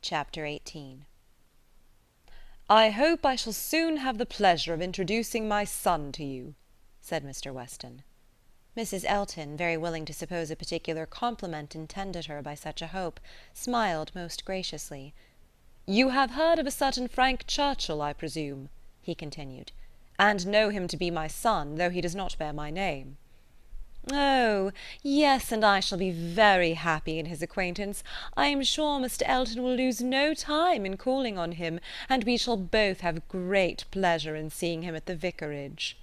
Chapter 18. "I hope I shall soon have the pleasure of introducing my son to you," said Mr. Weston. Mrs. Elton, very willing to suppose a particular compliment intended her by such a hope, smiled most graciously. "You have heard of a certain Frank Churchill, I presume," he continued, "and know him to be my son, though he does not bear my name." "Oh, yes, and I shall be very happy in his acquaintance. I am sure Mr. Elton will lose no time in calling on him, and we shall both have great pleasure in seeing him at the vicarage."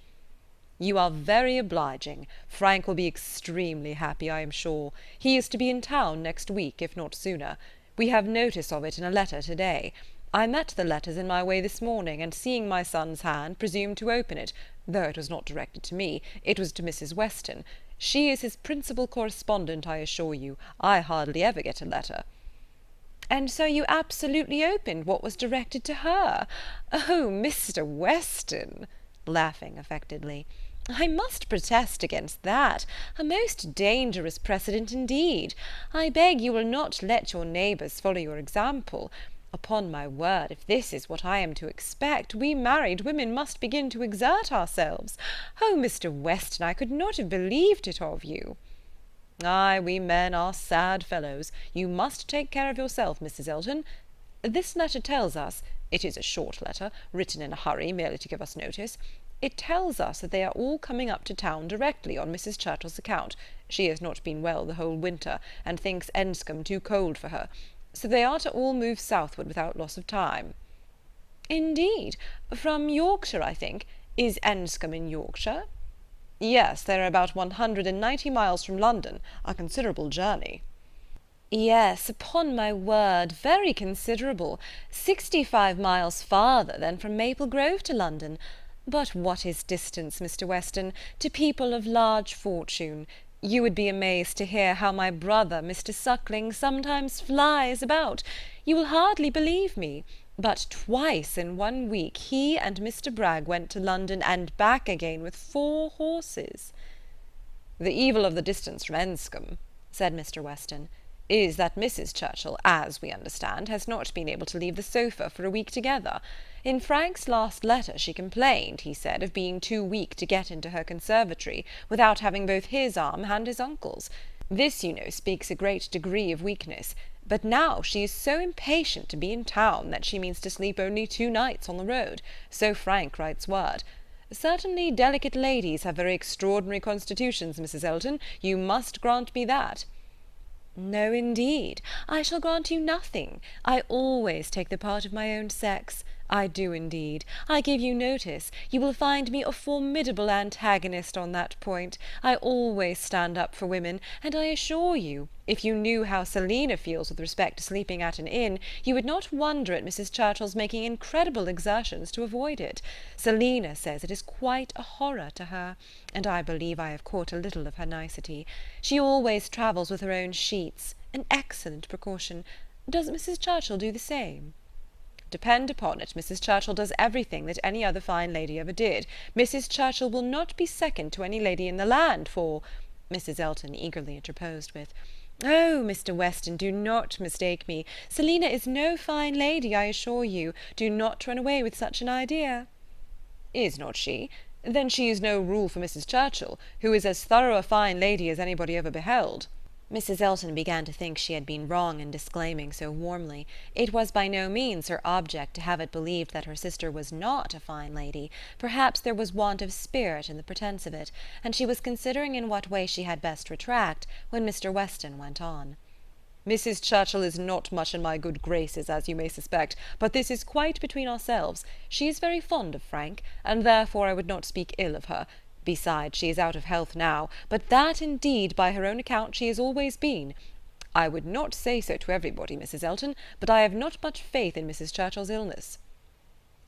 "You are very obliging. Frank will be extremely happy, I am sure. He is to be in town next week, if not sooner. We have notice of it in a letter to-day. I met the letters in my way this morning, and seeing my son's hand, presumed to open it, though it was not directed to me, it was to Mrs. Weston. She is his principal correspondent, I assure you. I hardly ever get a letter." "And so you absolutely opened what was directed to her? Oh, Mr. Weston," laughing affectedly, "I must protest against that. A most dangerous precedent indeed. I beg you will not let your neighbours follow your example. Upon my word, if this is what I am to expect, we married women must begin to exert ourselves. Oh, Mr. Weston, I could not have believed it of you." "Ay, we men are sad fellows. You must take care of yourself, Mrs. Elton. This letter tells us, it is a short letter, written in a hurry, merely to give us notice, it tells us that they are all coming up to town directly on Mrs. Churchill's account. She has not been well the whole winter, and thinks Enscombe too cold for her. So they are to all move southward without loss of time." "Indeed! From Yorkshire, I think. Is Enscombe in Yorkshire?" "Yes, they are about 190 miles from London, a considerable journey." "Yes, upon my word, very considerable. 65 miles farther than from Maple Grove to London. But what is distance, Mr. Weston, to people of large fortune? You would be amazed to hear how my brother, Mr. Suckling, sometimes flies about. You will hardly believe me, but twice in 1 week he and Mr. Bragg went to London and back again with 4 horses." "The evil of the distance from Enscombe," said Mr. Weston, "is that Mrs. Churchill, as we understand, has not been able to leave the sofa for a week together. In Frank's last letter she complained, he said, of being too weak to get into her conservatory without having both his arm and his uncle's. This, you know, speaks a great degree of weakness, but now she is so impatient to be in town that she means to sleep only 2 nights on the road, so Frank writes word. Certainly delicate ladies have very extraordinary constitutions, Mrs. Elton, you must grant me that." "No, indeed, I shall grant you nothing. I always take the part of my own sex. I do indeed. I give you notice. You will find me a formidable antagonist on that point. I always stand up for women, and I assure you, if you knew how Selina feels with respect to sleeping at an inn, you would not wonder at Mrs. Churchill's making incredible exertions to avoid it. Selina says it is quite a horror to her, and I believe I have caught a little of her nicety. She always travels with her own sheets, an excellent precaution. Does Mrs. Churchill do the same?" "Depend upon it, Mrs. Churchill does everything that any other fine lady ever did. Mrs. Churchill will not be second to any lady in the land for—" Mrs. Elton eagerly interposed with, "Oh, Mr. Weston, do not mistake me. Selina is no fine lady, I assure you. Do not run away with such an idea." "Is not she? Then she is no rule for Mrs. Churchill, who is as thorough a fine lady as anybody ever beheld." Mrs. Elton began to think she had been wrong in disclaiming so warmly. It was by no means her object to have it believed that her sister was not a fine lady. Perhaps there was want of spirit in the pretence of it, and she was considering in what way she had best retract, when Mr. Weston went on. "Mrs. Churchill is not much in my good graces, as you may suspect, but this is quite between ourselves. She is very fond of Frank, and therefore I would not speak ill of her. Besides, she is out of health now, but that indeed by her own account she has always been. I would not say so to everybody, Mrs. Elton, but I have not much faith in Mrs. Churchill's illness."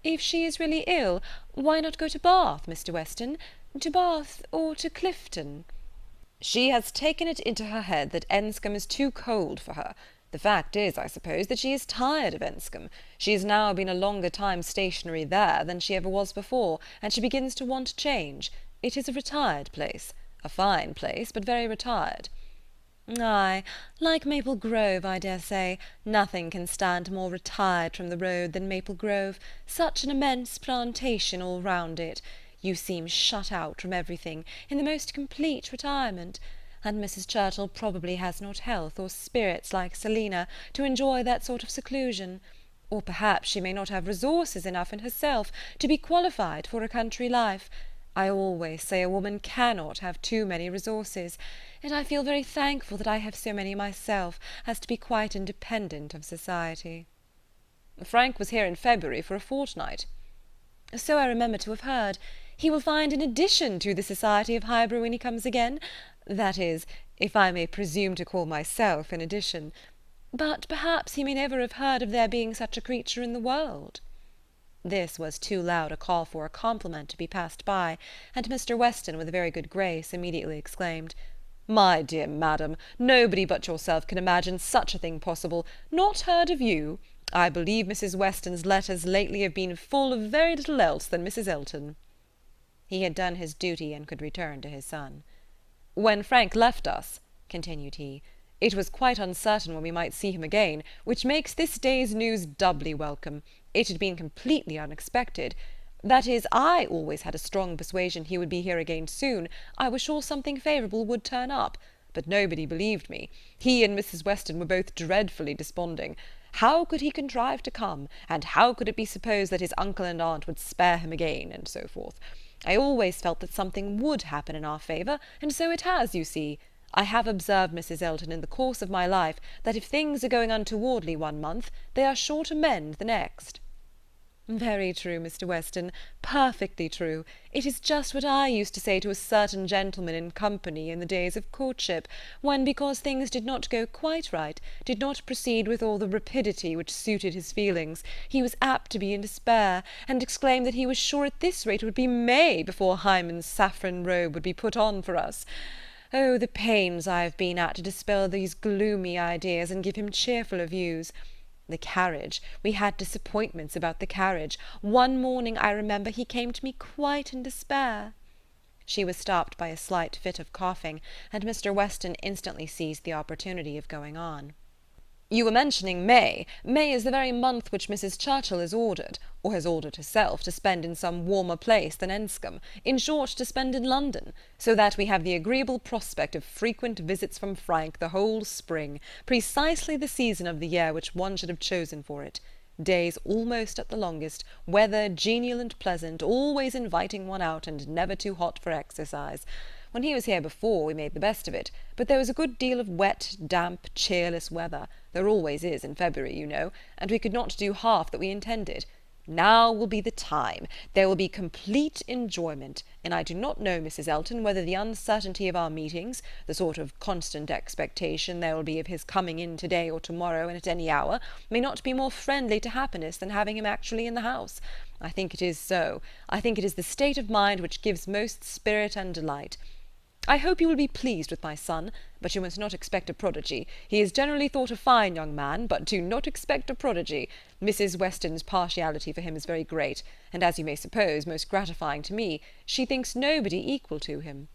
"If she is really ill, why not go to Bath, Mr. Weston? To Bath or to Clifton?" "She has taken it into her head that Enscombe is too cold for her. The fact is, I suppose, that she is tired of Enscombe. She has now been a longer time stationary there than she ever was before, and she begins to want change. It is a retired place. A fine place, but very retired." Ay, like Maple Grove, I dare say. Nothing can stand more retired from the road than Maple Grove, such an immense plantation all round it. You seem shut out from everything, in the most complete retirement, and Mrs. Churchill probably has not health or spirits like Selina to enjoy that sort of seclusion, or perhaps she may not have resources enough in herself to be qualified for a country life. I always say a woman cannot have too many resources, and I feel very thankful that I have so many myself as to be quite independent of society. Frank was here in February for a fortnight. So I remember to have heard. He will find an addition to the society of Highbury when he comes again. That is, if I may presume to call myself an addition. But perhaps he may never have heard of there being such a creature in the world. This was too loud a call for a compliment to be passed by, and Mr. Weston, with a very good grace, immediately exclaimed, "My dear madam, nobody but yourself can imagine such a thing possible. Not heard of you! I believe Mrs. Weston's letters lately have been full of very little else than Mrs. Elton." He had done his duty and could return to his son. "When Frank left us," continued he, "it was quite uncertain when we might see him again, which makes this day's news doubly welcome. It had been completely unexpected. That is, I always had a strong persuasion he would be here again soon. I was sure something favourable would turn up. But nobody believed me. He and Mrs. Weston were both dreadfully desponding. How could he contrive to come, and how could it be supposed that his uncle and aunt would spare him again, and so forth? I always felt that something would happen in our favour, and so it has, you see. I have observed, Mrs. Elton, in the course of my life, that if things are going untowardly one month, they are sure to mend the next." "Very true, Mr. Weston, perfectly true. It is just what I used to say to a certain gentleman in company in the days of courtship, when, because things did not go quite right, did not proceed with all the rapidity which suited his feelings, he was apt to be in despair, and exclaim that he was sure at this rate it would be May before Hymen's saffron robe would be put on for us. Oh, the pains I have been at to dispel these gloomy ideas and give him cheerfuller views! The carriage, we had disappointments about the carriage. One morning, I remember, he came to me quite in despair." She was stopped by a slight fit of coughing, and Mr. Weston instantly seized the opportunity of going on. "You were mentioning May. May is the very month which Mrs. Churchill is ordered, or has ordered herself, to spend in some warmer place than Enscombe, in short, to spend in London, so that we have the agreeable prospect of frequent visits from Frank the whole spring, precisely the season of the year which one should have chosen for it. Days almost at the longest, weather genial and pleasant, always inviting one out, and never too hot for exercise. When he was here before, we made the best of it, but there was a good deal of wet, damp, cheerless weather. There always is in February, you know, and we could not do half that we intended. Now will be the time. There will be complete enjoyment, and I do not know, Mrs. Elton, whether the uncertainty of our meetings, the sort of constant expectation there will be of his coming in to-day or to-morrow and at any hour, may not be more friendly to happiness than having him actually in the house. I think it is so. I think it is the state of mind which gives most spirit and delight. I hope you will be pleased with my son, but you must not expect a prodigy. He is generally thought a fine young man, but do not expect a prodigy. Mrs. Weston's partiality for him is very great, and, as you may suppose, most gratifying to me. She thinks nobody equal to him."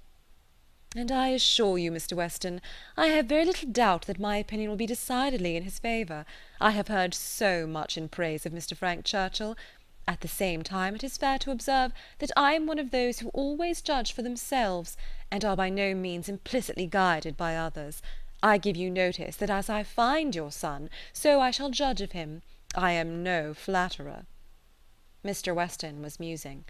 "And I assure you, Mr. Weston, I have very little doubt that my opinion will be decidedly in his favour. I have heard so much in praise of Mr. Frank Churchill. At the same time, it is fair to observe that I am one of those who always judge for themselves, and are by no means implicitly guided by others. I give you notice that as I find your son, so I shall judge of him. I am no flatterer." Mr. Weston was musing.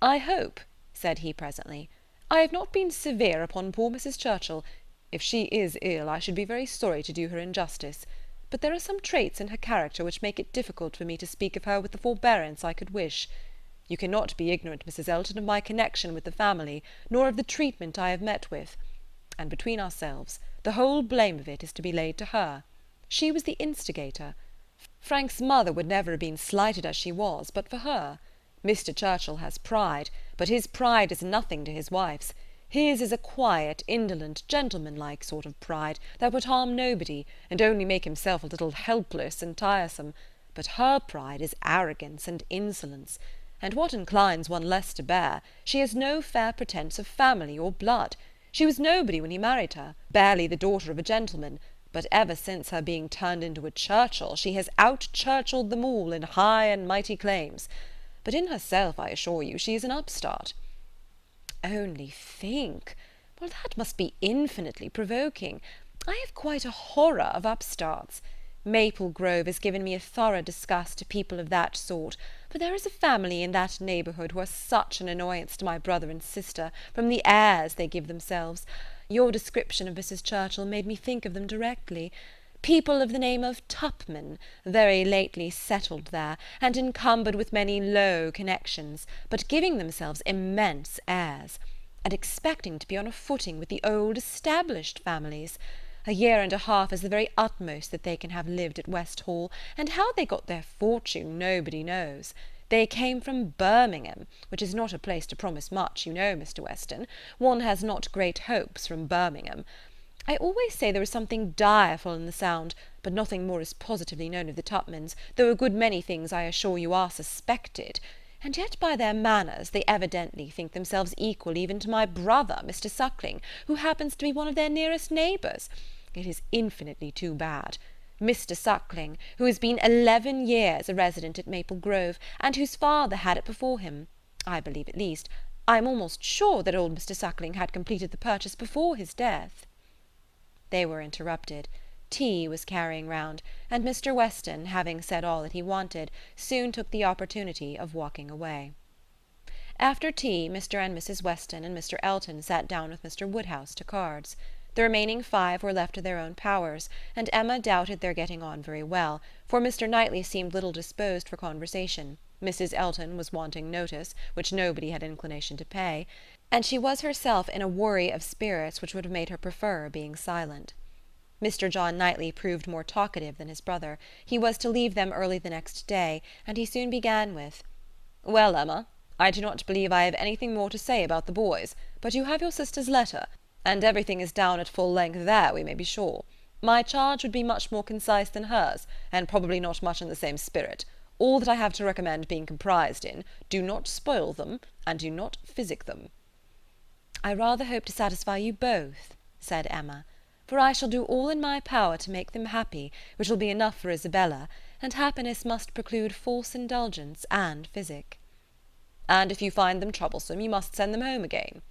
"I hope," said he presently, "I have not been severe upon poor Mrs. Churchill. If she is ill, I should be very sorry to do her injustice. But there are some traits in her character which make it difficult for me to speak of her with the forbearance I could wish. You cannot be ignorant, Mrs. Elton, of my connection with the family, nor of the treatment I have met with. And between ourselves, the whole blame of it is to be laid to her. She was the instigator. Frank's mother would never have been slighted as she was, but for her. Mr. Churchill has pride, but his pride is nothing to his wife's. His is a quiet, indolent, gentlemanlike sort of pride that would harm nobody, and only make himself a little helpless and tiresome. But her pride is arrogance and insolence, and what inclines one less to bear, she has no fair pretence of family or blood. She was nobody when he married her, barely the daughter of a gentleman, but ever since her being turned into a Churchill, she has out-Churchilled them all in high and mighty claims. But in herself, I assure you, she is an upstart." "Only think! Well, that must be infinitely provoking. I have quite a horror of upstarts. Maple Grove has given me a thorough disgust to people of that sort, for there is a family in that neighbourhood who are such an annoyance to my brother and sister, from the airs they give themselves. Your description of Mrs. Churchill made me think of them directly. People of the name of Tupman, very lately settled there, and encumbered with many low connections, but giving themselves immense airs, and expecting to be on a footing with the old established families. A year and a half is the very utmost that they can have lived at West Hall, and how they got their fortune nobody knows. They came from Birmingham, which is not a place to promise much, you know, Mr. Weston. One has not great hopes from Birmingham. I always say there is something direful in the sound, but nothing more is positively known of the Tupmans, though a good many things, I assure you, are suspected. And yet by their manners they evidently think themselves equal even to my brother, Mr. Suckling, who happens to be one of their nearest neighbours. It is infinitely too bad. Mr. Suckling, who has been 11 years a resident at Maple Grove, and whose father had it before him, I believe at least, I am almost sure that old Mr. Suckling had completed the purchase before his death." They were interrupted. Tea was carrying round, and Mr. Weston, having said all that he wanted, soon took the opportunity of walking away. After tea, Mr. and Mrs. Weston and Mr. Elton sat down with Mr. Woodhouse to cards. The remaining 5 were left to their own powers, and Emma doubted their getting on very well, for Mr. Knightley seemed little disposed for conversation, Mrs. Elton was wanting notice, which nobody had inclination to pay, and she was herself in a worry of spirits which would have made her prefer being silent. Mr. John Knightley proved more talkative than his brother. He was to leave them early the next day, and he soon began with, "Well, Emma, I do not believe I have anything more to say about the boys, but you have your sister's letter, and everything is down at full length there, we may be sure. My charge would be much more concise than hers, and probably not much in the same spirit. All that I have to recommend being comprised in, do not spoil them, and do not physic them." "I rather hope to satisfy you both," said Emma, "for I shall do all in my power to make them happy, which will be enough for Isabella, and happiness must preclude false indulgence and physic." "And if you find them troublesome, you must send them home again."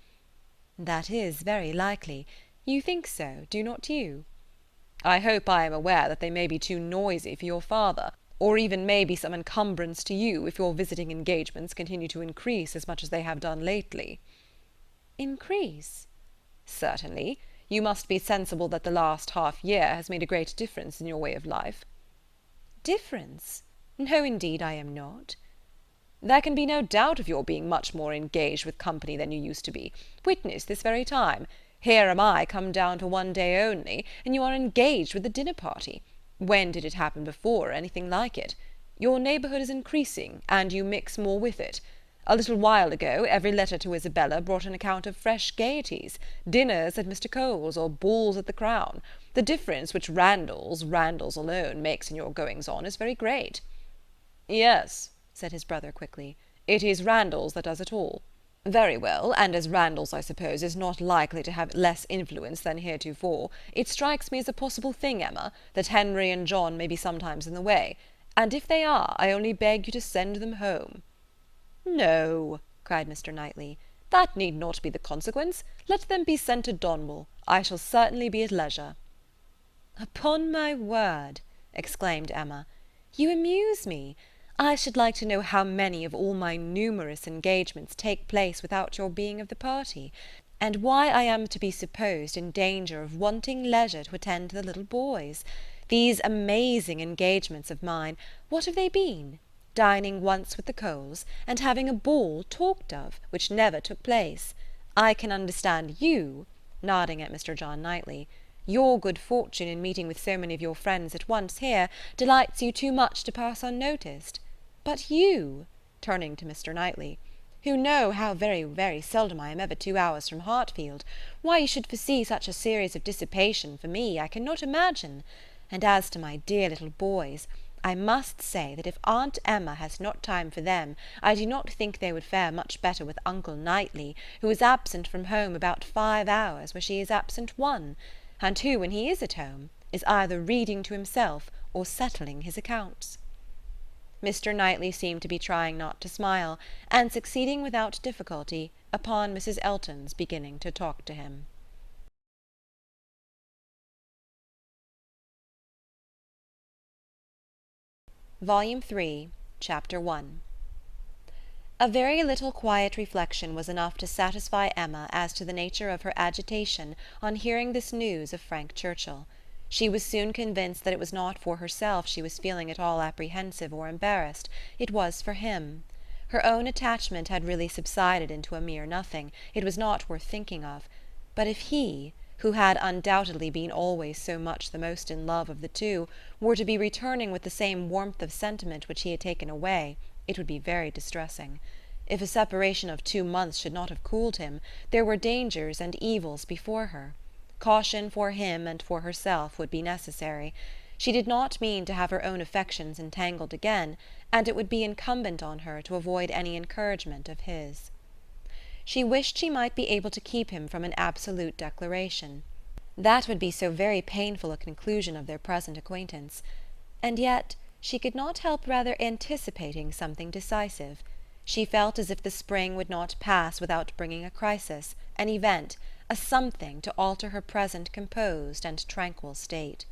"That is very likely. You think so, do not you?" "I hope I am aware that they may be too noisy for your father, or even may be some encumbrance to you if your visiting engagements continue to increase as much as they have done lately." "Increase?" "Certainly. You must be sensible that the last half-year has made a great difference in your way of life." "Difference? No, indeed, I am not." "There can be no doubt of your being much more engaged with company than you used to be. Witness this very time. Here am I come down for one day only, and you are engaged with a dinner-party. When did it happen before, or anything like it? Your neighbourhood is increasing, and you mix more with it. A little while ago every letter to Isabella brought an account of fresh gaieties, dinners at Mr. Cole's, or balls at the Crown. The difference which Randalls alone, makes in your goings-on is very great." "Yes," said his brother quickly, "it is Randalls that does it all. Very well, and as Randalls, I suppose, is not likely to have less influence than heretofore, it strikes me as a possible thing, Emma, that Henry and John may be sometimes in the way, and if they are, I only beg you to send them home." "No," cried Mr. Knightley, "that need not be the consequence. Let them be sent to Donwell. I shall certainly be at leisure." "Upon my word," exclaimed Emma, "you amuse me. I should like to know how many of all my numerous engagements take place without your being of the party, and why I am to be supposed in danger of wanting leisure to attend to the little boys. These amazing engagements of mine, what have they been? Dining once with the Coles, and having a ball talked of, which never took place. I can understand you," nodding at Mr. John Knightley, "your good fortune in meeting with so many of your friends at once here delights you too much to pass unnoticed. But you," turning to Mr. Knightley, "who know how very, very seldom I am ever 2 hours from Hartfield, why you should foresee such a series of dissipation for me, I cannot imagine. And as to my dear little boys, I must say that if Aunt Emma has not time for them, I do not think they would fare much better with Uncle Knightley, who is absent from home about 5 hours where she is absent 1, and who, when he is at home, is either reading to himself or settling his accounts. Mr. Knightley seemed to be trying not to smile, and succeeding without difficulty upon Mrs. Elton's beginning to talk to him. Volume 3, Chapter 1. A very little quiet reflection was enough to satisfy Emma as to the nature of her agitation on hearing this news of Frank Churchill. She was soon convinced that it was not for herself she was feeling at all apprehensive or embarrassed, it was for him. Her own attachment had really subsided into a mere nothing, it was not worth thinking of. But if he, who had undoubtedly been always so much the most in love of the two, were to be returning with the same warmth of sentiment which he had taken away, it would be very distressing. If a separation of 2 months should not have cooled him, there were dangers and evils before her. Caution for him and for herself would be necessary. She did not mean to have her own affections entangled again, and it would be incumbent on her to avoid any encouragement of his. She wished she might be able to keep him from an absolute declaration. That would be so very painful a conclusion of their present acquaintance. And yet she could not help rather anticipating something decisive. She felt as if the spring would not pass without bringing a crisis, an event, a something to alter her present composed and tranquil state.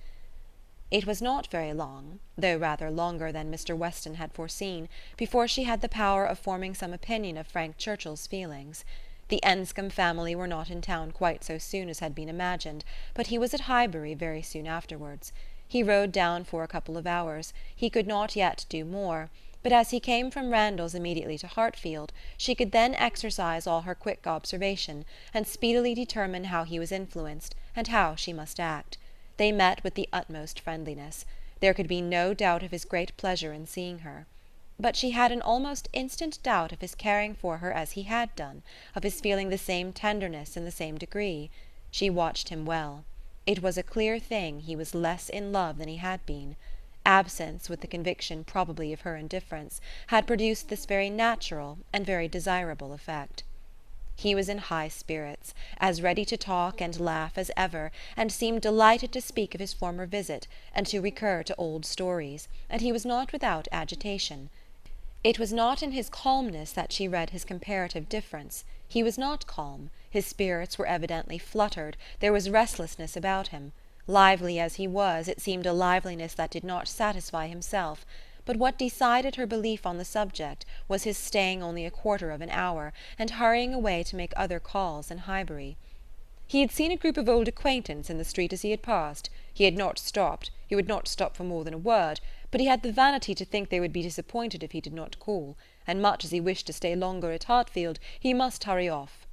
It was not very long, though rather longer than Mr. Weston had foreseen, before she had the power of forming some opinion of Frank Churchill's feelings. The Enscombe family were not in town quite so soon as had been imagined, but he was at Highbury very soon afterwards. He rode down for a couple of hours. He could not yet do more, but as he came from Randalls immediately to Hartfield, she could then exercise all her quick observation, and speedily determine how he was influenced, and how she must act. They met with the utmost friendliness. There could be no doubt of his great pleasure in seeing her. But she had an almost instant doubt of his caring for her as he had done, of his feeling the same tenderness in the same degree. She watched him well. It was a clear thing he was less in love than he had been. Absence, with the conviction probably of her indifference, had produced this very natural and very desirable effect. He was in high spirits, as ready to talk and laugh as ever, and seemed delighted to speak of his former visit, and to recur to old stories, and he was not without agitation. It was not in his calmness that she read his comparative difference. He was not calm, his spirits were evidently fluttered, there was restlessness about him. Lively as he was, it seemed a liveliness that did not satisfy himself. But what decided her belief on the subject was his staying only a quarter of an hour, and hurrying away to make other calls in Highbury. He had seen a group of old acquaintance in the street as he had passed. He had not stopped, he would not stop for more than a word, but he had the vanity to think they would be disappointed if he did not call, and much as he wished to stay longer at Hartfield, he must hurry off.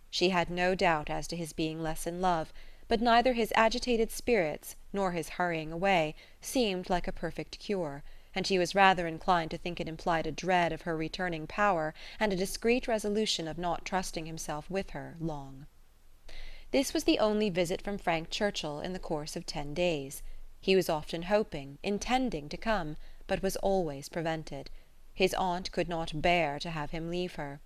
She had no doubt as to his being less in love, but neither his agitated spirits, nor his hurrying away, seemed like a perfect cure, and she was rather inclined to think it implied a dread of her returning power and a discreet resolution of not trusting himself with her long. This was the only visit from Frank Churchill in the course of 10 days. He was often hoping, intending to come, but was always prevented. His aunt could not bear to have him leave her.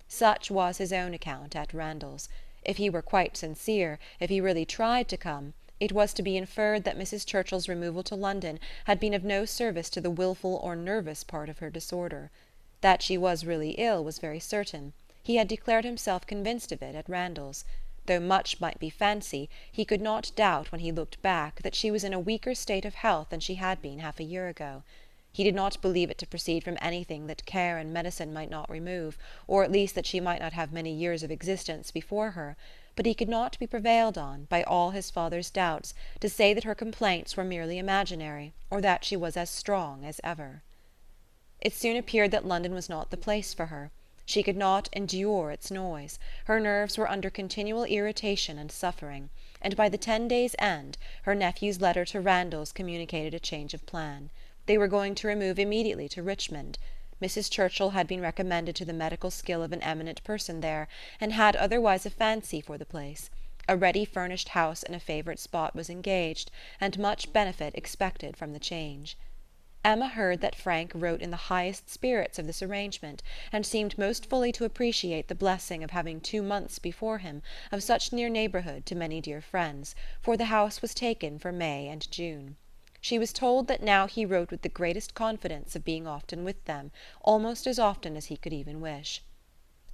Such was his own account at Randalls. If he were quite sincere, if he really tried to come, it was to be inferred that Mrs. Churchill's removal to London had been of no service to the wilful or nervous part of her disorder. That she was really ill was very certain. He had declared himself convinced of it at Randalls. Though much might be fancy, he could not doubt, when he looked back, that she was in a weaker state of health than she had been half a year ago. He did not believe it to proceed from anything that care and medicine might not remove, or at least that she might not have many years of existence before her, but he could not be prevailed on, by all his father's doubts, to say that her complaints were merely imaginary, or that she was as strong as ever. It soon appeared that London was not the place for her. She could not endure its noise. Her nerves were under continual irritation and suffering, and by the 10 days' end her nephew's letter to Randalls communicated a change of plan. They were going to remove immediately to Richmond. Mrs. Churchill had been recommended to the medical skill of an eminent person there, and had otherwise a fancy for the place. A ready furnished house in a favourite spot was engaged, and much benefit expected from the change. Emma heard that Frank wrote in the highest spirits of this arrangement, and seemed most fully to appreciate the blessing of having 2 months before him of such near neighbourhood to many dear friends, for the house was taken for May and June. She was told that now he wrote with the greatest confidence of being often with them, almost as often as he could even wish.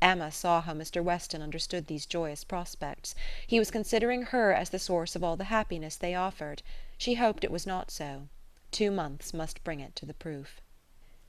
Emma saw how Mr. Weston understood these joyous prospects. He was considering her as the source of all the happiness they offered. She hoped it was not so. 2 months must bring it to the proof.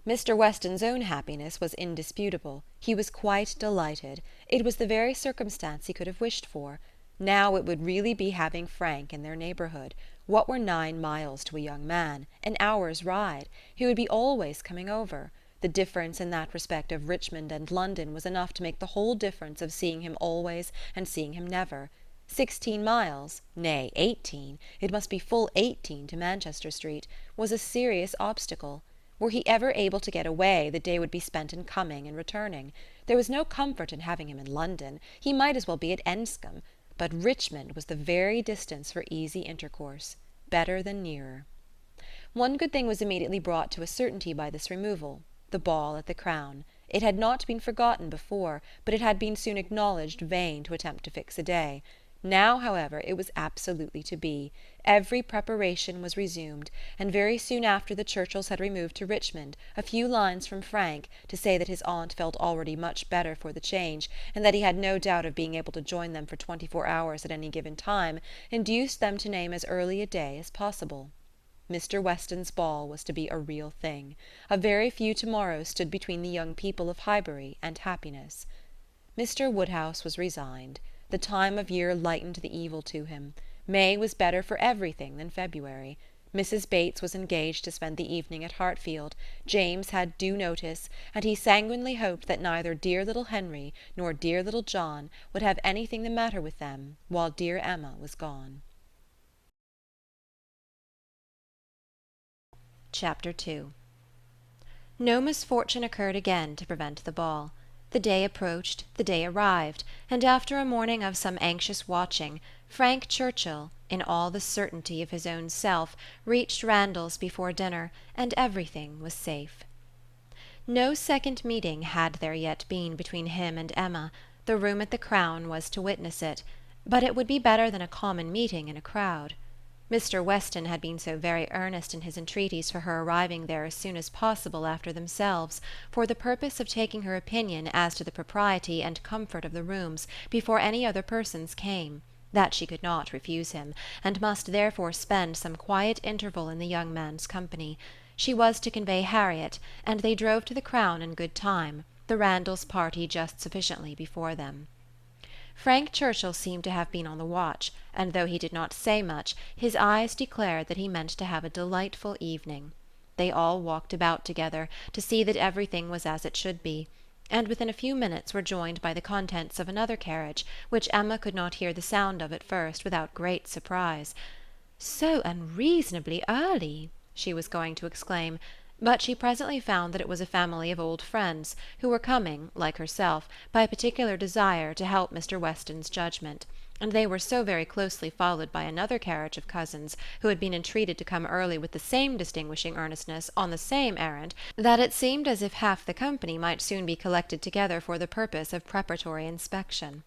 Mr. Weston's own happiness was indisputable. He was quite delighted. It was the very circumstance he could have wished for. Now it would really be having Frank in their neighbourhood. What were 9 miles to a young man? An hour's ride. He would be always coming over. The difference in that respect of Richmond and London was enough to make the whole difference of seeing him always and seeing him never. 16 miles, nay 18, it must be full 18 to Manchester Street, was a serious obstacle. Were he ever able to get away, the day would be spent in coming and returning. There was no comfort in having him in London. He might as well be at Enscombe. But Richmond was the very distance for easy intercourse. Better than nearer. One good thing was immediately brought to a certainty by this removal. The ball at the Crown. It had not been forgotten before, but it had been soon acknowledged vain to attempt to fix a day. Now, however, it was absolutely to be. Every preparation was resumed, and very soon after the Churchills had removed to Richmond, a few lines from Frank, to say that his aunt felt already much better for the change, and that he had no doubt of being able to join them for 24 hours at any given time, induced them to name as early a day as possible. Mr. Weston's ball was to be a real thing. A very few to-morrows stood between the young people of Highbury and happiness. Mr. Woodhouse was resigned. The time of year lightened the evil to him. May was better for everything than February. Mrs. Bates was engaged to spend the evening at Hartfield. James had due notice, and he sanguinely hoped that neither dear little Henry nor dear little John would have anything the matter with them while dear Emma was gone. Chapter 2. No misfortune occurred again to prevent the ball. The day approached, the day arrived, and after a morning of some anxious watching, Frank Churchill, in all the certainty of his own self, reached Randalls before dinner, and everything was safe. No second meeting had there yet been between him and Emma. The room at the Crown was to witness it, but it would be better than a common meeting in a crowd. Mr. Weston had been so very earnest in his entreaties for her arriving there as soon as possible after themselves, for the purpose of taking her opinion as to the propriety and comfort of the rooms before any other persons came, that she could not refuse him, and must therefore spend some quiet interval in the young man's company. She was to convey Harriet, and they drove to the Crown in good time, the Randalls party just sufficiently before them. Frank Churchill seemed to have been on the watch, and though he did not say much, his eyes declared that he meant to have a delightful evening. They all walked about together, to see that everything was as it should be, and within a few minutes were joined by the contents of another carriage, which Emma could not hear the sound of at first without great surprise. "So unreasonably early!" she was going to exclaim, but she presently found that it was a family of old friends, who were coming, like herself, by a particular desire to help Mr. Weston's judgment, and they were so very closely followed by another carriage of cousins, who had been entreated to come early with the same distinguishing earnestness on the same errand, that it seemed as if half the company might soon be collected together for the purpose of preparatory inspection.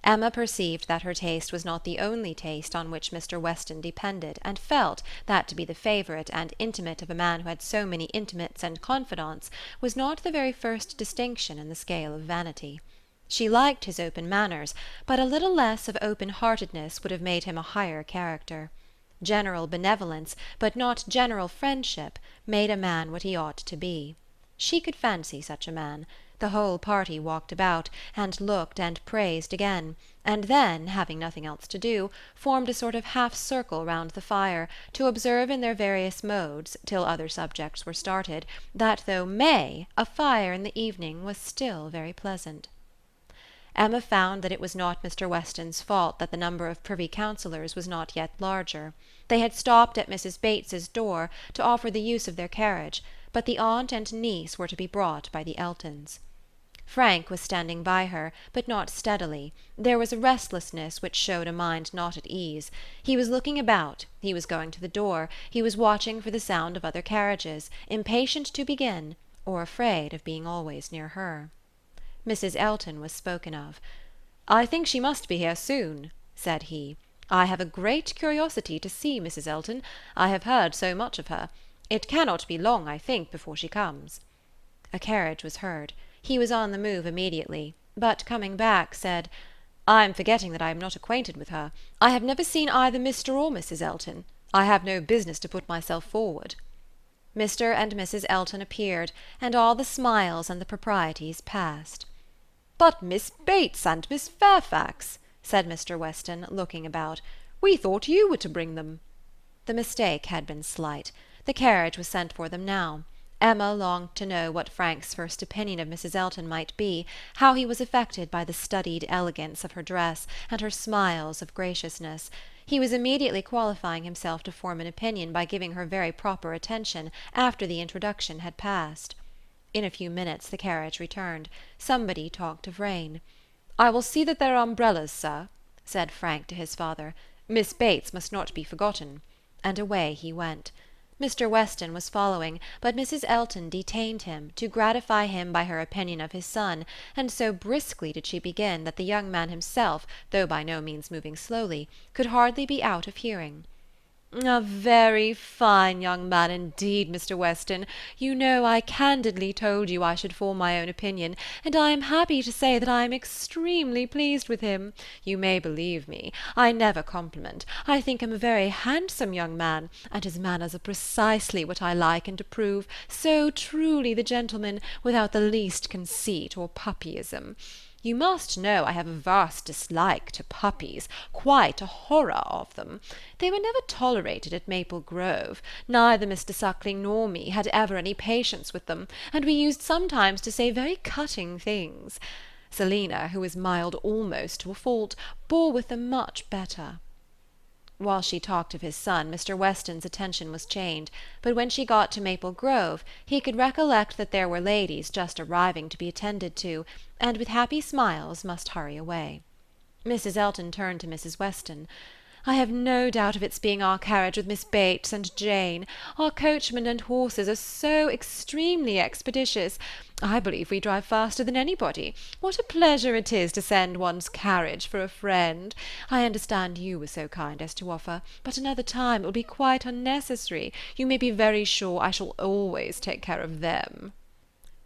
Emma perceived that her taste was not the only taste on which Mr. Weston depended, and felt that to be the favourite and intimate of a man who had so many intimates and confidants was not the very first distinction in the scale of vanity. She liked his open manners, but a little less of open-heartedness would have made him a higher character. General benevolence, but not general friendship, made a man what he ought to be. She could fancy such a man. The whole party walked about, and looked and praised again, and then, having nothing else to do, formed a sort of half-circle round the fire, to observe in their various modes, till other subjects were started, that though May, a fire in the evening was still very pleasant. Emma found that it was not Mr. Weston's fault that the number of privy councillors was not yet larger. They had stopped at Mrs. Bates's door to offer the use of their carriage, but the aunt and niece were to be brought by the Eltons. Frank was standing by her, but not steadily. There was a restlessness which showed a mind not at ease. He was looking about, he was going to the door, he was watching for the sound of other carriages, impatient to begin, or afraid of being always near her. Mrs. Elton was spoken of. "I think she must be here soon," said he. "I have a great curiosity to see Mrs. Elton. I have heard so much of her. It cannot be long, I think, before she comes." A carriage was heard. He was on the move immediately, but coming back, said, "I am forgetting that I am not acquainted with her. I have never seen either Mr. or Mrs. Elton. I have no business to put myself forward." Mr. and Mrs. Elton appeared, and all the smiles and the proprieties passed. "But Miss Bates and Miss Fairfax," said Mr. Weston, looking about. "We thought you were to bring them." The mistake had been slight. The carriage was sent for them now. Emma longed to know what Frank's first opinion of Mrs. Elton might be, how he was affected by the studied elegance of her dress, and her smiles of graciousness. He was immediately qualifying himself to form an opinion by giving her very proper attention after the introduction had passed. In a few minutes the carriage returned. Somebody talked of rain. "I will see that there are umbrellas, sir," said Frank to his father. "Miss Bates must not be forgotten." And away he went. Mr. Weston was following, but Mrs. Elton detained him, to gratify him by her opinion of his son, and so briskly did she begin that the young man himself, though by no means moving slowly, could hardly be out of hearing. "A very fine young man indeed, Mr. Weston. You know I candidly told you I should form my own opinion, and I am happy to say that I am extremely pleased with him. You may believe me. I never compliment. I think him a very handsome young man, and his manners are precisely what I like and approve, so truly the gentleman, without the least conceit or puppyism. You must know I have a vast dislike to puppies, quite a horror of them. They were never tolerated at Maple Grove. Neither Mr. Suckling nor me had ever any patience with them, and we used sometimes to say very cutting things. Selina, who is mild almost to a fault, bore with them much better." While she talked of his son, Mr. Weston's attention was chained, but when she got to Maple Grove, he could recollect that there were ladies just arriving to be attended to, and with happy smiles must hurry away. Mrs. Elton turned to Mrs. Weston. "I have no doubt of its being our carriage with Miss Bates and Jane. Our coachman and horses are so extremely expeditious. I believe we drive faster than anybody. What a pleasure it is to send one's carriage for a friend. I understand you were so kind as to offer, but another time it will be quite unnecessary. You may be very sure I shall always take care of them."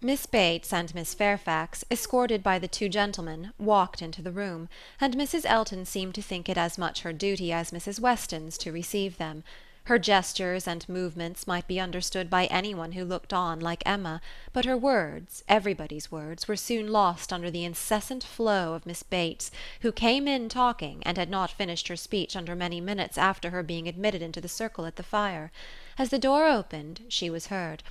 Miss Bates and Miss Fairfax, escorted by the two gentlemen, walked into the room, and Mrs. Elton seemed to think it as much her duty as Mrs. Weston's to receive them. Her gestures and movements might be understood by anyone who looked on like Emma, but her words, everybody's words, were soon lost under the incessant flow of Miss Bates, who came in talking, and had not finished her speech under many minutes after her being admitted into the circle at the fire. As the door opened, she was heard.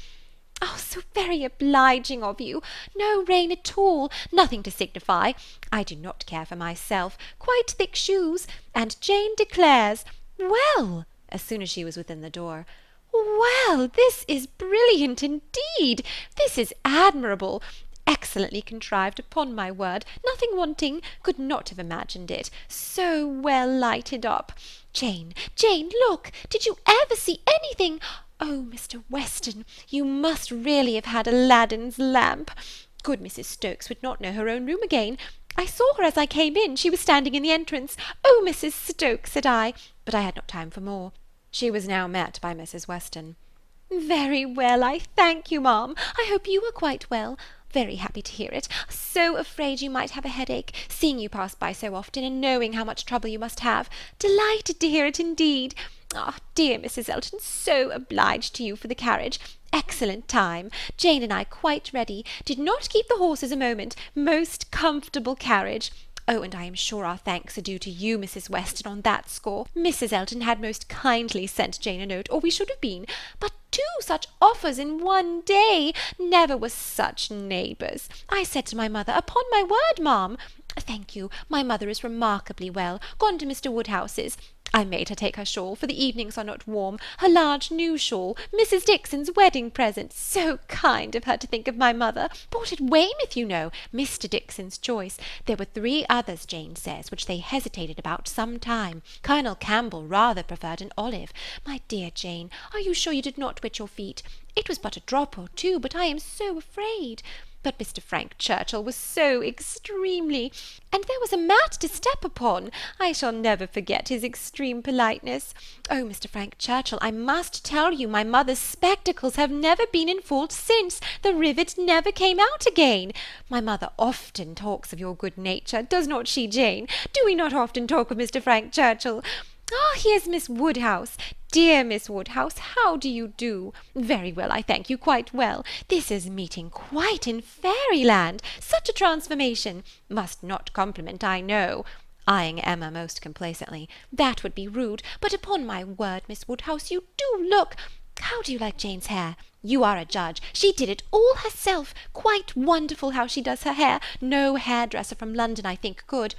"Oh, so very obliging of you. No rain at all. Nothing to signify. I do not care for myself. Quite thick shoes. And Jane declares. Well," as soon as she was within the door, "well, this is brilliant indeed. This is admirable. Excellently contrived, upon my word. Nothing wanting. Could not have imagined it. So well lighted up. Jane, Jane, look. Did you ever see anything? Oh, Mr. Weston, you must really have had Aladdin's lamp. Good Mrs. Stokes would not know her own room again. I saw her as I came in. She was standing in the entrance. Oh, Mrs. Stokes, said I, but I had not time for more." She was now met by Mrs. Weston. "Very well, I thank you, ma'am. I hope you are quite well. Very happy to hear it. So afraid you might have a headache, seeing you pass by so often, and knowing how much trouble you must have. Delighted to hear it indeed. Ah, dear Mrs. Elton, so obliged to you for the carriage. Excellent time. Jane and I quite ready. Did not keep the horses a moment. Most comfortable carriage. Oh, and I am sure our thanks are due to you, Mrs. Weston, on that score. Mrs. Elton had most kindly sent Jane a note, or we should have been. But 2 such offers in one day! Never were such neighbours. I said to my mother, upon my word, ma'am, "Thank you, my mother is remarkably well, gone to Mr. Woodhouse's. I made her take her shawl, for the evenings are not warm, her large new shawl, Mrs. Dixon's wedding present, so kind of her to think of my mother, bought at Weymouth, you know, Mr. Dixon's choice. There were 3 others, Jane says, which they hesitated about some time. Colonel Campbell rather preferred an olive. My dear Jane, are you sure you did not wet your feet? It was but a drop or 2, but I am so afraid. But Mr. Frank Churchill was so extremely, and there was a mat to step upon. I shall never forget his extreme politeness. Oh, Mr. Frank Churchill, I must tell you my mother's spectacles have never been in fault since. The rivet never came out again. My mother often talks of your good nature, does not she, Jane? Do we not often talk of Mr. Frank Churchill? Ah, here's Miss Woodhouse. Dear Miss Woodhouse, how do you do? Very well, I thank you, quite well. This is meeting quite in fairyland. Such a transformation. Must not compliment, I know. Eyeing Emma most complacently. That would be rude, but upon my word, Miss Woodhouse, you do look. How do you like Jane's hair? You are a judge. She did it all herself. Quite wonderful how she does her hair. No hairdresser from London, I think, could.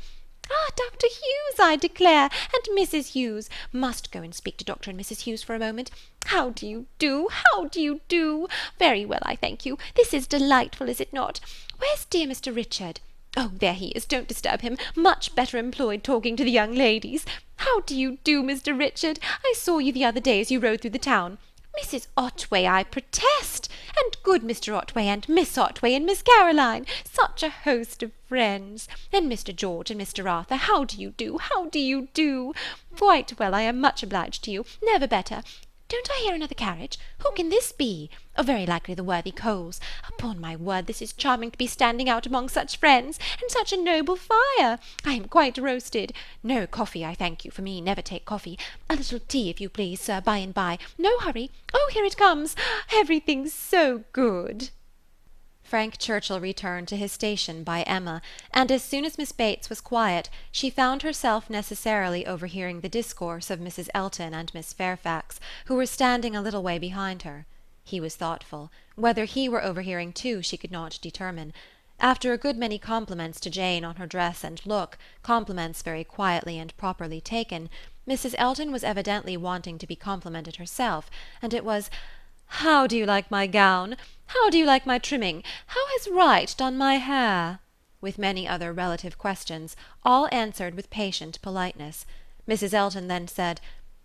Ah, Dr. Hughes, I declare, and Mrs. Hughes. Must go and speak to Dr. and Mrs. Hughes for a moment. How do you do? How do you do? Very well, I thank you. This is delightful, is it not? Where's dear Mr. Richard? Oh, there he is. Don't disturb him. Much better employed talking to the young ladies. How do you do, Mr. Richard? I saw you the other day as you rode through the town. Mrs. Otway, I protest! And good Mr. Otway, and Miss Otway, and Miss Caroline! Such a host of friends! And Mr. George and Mr. Arthur, how do you do? How do you do? Quite well, I am much obliged to you. Never better. Don't I hear another carriage? Who can this be? Oh, very likely the worthy Coles. Upon my word, this is charming to be standing out among such friends, and such a noble fire. I am quite roasted. No coffee, I thank you, for me never take coffee. A little tea, if you please, sir, by and by. No hurry. Oh, here it comes. Everything's so good. Frank Churchill returned to his station by Emma, and as soon as Miss Bates was quiet, she found herself necessarily overhearing the discourse of Mrs. Elton and Miss Fairfax, who were standing a little way behind her. He was thoughtful. Whether he were overhearing too, she could not determine. After a good many compliments to Jane on her dress and look, compliments very quietly and properly taken, Mrs. Elton was evidently wanting to be complimented herself, and it was, "How do you like my gown? How do you like my trimming? How has Wright done my hair?" with many other relative questions, all answered with patient politeness. Mrs. Elton then said,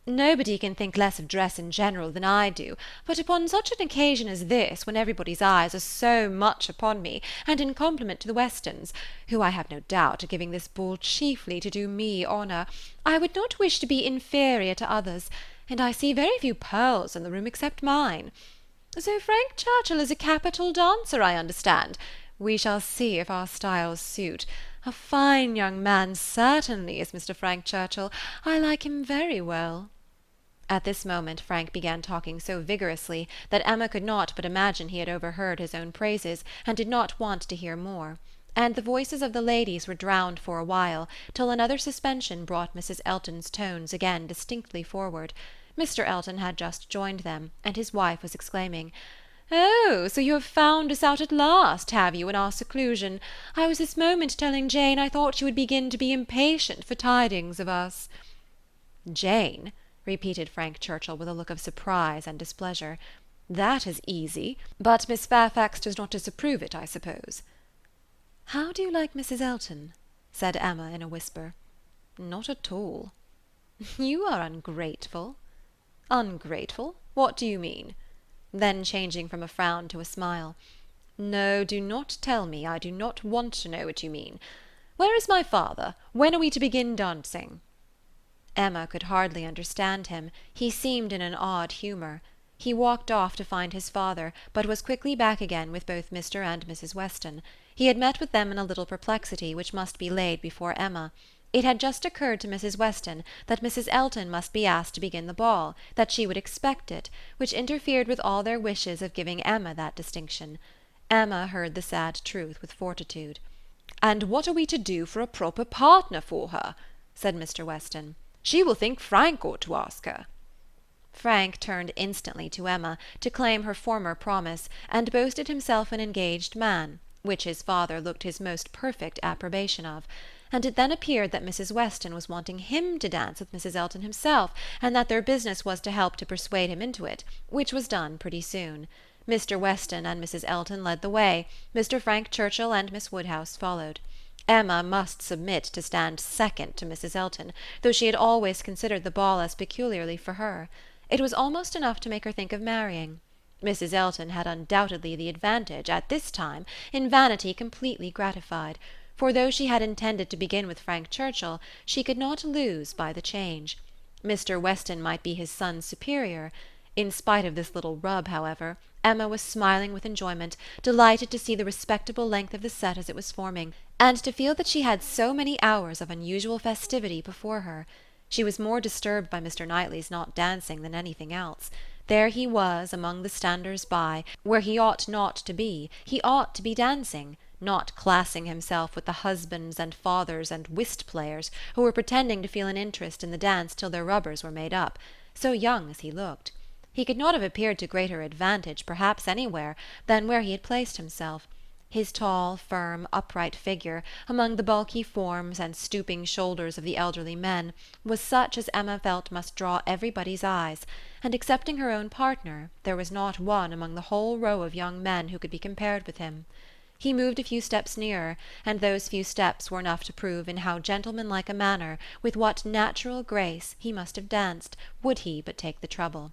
"Nobody can think less of dress in general than I do, but upon such an occasion as this, when everybody's eyes are so much upon me, and in compliment to the Westons, who I have no doubt are giving this ball chiefly to do me honour, I would not wish to be inferior to others, and I see very few pearls in the room except mine. So Frank Churchill is a capital dancer, I understand. We shall see if our styles suit. A fine young man certainly is Mr. Frank Churchill. I like him very well." At this moment Frank began talking so vigorously that Emma could not but imagine he had overheard his own praises, and did not want to hear more. And the voices of the ladies were drowned for a while, till another suspension brought Mrs. Elton's tones again distinctly forward. Mr. Elton had just joined them, and his wife was exclaiming, "Oh, so you have found us out at last, have you, in our seclusion? I was this moment telling Jane I thought you would begin to be impatient for tidings of us." "Jane," repeated Frank Churchill with a look of surprise and displeasure. "That is easy, but Miss Fairfax does not disapprove it, I suppose." "How do you like Mrs. Elton?" said Emma in a whisper. "Not at all." "You are ungrateful." "Ungrateful? What do you mean?" Then changing from a frown to a smile, "No, do not tell me. I do not want to know what you mean. Where is my father? When are we to begin dancing?" Emma could hardly understand him. He seemed in an odd humour. He walked off to find his father, but was quickly back again with both Mr. and Mrs. Weston. He had met with them in a little perplexity which must be laid before Emma. It had just occurred to Mrs. Weston that Mrs. Elton must be asked to begin the ball, that she would expect it, which interfered with all their wishes of giving Emma that distinction. Emma heard the sad truth with fortitude. "And what are we to do for a proper partner for her?" said Mr. Weston. "She will think Frank ought to ask her." Frank turned instantly to Emma, to claim her former promise, and boasted himself an engaged man, which his father looked his most perfect approbation of, and it then appeared that Mrs. Weston was wanting him to dance with Mrs. Elton himself, and that their business was to help to persuade him into it, which was done pretty soon. Mr. Weston and Mrs. Elton led the way, Mr. Frank Churchill and Miss Woodhouse followed. Emma must submit to stand second to Mrs. Elton, though she had always considered the ball as peculiarly for her. It was almost enough to make her think of marrying. Mrs. Elton had undoubtedly the advantage, at this time, in vanity completely gratified, for though she had intended to begin with Frank Churchill, she could not lose by the change. Mr. Weston might be his son's superior. In spite of this little rub, however, Emma was smiling with enjoyment, delighted to see the respectable length of the set as it was forming, and to feel that she had so many hours of unusual festivity before her. She was more disturbed by Mr. Knightley's not dancing than anything else. There he was, among the standers-by, where he ought not to be. He ought to be dancing, not classing himself with the husbands and fathers and whist-players who were pretending to feel an interest in the dance till their rubbers were made up, so young as he looked. He could not have appeared to greater advantage, perhaps, anywhere, than where he had placed himself. His tall, firm, upright figure, among the bulky forms and stooping shoulders of the elderly men, was such as Emma felt must draw everybody's eyes, and excepting her own partner, there was not one among the whole row of young men who could be compared with him. He moved a few steps nearer, and those few steps were enough to prove in how gentlemanlike a manner, with what natural grace, he must have danced, would he but take the trouble.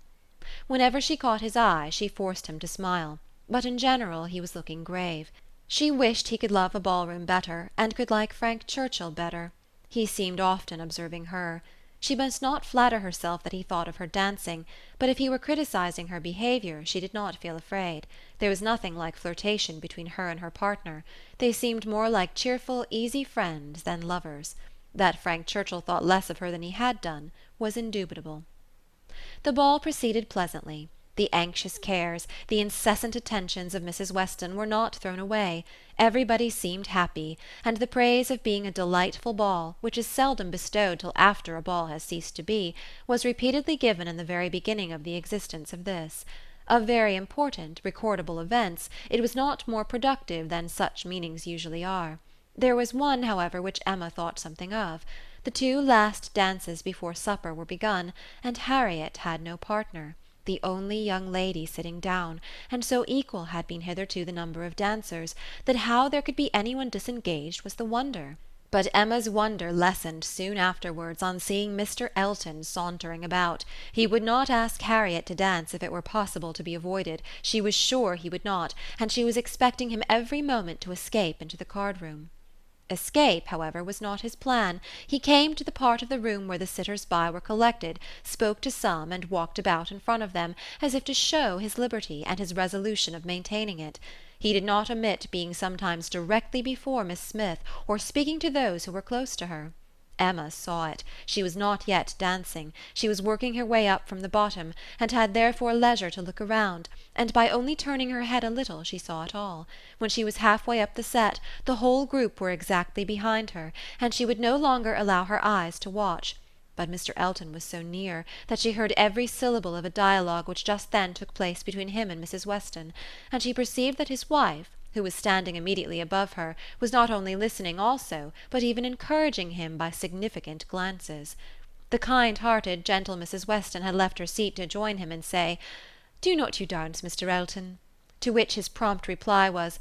Whenever she caught his eye, she forced him to smile, but in general he was looking grave. She wished he could love a ballroom better, and could like Frank Churchill better. He seemed often observing her. She must not flatter herself that he thought of her dancing, but if he were criticizing her behaviour, she did not feel afraid. There was nothing like flirtation between her and her partner. They seemed more like cheerful, easy friends than lovers. That Frank Churchill thought less of her than he had done was indubitable. The ball proceeded pleasantly. The anxious cares, the incessant attentions of Mrs. Weston were not thrown away. Everybody seemed happy, and the praise of being a delightful ball, which is seldom bestowed till after a ball has ceased to be, was repeatedly given in the very beginning of the existence of this. Of very important, recordable events, it was not more productive than such meetings usually are. There was one, however, which Emma thought something of. The 2 last dances before supper were begun, and Harriet had no partner, the only young lady sitting down, and so equal had been hitherto the number of dancers, that how there could be anyone disengaged was the wonder. But Emma's wonder lessened soon afterwards on seeing Mr. Elton sauntering about. He would not ask Harriet to dance if it were possible to be avoided. She was sure he would not, and she was expecting him every moment to escape into the card-room. Escape, however, was not his plan. He came to the part of the room where the sitters-by were collected, spoke to some, and walked about in front of them, as if to show his liberty, and his resolution of maintaining it. He did not omit being sometimes directly before Miss Smith, or speaking to those who were close to her. Emma saw it. She was not yet dancing. She was working her way up from the bottom, and had therefore leisure to look around, and by only turning her head a little she saw it all. When she was half-way up the set, the whole group were exactly behind her, and she would no longer allow her eyes to watch. But Mr. Elton was so near that she heard every syllable of a dialogue which just then took place between him and Mrs. Weston, and she perceived that his wife, who was standing immediately above her, was not only listening also, but even encouraging him by significant glances. The kind-hearted, gentle Mrs. Weston had left her seat to join him and say, "Do not you dance, Mr. Elton?" To which his prompt reply was,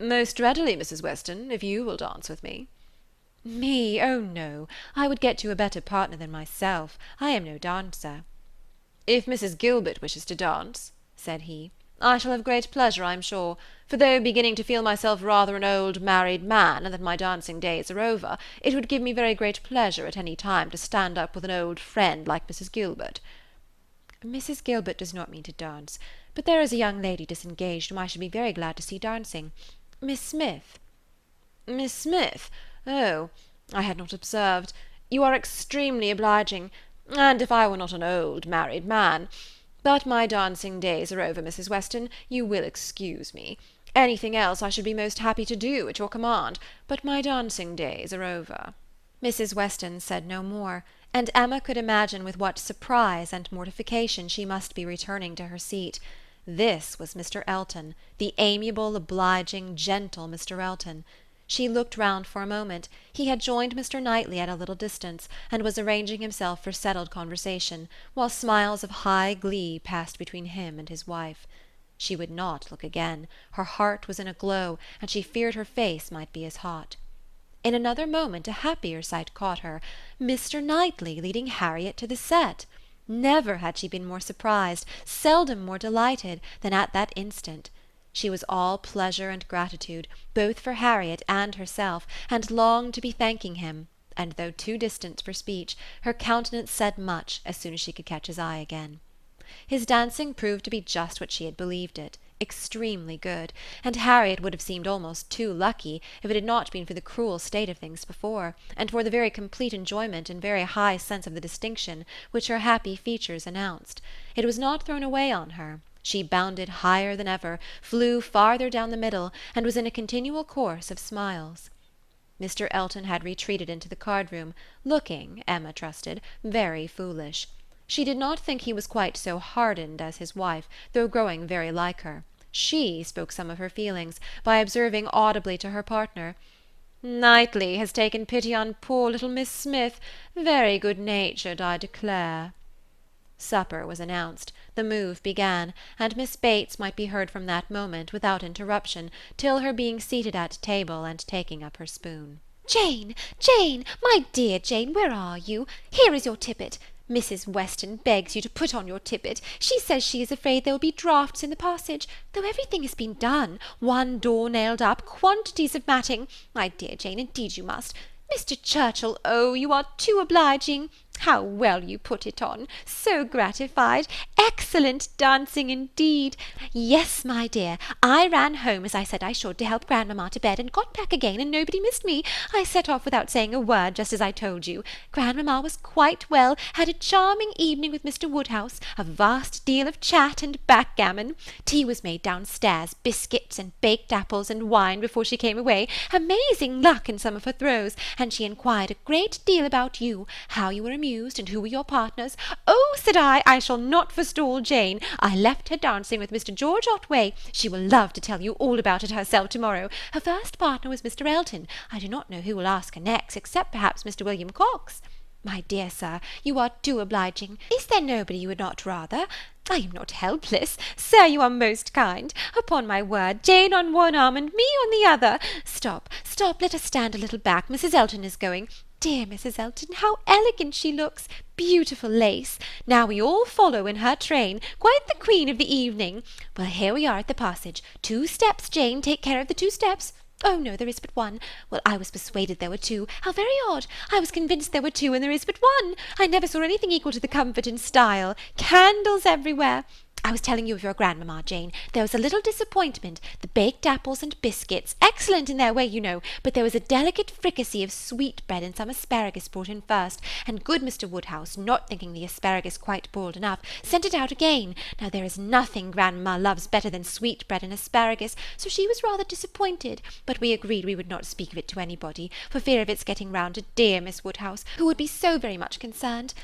"Most readily, Mrs. Weston, if you will dance with me." "Me? Oh, no. I would get you a better partner than myself. I am no dancer." "If Mrs. Gilbert wishes to dance," said he, "I shall have great pleasure, I am sure, for though beginning to feel myself rather an old married man, and that my dancing days are over, it would give me very great pleasure at any time to stand up with an old friend like Mrs. Gilbert." "Mrs. Gilbert does not mean to dance, but there is a young lady disengaged whom I should be very glad to see dancing. Miss Smith." "Miss Smith? Oh, I had not observed. You are extremely obliging, and if I were not an old married man... But my dancing days are over, Mrs. Weston, you will excuse me. Anything else I should be most happy to do at your command, but my dancing days are over." Mrs. Weston said no more, and Emma could imagine with what surprise and mortification she must be returning to her seat. This was Mr. Elton, the amiable, obliging, gentle Mr. Elton. She looked round for a moment. He had joined Mr. Knightley at a little distance, and was arranging himself for settled conversation, while smiles of high glee passed between him and his wife. She would not look again. Her heart was in a glow, and she feared her face might be as hot. In another moment a happier sight caught her. Mr. Knightley leading Harriet to the set! Never had she been more surprised, seldom more delighted, than at that instant. She was all pleasure and gratitude, both for Harriet and herself, and longed to be thanking him, and though too distant for speech, her countenance said much as soon as she could catch his eye again. His dancing proved to be just what she had believed it, extremely good, and Harriet would have seemed almost too lucky if it had not been for the cruel state of things before, and for the very complete enjoyment and very high sense of the distinction which her happy features announced. It was not thrown away on her. She bounded higher than ever, flew farther down the middle, and was in a continual course of smiles. Mr. Elton had retreated into the card-room, looking, Emma trusted, very foolish. She did not think he was quite so hardened as his wife, though growing very like her. She spoke some of her feelings, by observing audibly to her partner, "Knightley has taken pity on poor little Miss Smith. Very good-natured, I declare." Supper was announced, the move began, and Miss Bates might be heard from that moment, without interruption, till her being seated at table and taking up her spoon. "Jane, Jane, my dear Jane, where are you? Here is your tippet. Mrs. Weston begs you to put on your tippet. She says she is afraid there will be draughts in the passage, though everything has been done. One door nailed up, quantities of matting. My dear Jane, indeed you must. Mr. Churchill, oh, you are too obliging. How well you put it on! So gratified! Excellent dancing indeed! Yes, my dear, I ran home as I said I should to help grandmamma to bed, and got back again, and nobody missed me. I set off without saying a word, just as I told you. Grandmamma was quite well, had a charming evening with Mr. Woodhouse, a vast deal of chat and backgammon. Tea was made downstairs, biscuits and baked apples and wine before she came away. Amazing luck in some of her throws, and she inquired a great deal about you, how you were amused, and who were your partners. Oh, said I shall not forestall Jane. I left her dancing with Mr. George Otway. She will love to tell you all about it herself to-morrow. Her first partner was Mr. Elton. I do not know who will ask her next, except perhaps Mr. William Cox. My dear sir, you are too obliging. Is there nobody you would not rather? I am not helpless. Sir, you are most kind. Upon my word, Jane on one arm and me on the other. Stop, let us stand a little back. Mrs. Elton is going. Dear Mrs. Elton, how elegant she looks! Beautiful lace! Now we all follow in her train. Quite the queen of the evening. Well, here we are at the passage. 2 steps, Jane. Take care of the 2 steps. Oh, no, there is but one. Well, I was persuaded there were 2. How very odd! I was convinced there were 2, and there is but one. I never saw anything equal to the comfort and style. Candles everywhere. I was telling you of your grandmamma, Jane. There was a little disappointment. The baked apples and biscuits, excellent in their way, you know, but there was a delicate fricassee of sweetbread and some asparagus brought in first, and good Mr. Woodhouse, not thinking the asparagus quite boiled enough, sent it out again. Now there is nothing grandmamma loves better than sweetbread and asparagus, so she was rather disappointed, but we agreed we would not speak of it to anybody, for fear of its getting round to dear Miss Woodhouse, who would be so very much concerned.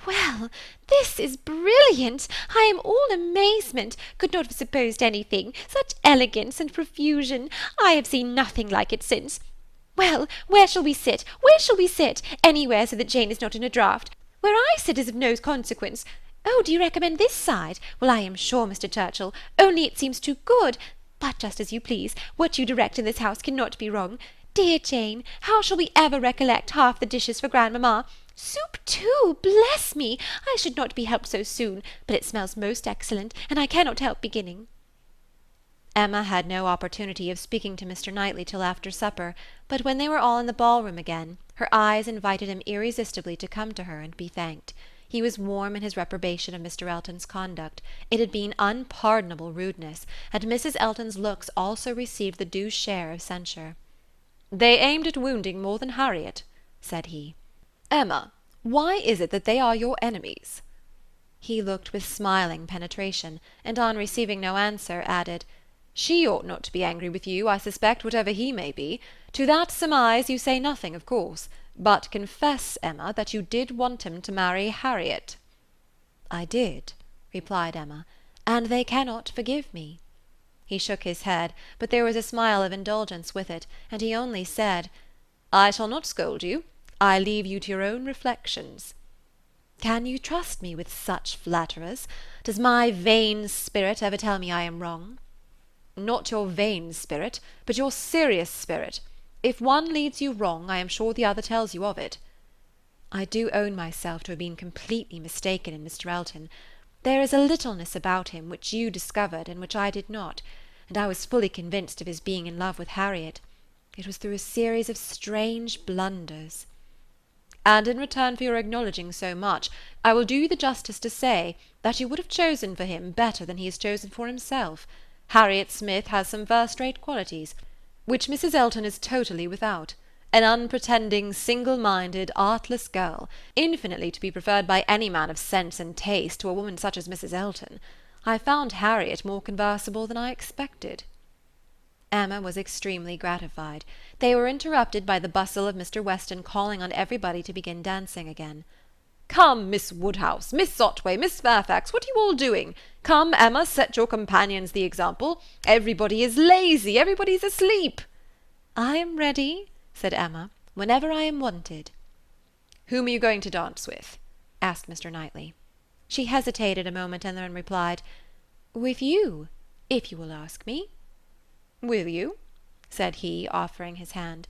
Well, this is brilliant! I am all amazement. Could not have supposed anything. Such elegance and profusion. I have seen nothing like it since. Well, where shall we sit? Where shall we sit? Anywhere, so that Jane is not in a draught. Where I sit is of no consequence. Oh, do you recommend this side? Well, I am sure, Mr. Churchill, only it seems too good. But just as you please. What you direct in this house cannot be wrong. Dear Jane, how shall we ever recollect half the dishes for grandmamma? Soup too, bless me! I should not be helped so soon, but it smells most excellent, and I cannot help beginning. Emma had no opportunity of speaking to Mr. Knightley till after supper, but when they were all in the ball-room again, her eyes invited him irresistibly to come to her and be thanked. He was warm in his reprobation of Mr. Elton's conduct. It had been unpardonable rudeness, and Mrs. Elton's looks also received the due share of censure. "They aimed at wounding more than Harriet," said he. "Emma, why is it that they are your enemies?" He looked with smiling penetration, and on receiving no answer, added, "She ought not to be angry with you, I suspect, whatever he may be. To that surmise you say nothing, of course. But confess, Emma, that you did want him to marry Harriet." "I did," replied Emma, and they cannot forgive me." He shook his head, but there was a smile of indulgence with it, and he only said, "I shall not scold you. I leave you to your own reflections." "Can you trust me with such flatterers? Does my vain spirit ever tell me I am wrong?" "Not your vain spirit, but your serious spirit. If one leads you wrong, I am sure the other tells you of it." "I do own myself to have been completely mistaken in Mr. Elton. There is a littleness about him which you discovered and which I did not, and I was fully convinced of his being in love with Harriet. It was through a series of strange blunders." "And in return for your acknowledging so much, I will do you the justice to say that you would have chosen for him better than he has chosen for himself. Harriet Smith has some first-rate qualities, which Mrs. Elton is totally without. An unpretending, single-minded, artless girl, infinitely to be preferred by any man of sense and taste to a woman such as Mrs. Elton. I found Harriet more conversable than I expected." Emma was extremely gratified. They were interrupted by the bustle of Mr. Weston calling on everybody to begin dancing again. "Come, Miss Woodhouse, Miss Otway, Miss Fairfax, what are you all doing? Come, Emma, set your companions the example. Everybody is lazy, everybody's asleep." "I am ready," said Emma, "whenever I am wanted." "Whom are you going to dance with?" asked Mr. Knightley. She hesitated a moment and then replied, "With you, if you will ask me." "Will you?" said he, offering his hand.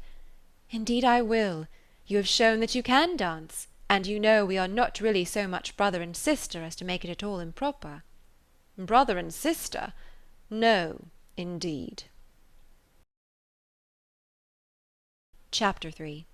"Indeed I will. You have shown that you can dance, and you know we are not really so much brother and sister as to make it at all improper." "Brother and sister? No, indeed." Chapter 3.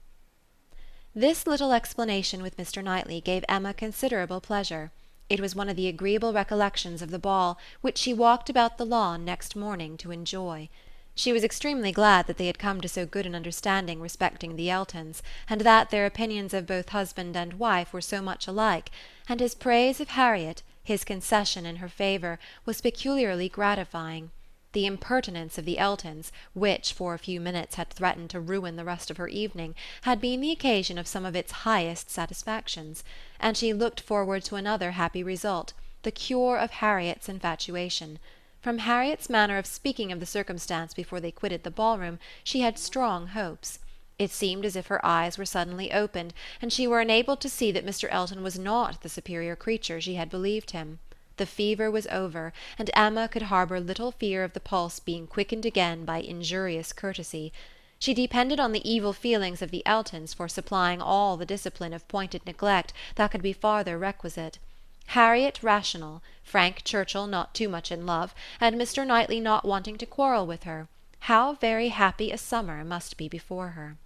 This little explanation with Mr. Knightley gave Emma considerable pleasure. It was one of the agreeable recollections of the ball, which she walked about the lawn next morning to enjoy. She was extremely glad that they had come to so good an understanding respecting the Eltons, and that their opinions of both husband and wife were so much alike, and his praise of Harriet, his concession in her favour, was peculiarly gratifying. The impertinence of the Eltons, which for a few minutes had threatened to ruin the rest of her evening, had been the occasion of some of its highest satisfactions, and she looked forward to another happy result, the cure of Harriet's infatuation. From Harriet's manner of speaking of the circumstance before they quitted the ballroom, she had strong hopes. It seemed as if her eyes were suddenly opened, and she were enabled to see that Mr. Elton was not the superior creature she had believed him. The fever was over, and Emma could harbour little fear of the pulse being quickened again by injurious courtesy. She depended on the evil feelings of the Eltons for supplying all the discipline of pointed neglect that could be farther requisite. Harriet rational, Frank Churchill not too much in love, and Mr. Knightley not wanting to quarrel with her, how very happy a summer must be before her.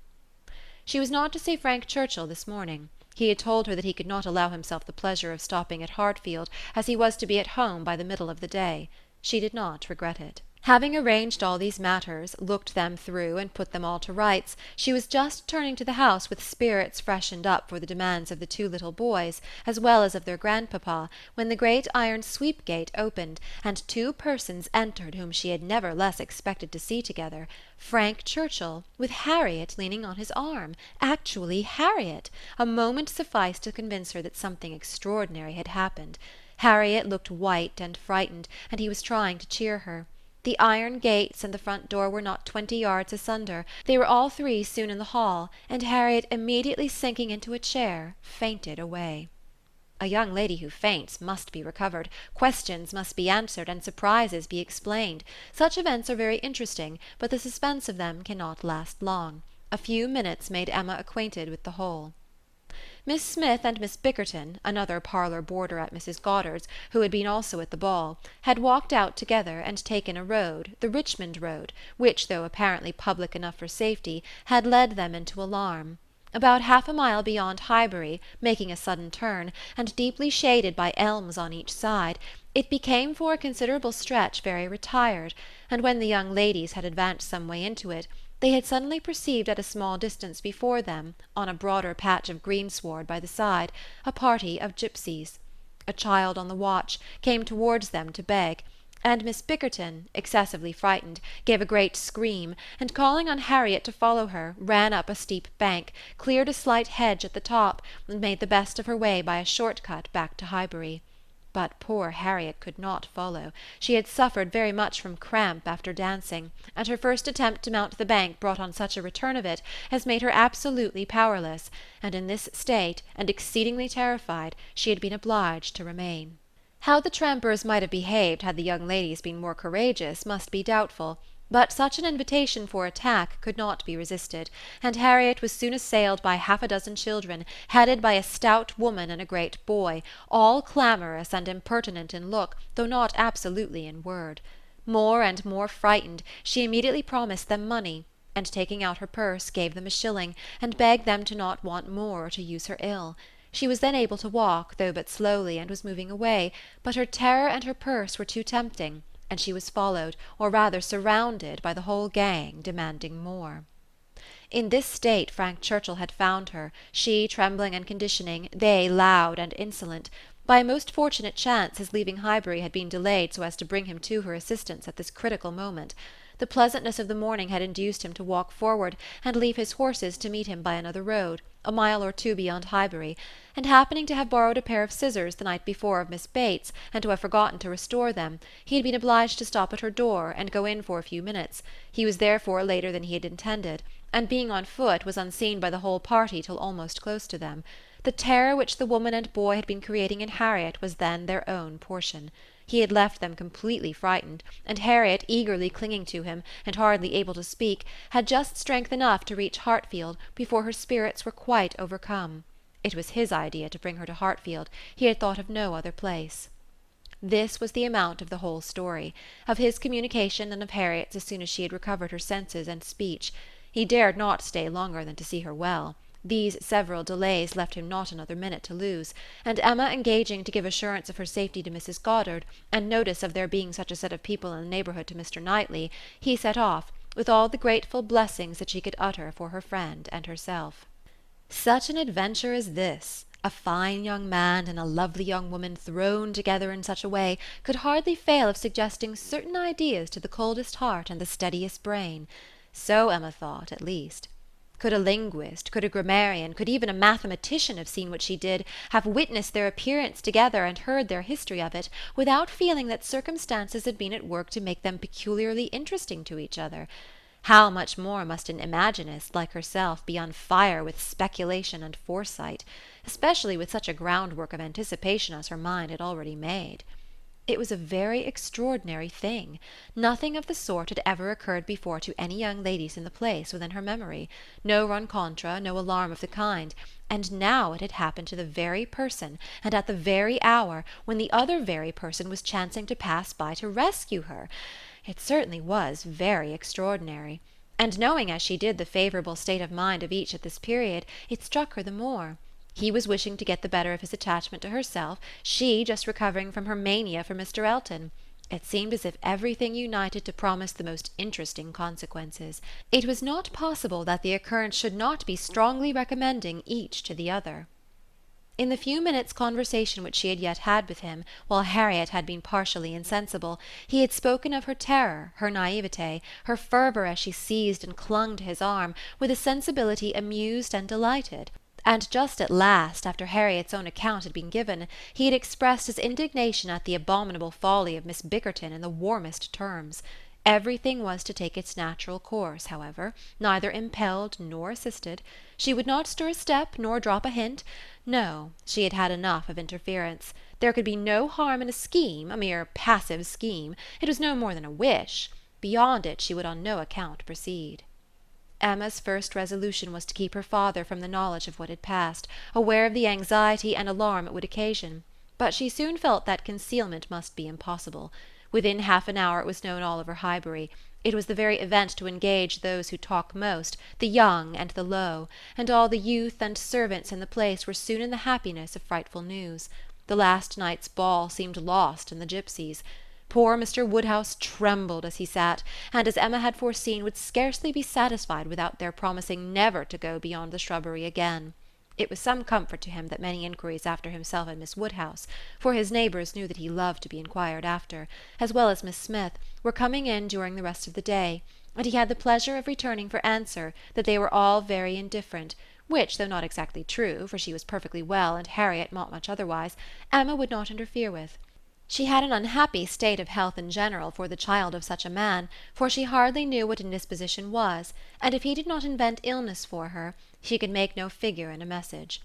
She was not to see Frank Churchill this morning. He had told her that he could not allow himself the pleasure of stopping at Hartfield, as he was to be at home by the middle of the day. She did not regret it. Having arranged all these matters, looked them through, and put them all to rights, she was just turning to the house with spirits freshened up for the demands of the two little boys, as well as of their grandpapa, when the great iron sweep-gate opened, and two persons entered whom she had never less expected to see together. Frank Churchill, with Harriet leaning on his arm. Actually Harriet! A moment sufficed to convince her that something extraordinary had happened. Harriet looked white and frightened, and he was trying to cheer her. The iron gates and the front door were not 20 yards asunder. They were all three soon in the hall, and Harriet, immediately sinking into a chair, fainted away. A young lady who faints must be recovered, questions must be answered, and surprises be explained. Such events are very interesting, but the suspense of them cannot last long. A few minutes made Emma acquainted with the whole. Miss Smith and Miss Bickerton, another parlour boarder at Mrs. Goddard's, who had been also at the ball, had walked out together, and taken a road, the Richmond road, which, though apparently public enough for safety, had led them into alarm. About half a mile beyond Highbury, making a sudden turn, and deeply shaded by elms on each side, it became for a considerable stretch very retired, and when the young ladies had advanced some way into it, they had suddenly perceived at a small distance before them, on a broader patch of greensward by the side, a party of gipsies. A child on the watch came towards them to beg, and Miss Bickerton, excessively frightened, gave a great scream, and calling on Harriet to follow her, ran up a steep bank, cleared a slight hedge at the top, and made the best of her way by a short cut back to Highbury. But poor Harriet could not follow. She had suffered very much from cramp after dancing, and her first attempt to mount the bank brought on such a return of it as made her absolutely powerless, and in this state, and exceedingly terrified, she had been obliged to remain. How the trampers might have behaved had the young ladies been more courageous must be doubtful, but such an invitation for attack could not be resisted, and Harriet was soon assailed by half a dozen children, headed by a stout woman and a great boy, all clamorous and impertinent in look, though not absolutely in word. More and more frightened, she immediately promised them money, and taking out her purse, gave them a shilling, and begged them to not want more or to use her ill. She was then able to walk, though but slowly, and was moving away, but her terror and her purse were too tempting, and she was followed, or rather surrounded, by the whole gang, demanding more. In this state Frank Churchill had found her, she trembling and conditioning, they loud and insolent. By a most fortunate chance his leaving Highbury had been delayed so as to bring him to her assistance at this critical moment. The pleasantness of the morning had induced him to walk forward and leave his horses to meet him by another road, a mile or two beyond Highbury, and happening to have borrowed a pair of scissors the night before of Miss Bates, and to have forgotten to restore them, he had been obliged to stop at her door, and go in for a few minutes. He was therefore later than he had intended, and being on foot, was unseen by the whole party till almost close to them. The terror which the woman and boy had been creating in Harriet was then their own portion. He had left them completely frightened, and Harriet, eagerly clinging to him, and hardly able to speak, had just strength enough to reach Hartfield before her spirits were quite overcome. It was his idea to bring her to Hartfield. He had thought of no other place. This was the amount of the whole story, of his communication and of Harriet's as soon as she had recovered her senses and speech. He dared not stay longer than to see her well. These several delays left him not another minute to lose, and Emma engaging to give assurance of her safety to Mrs. Goddard, and notice of there being such a set of people in the neighbourhood to Mr. Knightley, he set off, with all the grateful blessings that she could utter for her friend and herself. Such an adventure as this, a fine young man and a lovely young woman thrown together in such a way, could hardly fail of suggesting certain ideas to the coldest heart and the steadiest brain. So Emma thought, at least. Could a linguist, could a grammarian, could even a mathematician have seen what she did, have witnessed their appearance together and heard their history of it, without feeling that circumstances had been at work to make them peculiarly interesting to each other? How much more must an imaginist, like herself, be on fire with speculation and foresight, especially with such a groundwork of anticipation as her mind had already made? It was a very extraordinary thing. Nothing of the sort had ever occurred before to any young ladies in the place within her memory, no rencontre, no alarm of the kind, and now it had happened to the very person, and at the very hour, when the other very person was chancing to pass by to rescue her. It certainly was very extraordinary, and knowing as she did the favourable state of mind of each at this period, it struck her the more. He was wishing to get the better of his attachment to herself, she just recovering from her mania for Mr. Elton. It seemed as if everything united to promise the most interesting consequences. It was not possible that the occurrence should not be strongly recommending each to the other. In the few minutes' conversation which she had yet had with him, while Harriet had been partially insensible, he had spoken of her terror, her naivete, her fervour as she seized and clung to his arm, with a sensibility amused and delighted. And just at last, after Harriet's own account had been given, he had expressed his indignation at the abominable folly of Miss Bickerton in the warmest terms. Everything was to take its natural course, however, neither impelled nor assisted. She would not stir a step, nor drop a hint. No, she had had enough of interference. There could be no harm in a scheme, a mere passive scheme. It was no more than a wish. Beyond it she would on no account proceed. Emma's first resolution was to keep her father from the knowledge of what had passed, aware of the anxiety and alarm it would occasion. But she soon felt that concealment must be impossible. Within half an hour it was known all over Highbury. It was the very event to engage those who talk most, the young and the low, and all the youth and servants in the place were soon in the happiness of frightful news. The last night's ball seemed lost in the gipsies. Poor Mr. Woodhouse trembled as he sat, and, as Emma had foreseen, would scarcely be satisfied without their promising never to go beyond the shrubbery again. It was some comfort to him that many inquiries after himself and Miss Woodhouse, for his neighbours knew that he loved to be inquired after, as well as Miss Smith, were coming in during the rest of the day, and he had the pleasure of returning for answer that they were all very indifferent, which, though not exactly true, for she was perfectly well and Harriet not much otherwise, Emma would not interfere with. She had an unhappy state of health in general for the child of such a man, for she hardly knew what indisposition was, and if he did not invent illness for her, she could make no figure in a message.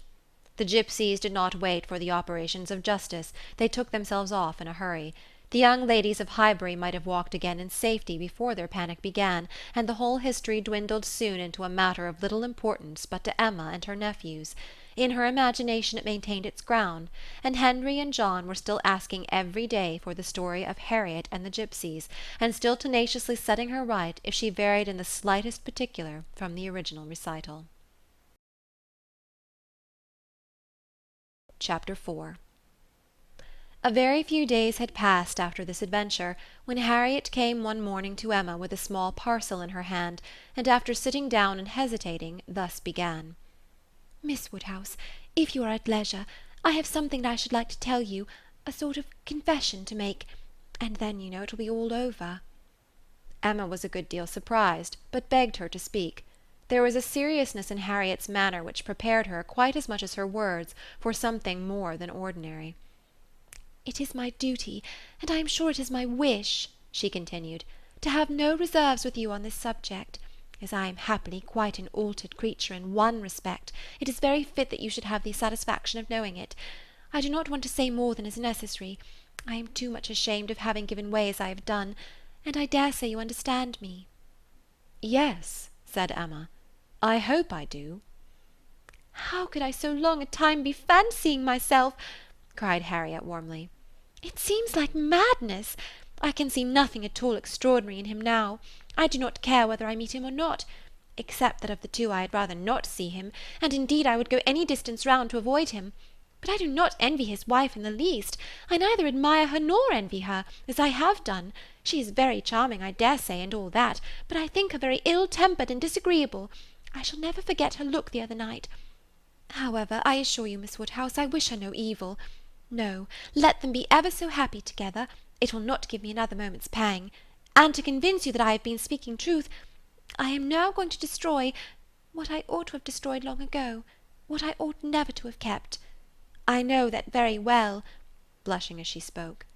The gipsies did not wait for the operations of justice, they took themselves off in a hurry. The young ladies of Highbury might have walked again in safety before their panic began, and the whole history dwindled soon into a matter of little importance but to Emma and her nephews. In her imagination it maintained its ground, and Henry and John were still asking every day for the story of Harriet and the gipsies, and still tenaciously setting her right if she varied in the slightest particular from the original recital. Chapter 4. A very few days had passed after this adventure, when Harriet came one morning to Emma with a small parcel in her hand, and after sitting down and hesitating, thus began. Miss Woodhouse, if you are at leisure, I have something that I should like to tell you, a sort of confession to make, and then, you know, it will be all over. Emma was a good deal surprised, but begged her to speak. There was a seriousness in Harriet's manner which prepared her, quite as much as her words, for something more than ordinary. It is my duty, and I am sure it is my wish, she continued, to have no reserves with you on this subject. As I am happily quite an altered creature in one respect, it is very fit that you should have the satisfaction of knowing it. I do not want to say more than is necessary. I am too much ashamed of having given way as I have done, and I dare say you understand me. Yes, said Emma, I hope I do. How could I so long a time be fancying myself? Cried Harriet warmly. It seems like madness. I can see nothing at all extraordinary in him now. I do not care whether I meet him or not, except that of the two I had rather not see him, and indeed I would go any distance round to avoid him. But I do not envy his wife in the least. I neither admire her nor envy her, as I have done. She is very charming, I dare say, and all that, but I think her very ill-tempered and disagreeable. I shall never forget her look the other night. However, I assure you, Miss Woodhouse, I wish her no evil. No, let them be ever so happy together, it will not give me another moment's pang. And to convince you that I have been speaking truth, I am now going to destroy what I ought to have destroyed long ago, what I ought never to have kept. I know that very well, blushing as she spoke.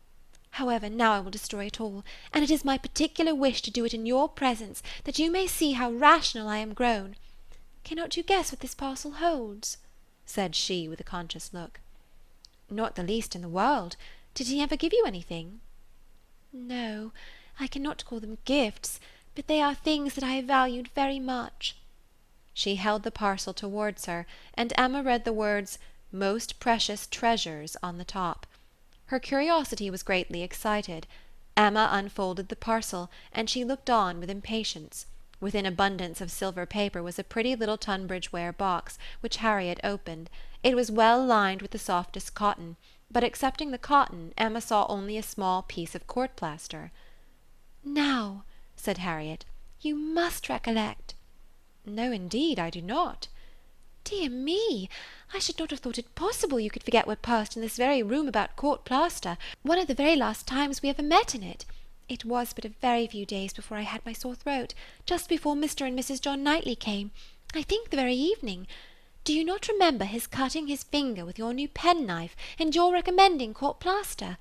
However, now I will destroy it all, and it is my particular wish to do it in your presence, that you may see how rational I am grown. Cannot you guess what this parcel holds? Said she with a conscious look. Not the least in the world. Did he ever give you anything? No, I cannot call them gifts, but they are things that I have valued very much. She held the parcel towards her, and Emma read the words, "Most precious treasures," on the top. Her curiosity was greatly excited. Emma unfolded the parcel, and she looked on with impatience. Within abundance of silver paper was a pretty little Tunbridge ware box, which Harriet opened. It was well lined with the softest cotton, but excepting the cotton, Emma saw only a small piece of court-plaster. "Now," said Harriet, "you must recollect." "No, indeed, I do not." "Dear me! I should not have thought it possible you could forget what passed in this very room about court-plaster, one of the very last times we ever met in it. It was but a very few days before I had my sore throat, just before Mr. and Mrs. John Knightley came, I think the very evening. Do you not remember his cutting his finger with your new penknife, and your recommending court-plaster?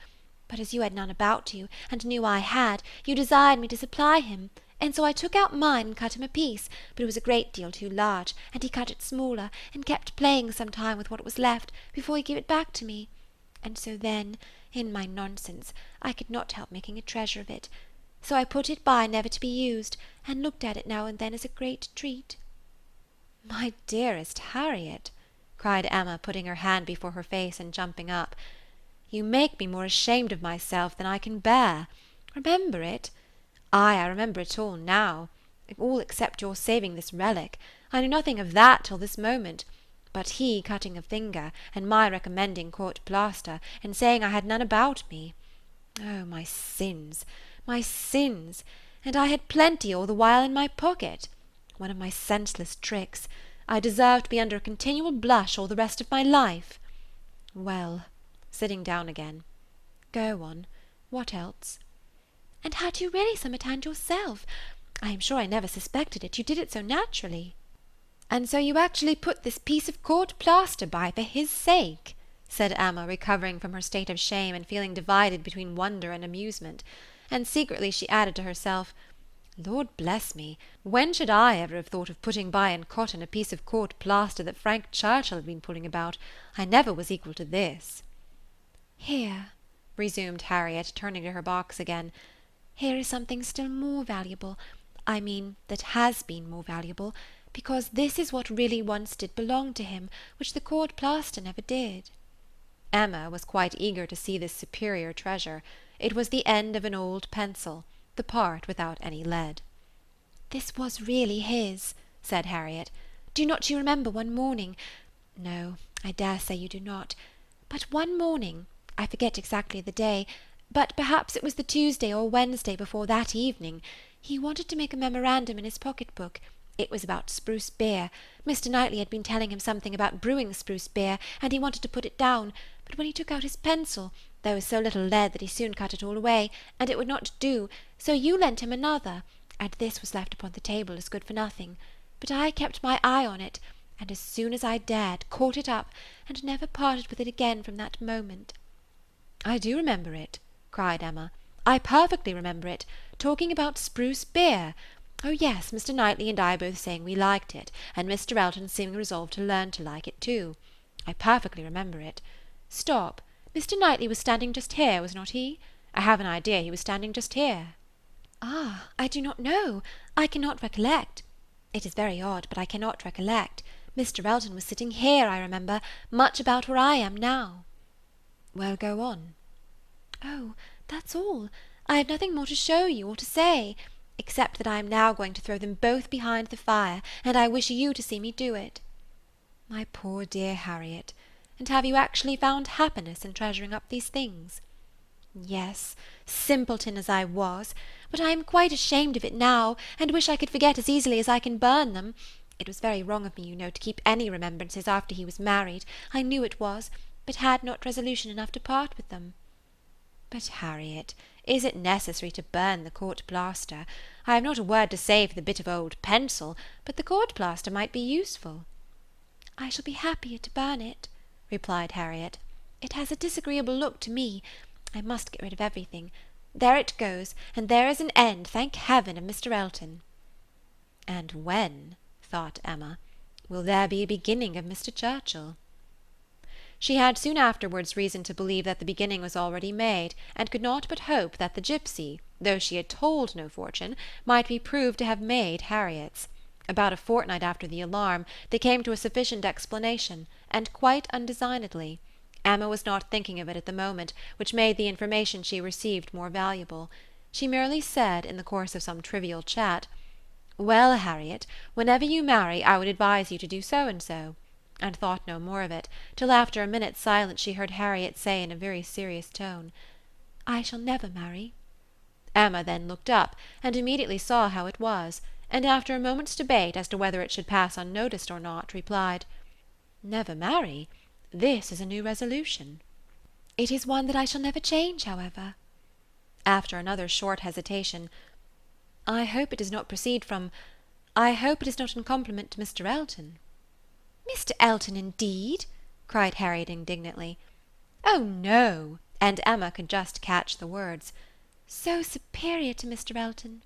But as you had none about you, and knew I had, you desired me to supply him, and so I took out mine and cut him a piece, but it was a great deal too large, and he cut it smaller, and kept playing some time with what was left, before he gave it back to me. And so then, in my nonsense, I could not help making a treasure of it. So I put it by never to be used, and looked at it now and then as a great treat." "My dearest Harriet," cried Emma, putting her hand before her face and jumping up, "you make me more ashamed of myself than I can bear. Remember it? Ay, I remember it all now, all except your saving this relic. I knew nothing of that till this moment. But he cutting a finger, and my recommending court-plaster, and saying I had none about me. Oh, my sins, and I had plenty all the while in my pocket. One of my senseless tricks. I deserve to be under a continual blush all the rest of my life. Well," sitting down again, "go on. What else?" "And had you really some at hand yourself? I am sure I never suspected it, you did it so naturally." "And so you actually put this piece of court plaster by for his sake?" said Emma, recovering from her state of shame, and feeling divided between wonder and amusement. And secretly she added to herself, "Lord bless me, when should I ever have thought of putting by in cotton a piece of court plaster that Frank Churchill had been pulling about? I never was equal to this." "Here," resumed Harriet, turning to her box again, "here is something still more valuable, I mean that has been more valuable, because this is what really once did belong to him, which the court plaster never did." Emma was quite eager to see this superior treasure. It was the end of an old pencil, the part without any lead. "This was really his," said Harriet. "Do not you remember one morning? No, I dare say you do not. But one morning, I forget exactly the day, but perhaps it was the Tuesday or Wednesday before that evening, he wanted to make a memorandum in his pocket-book. It was about spruce beer. Mr. Knightley had been telling him something about brewing spruce beer, and he wanted to put it down, but when he took out his pencil, there was so little lead that he soon cut it all away, and it would not do, so you lent him another, and this was left upon the table as good for nothing. But I kept my eye on it, and as soon as I dared, caught it up, and never parted with it again from that moment." "I do remember it," cried Emma. "I perfectly remember it. Talking about spruce beer. Oh yes, Mr. Knightley and I both saying we liked it, and Mr. Elton seeming resolved to learn to like it too. I perfectly remember it. Stop, Mr. Knightley was standing just here, was not he? I have an idea he was standing just here." "Ah, I do not know. I cannot recollect. It is very odd, but I cannot recollect. Mr. Elton was sitting here, I remember, much about where I am now." "Well, go on." "Oh, that's all. I have nothing more to show you or to say, except that I am now going to throw them both behind the fire, and I wish you to see me do it." "My poor dear Harriet, and have you actually found happiness in treasuring up these things?" "Yes, simpleton as I was, but I am quite ashamed of it now, and wish I could forget as easily as I can burn them. It was very wrong of me, you know, to keep any remembrances after he was married. I knew it was, but had not resolution enough to part with them." "But, Harriet, is it necessary to burn the court plaster? I have not a word to say for the bit of old pencil, but the court plaster might be useful." "I shall be happier to burn it," replied Harriet. "It has a disagreeable look to me. I must get rid of everything. There it goes, and there is an end, thank heaven, of Mr. Elton." "And when," thought Emma, "will there be a beginning of Mr. Churchill?" She had soon afterwards reason to believe that the beginning was already made, and could not but hope that the gipsy, though she had told no fortune, might be proved to have made Harriet's. About a fortnight after the alarm, they came to a sufficient explanation, and quite undesignedly. Emma was not thinking of it at the moment, which made the information she received more valuable. She merely said, in the course of some trivial chat, "Well, Harriet, whenever you marry, I would advise you to do so and so," and thought no more of it, till after a minute's silence she heard Harriet say in a very serious tone, "I shall never marry." Emma then looked up, and immediately saw how it was, and after a moment's debate as to whether it should pass unnoticed or not, replied, "Never marry? This is a new resolution." "It is one that I shall never change, however." After another short hesitation, "I hope it does not proceed I hope it is not in compliment to Mr. Elton." "Mr. Elton, indeed!" cried Harriet indignantly. "Oh, no," and Emma could just catch the words. "So superior to Mr. Elton."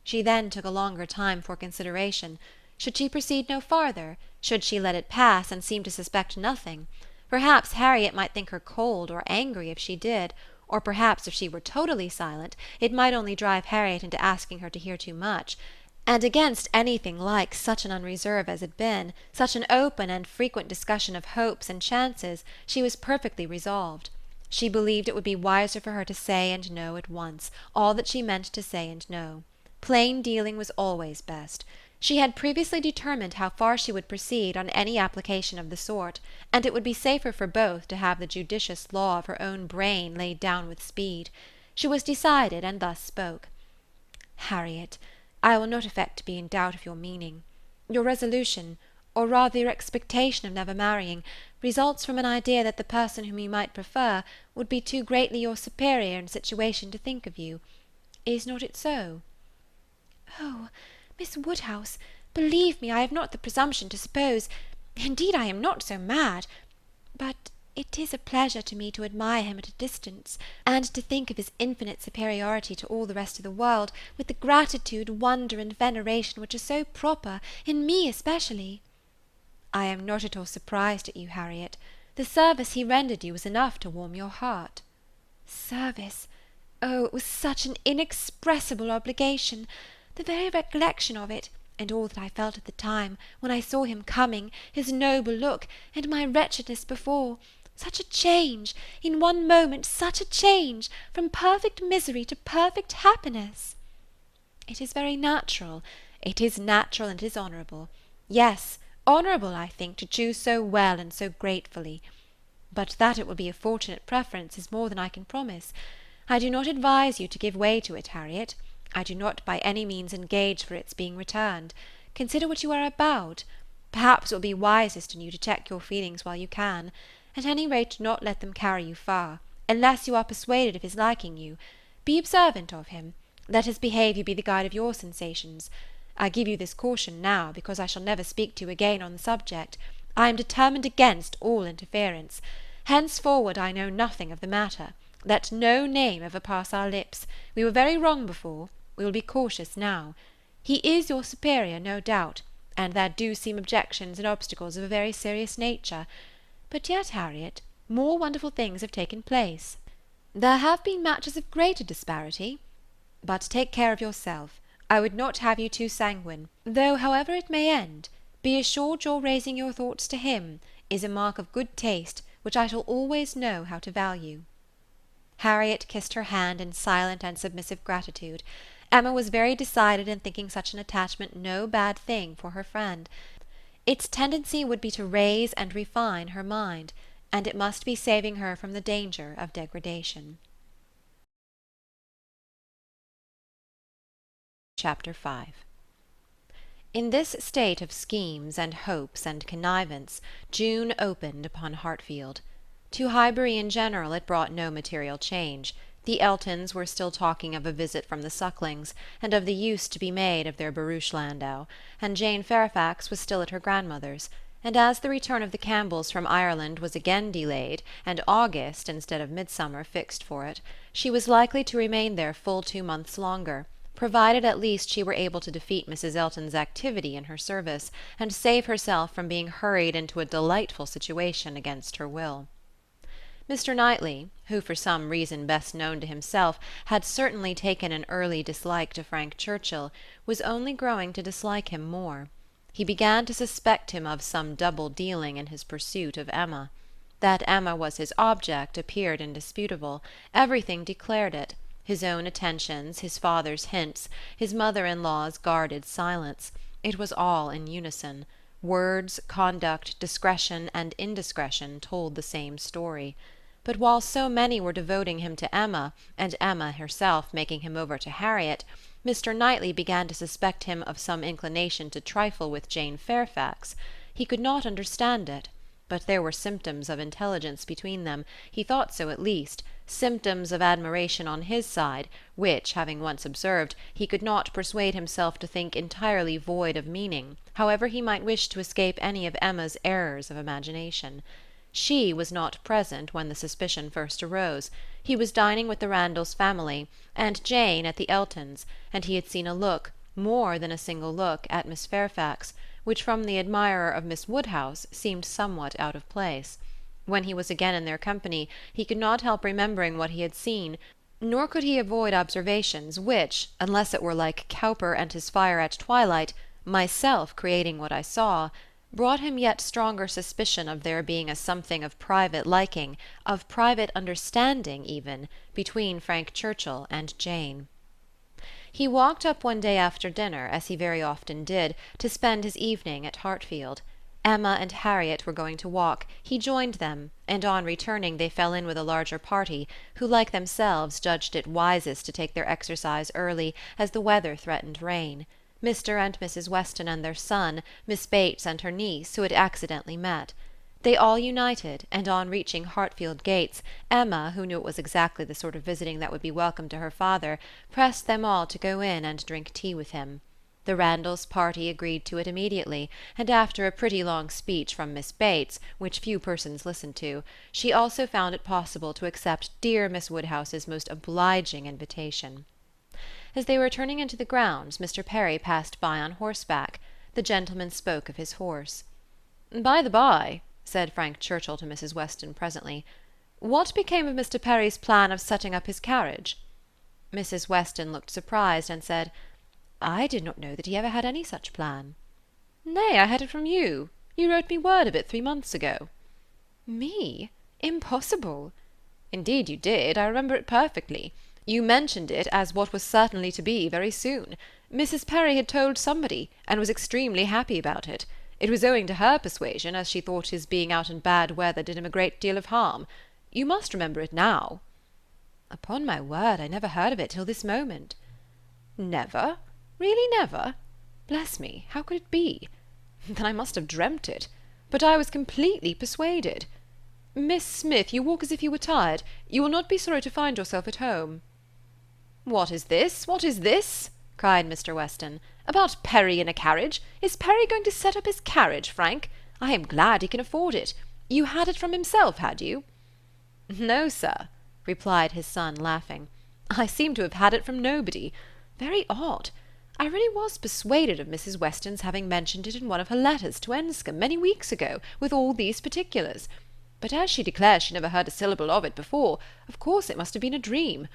She then took a longer time for consideration. Should she proceed no farther? Should she let it pass, and seem to suspect nothing? Perhaps Harriet might think her cold or angry if she did, or perhaps if she were totally silent, it might only drive Harriet into asking her to hear too much. And against anything like such an unreserve as had been, such an open and frequent discussion of hopes and chances, she was perfectly resolved. She believed it would be wiser for her to say and know at once, all that she meant to say and know. Plain dealing was always best. She had previously determined how far she would proceed on any application of the sort, and it would be safer for both to have the judicious law of her own brain laid down with speed. She was decided, and thus spoke. "Harriet, I will not affect to be in doubt of your meaning. Your resolution, or rather your expectation of never marrying, results from an idea that the person whom you might prefer would be too greatly your superior in situation to think of you. Is not it so?" "Oh, Miss Woodhouse, Believe me, I have not the presumption to suppose, indeed I am not so mad, but it is a pleasure to me to admire him at a distance, and to think of his infinite superiority to all the rest of the world, with the gratitude, wonder, and veneration which are so proper, in me especially. I am not at all surprised at you, Harriet. The service he rendered you was enough to warm your heart. Service! Oh, it was such an inexpressible obligation! The very recollection of it, and all that I felt at the time, when I saw him coming, his noble look, and my wretchedness before, such a change, in one moment such a change, from perfect misery to perfect happiness! It is very natural, it is natural, and it is honourable, yes, honourable, I think, to choose so well and so gratefully. But that it will be a fortunate preference is more than I can promise. I do not advise you to give way to it, Harriet. I do not by any means engage for its being returned. Consider what you are about. Perhaps it will be wisest in you to check your feelings while you can. At any rate, do not let them carry you far, unless you are persuaded of his liking you. Be observant of him. Let his behaviour be the guide of your sensations. I give you this caution now, because I shall never speak to you again on the subject. I am determined against all interference. Henceforward I know nothing of the matter. Let no name ever pass our lips. We were very wrong before. We will be cautious now. He is your superior, no doubt, and there do seem objections and obstacles of a very serious nature. But yet, Harriet, more wonderful things have taken place. There have been matches of greater disparity. But take care of yourself. I would not have you too sanguine, though, however it may end, be assured your raising your thoughts to him is a mark of good taste which I shall always know how to value. Harriet kissed her hand in silent and submissive gratitude. Emma was very decided in thinking such an attachment no bad thing for her friend. Its tendency would be to raise and refine her mind, and it must be saving her from the danger of degradation. Chapter 5. In this state of schemes and hopes and connivance, June opened upon Hartfield. To Highbury in general it brought no material change. The Eltons were still talking of a visit from the Sucklings, and of the use to be made of their barouche landau, and Jane Fairfax was still at her grandmother's, and as the return of the Campbells from Ireland was again delayed, and August instead of midsummer fixed for it, she was likely to remain there full 2 months longer, provided at least she were able to defeat Mrs. Elton's activity in her service, and save herself from being hurried into a delightful situation against her will. Mr. Knightley, who for some reason best known to himself had certainly taken an early dislike to Frank Churchill, was only growing to dislike him more. He began to suspect him of some double dealing in his pursuit of Emma. That Emma was his object appeared indisputable. Everything declared it. His own attentions, his father's hints, his mother-in-law's guarded silence. It was all in unison. Words, conduct, discretion, and indiscretion told the same story. But while so many were devoting him to Emma, and Emma herself making him over to Harriet, Mr. Knightley began to suspect him of some inclination to trifle with Jane Fairfax. He could not understand it, but there were symptoms of intelligence between them, he thought so at least, symptoms of admiration on his side, which, having once observed, he could not persuade himself to think entirely void of meaning, however he might wish to escape any of Emma's errors of imagination. She was not present when the suspicion first arose. He was dining with the Randalls family, and Jane at the Eltons, and he had seen a look, more than a single look, at Miss Fairfax, which from the admirer of Miss Woodhouse seemed somewhat out of place. When he was again in their company, he could not help remembering what he had seen, nor could he avoid observations which, unless it were like Cowper and his fire at twilight, myself creating what I saw, brought him yet stronger suspicion of there being a something of private liking, of private understanding even, between Frank Churchill and Jane. He walked up one day after dinner, as he very often did, to spend his evening at Hartfield. Emma and Harriet were going to walk, he joined them, and on returning they fell in with a larger party, who like themselves judged it wisest to take their exercise early, as the weather threatened rain. Mr. and Mrs. Weston and their son, Miss Bates and her niece, who had accidentally met. They all united, and on reaching Hartfield gates, Emma, who knew it was exactly the sort of visiting that would be welcome to her father, pressed them all to go in and drink tea with him. The Randalls party agreed to it immediately, and after a pretty long speech from Miss Bates, which few persons listened to, she also found it possible to accept dear Miss Woodhouse's most obliging invitation. As they were turning into the grounds, Mr. Perry passed by on horseback. The gentleman spoke of his horse. "By the by," said Frank Churchill to Mrs. Weston presently, "what became of Mr. Perry's plan of setting up his carriage?" Mrs. Weston looked surprised, and said, "I did not know that he ever had any such plan." "Nay, I had it from you. You wrote me word of it 3 months ago." "Me? Impossible." "Indeed you did. I remember it perfectly. You mentioned it as what was certainly to be very soon. Mrs. Perry had told somebody, and was extremely happy about it. It was owing to her persuasion, as she thought his being out in bad weather did him a great deal of harm. You must remember it now." "Upon my word, I never heard of it till this moment." "Never? Really never? Bless me, how could it be? Then I must have dreamt it. But I was completely persuaded. Miss Smith, you walk as if you were tired. You will not be sorry to find yourself at home." "What is this? What is this?" cried Mr. Weston. "About Perry in a carriage? Is Perry going to set up his carriage, Frank? I am glad he can afford it. You had it from himself, had you?" "No, sir," replied his son, laughing. "I seem to have had it from nobody. Very odd. I really was persuaded of Mrs. Weston's having mentioned it in one of her letters to Enscombe many weeks ago, with all these particulars. But as she declares she never heard a syllable of it before, of course it must have been a dream.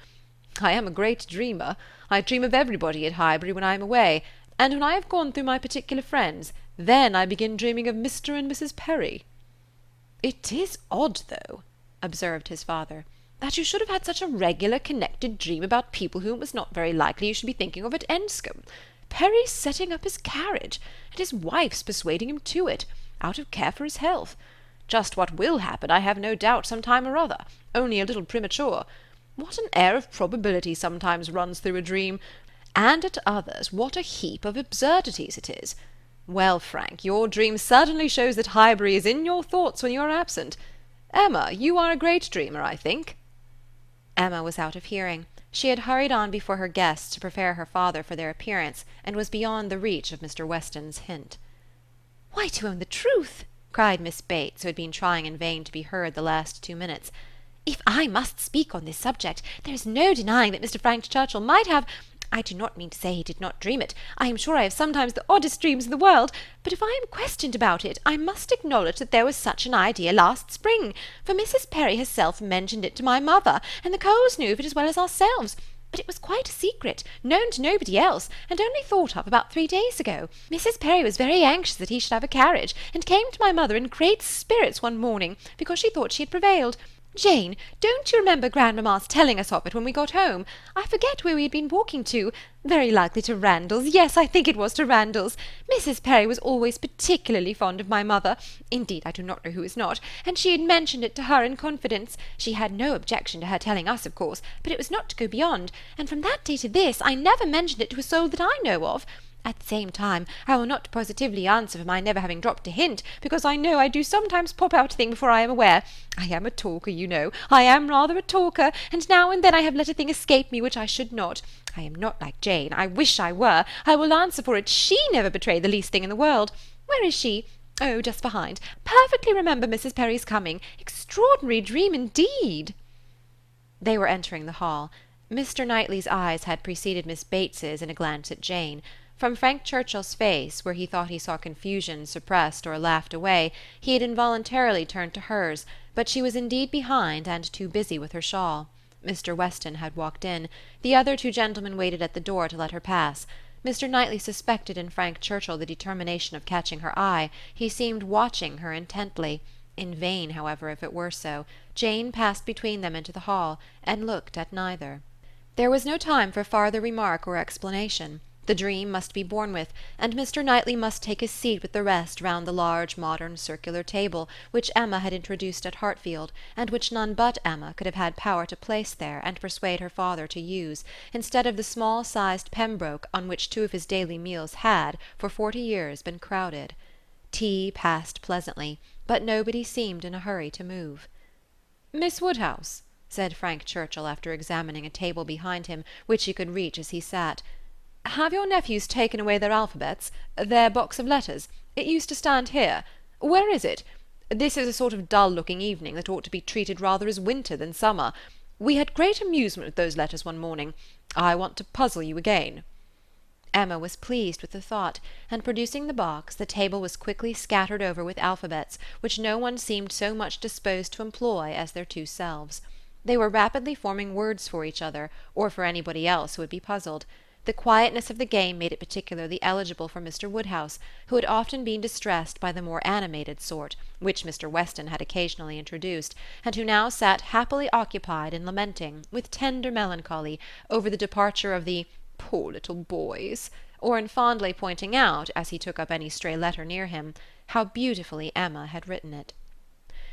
I am a great dreamer. I dream of everybody at Highbury when I am away, and when I have gone through my particular friends, then I begin dreaming of Mr. and Mrs. Perry." "It is odd, though," observed his father, "that you should have had such a regular connected dream about people whom it was not very likely you should be thinking of at Enscombe. Perry setting up his carriage, and his wife's persuading him to it, out of care for his health. Just what will happen, I have no doubt, some time or other, only a little premature. What an air of probability sometimes runs through a dream, and at others what a heap of absurdities it is. Well, Frank, your dream certainly shows that Highbury is in your thoughts when you are absent. Emma, you are a great dreamer, I think." Emma was out of hearing. She had hurried on before her guests to prepare her father for their appearance, and was beyond the reach of Mr. Weston's hint. "Why, to own the truth," cried Miss Bates, who had been trying in vain to be heard the last 2 minutes, "if I must speak on this subject, there is no denying that Mr. Frank Churchill might have— I do not mean to say he did not dream it. I am sure I have sometimes the oddest dreams in the world, but if I am questioned about it, I must acknowledge that there was such an idea last spring, for Mrs. Perry herself mentioned it to my mother, and the Coles knew of it as well as ourselves. But it was quite a secret, known to nobody else, and only thought of about 3 days ago. Mrs. Perry was very anxious that he should have a carriage, and came to my mother in great spirits one morning, because she thought she had prevailed. Jane, don't you remember grandmamma's telling us of it when we got home? I forget where we had been walking to. Very likely to Randalls. Yes, I think it was to Randalls. Mrs. Perry was always particularly fond of my mother. Indeed, I do not know who is not. And she had mentioned it to her in confidence. She had no objection to her telling us, of course, but it was not to go beyond. And from that day to this, I never mentioned it to a soul that I know of. At the same time, I will not positively answer for my never having dropped a hint, because I know I do sometimes pop out a thing before I am aware. I am a talker, you know. I am rather a talker, and now and then I have let a thing escape me which I should not. I am not like Jane. I wish I were. I will answer for it she never betrayed the least thing in the world. Where is she? Oh, just behind. Perfectly remember Mrs. Perry's coming. Extraordinary dream indeed." They were entering the hall. Mr. Knightley's eyes had preceded Miss Bates's in a glance at Jane. From Frank Churchill's face, where he thought he saw confusion suppressed or laughed away, he had involuntarily turned to hers, but she was indeed behind and too busy with her shawl. Mr. Weston had walked in. The other 2 gentlemen waited at the door to let her pass. Mr. Knightley suspected in Frank Churchill the determination of catching her eye. He seemed watching her intently. In vain, however, if it were so. Jane passed between them into the hall, and looked at neither. There was no time for farther remark or explanation. The dream must be borne with, and Mr. Knightley must take his seat with the rest round the large modern circular table which Emma had introduced at Hartfield, and which none but Emma could have had power to place there and persuade her father to use, instead of the small-sized Pembroke on which 2 of his daily meals had, for 40 years, been crowded. Tea passed pleasantly, but nobody seemed in a hurry to move. "Miss Woodhouse," said Frank Churchill, after examining a table behind him, which he could reach as he sat, Have your nephews taken away their alphabets, their box of letters? It used to stand here. Where is it? This is a sort of dull-looking evening that ought to be treated rather as winter than summer. We had great amusement with those letters one morning. I want to puzzle you again." Emma was pleased with the thought, and producing the box, the table was quickly scattered over with alphabets, which no one seemed so much disposed to employ as their two selves. They were rapidly forming words for each other, or for anybody else who would be puzzled. The quietness of the game made it particularly eligible for Mr. Woodhouse, who had often been distressed by the more animated sort, which Mr. Weston had occasionally introduced, and who now sat happily occupied in lamenting, with tender melancholy, over the departure of the "poor little boys," or in fondly pointing out, as he took up any stray letter near him, how beautifully Emma had written it.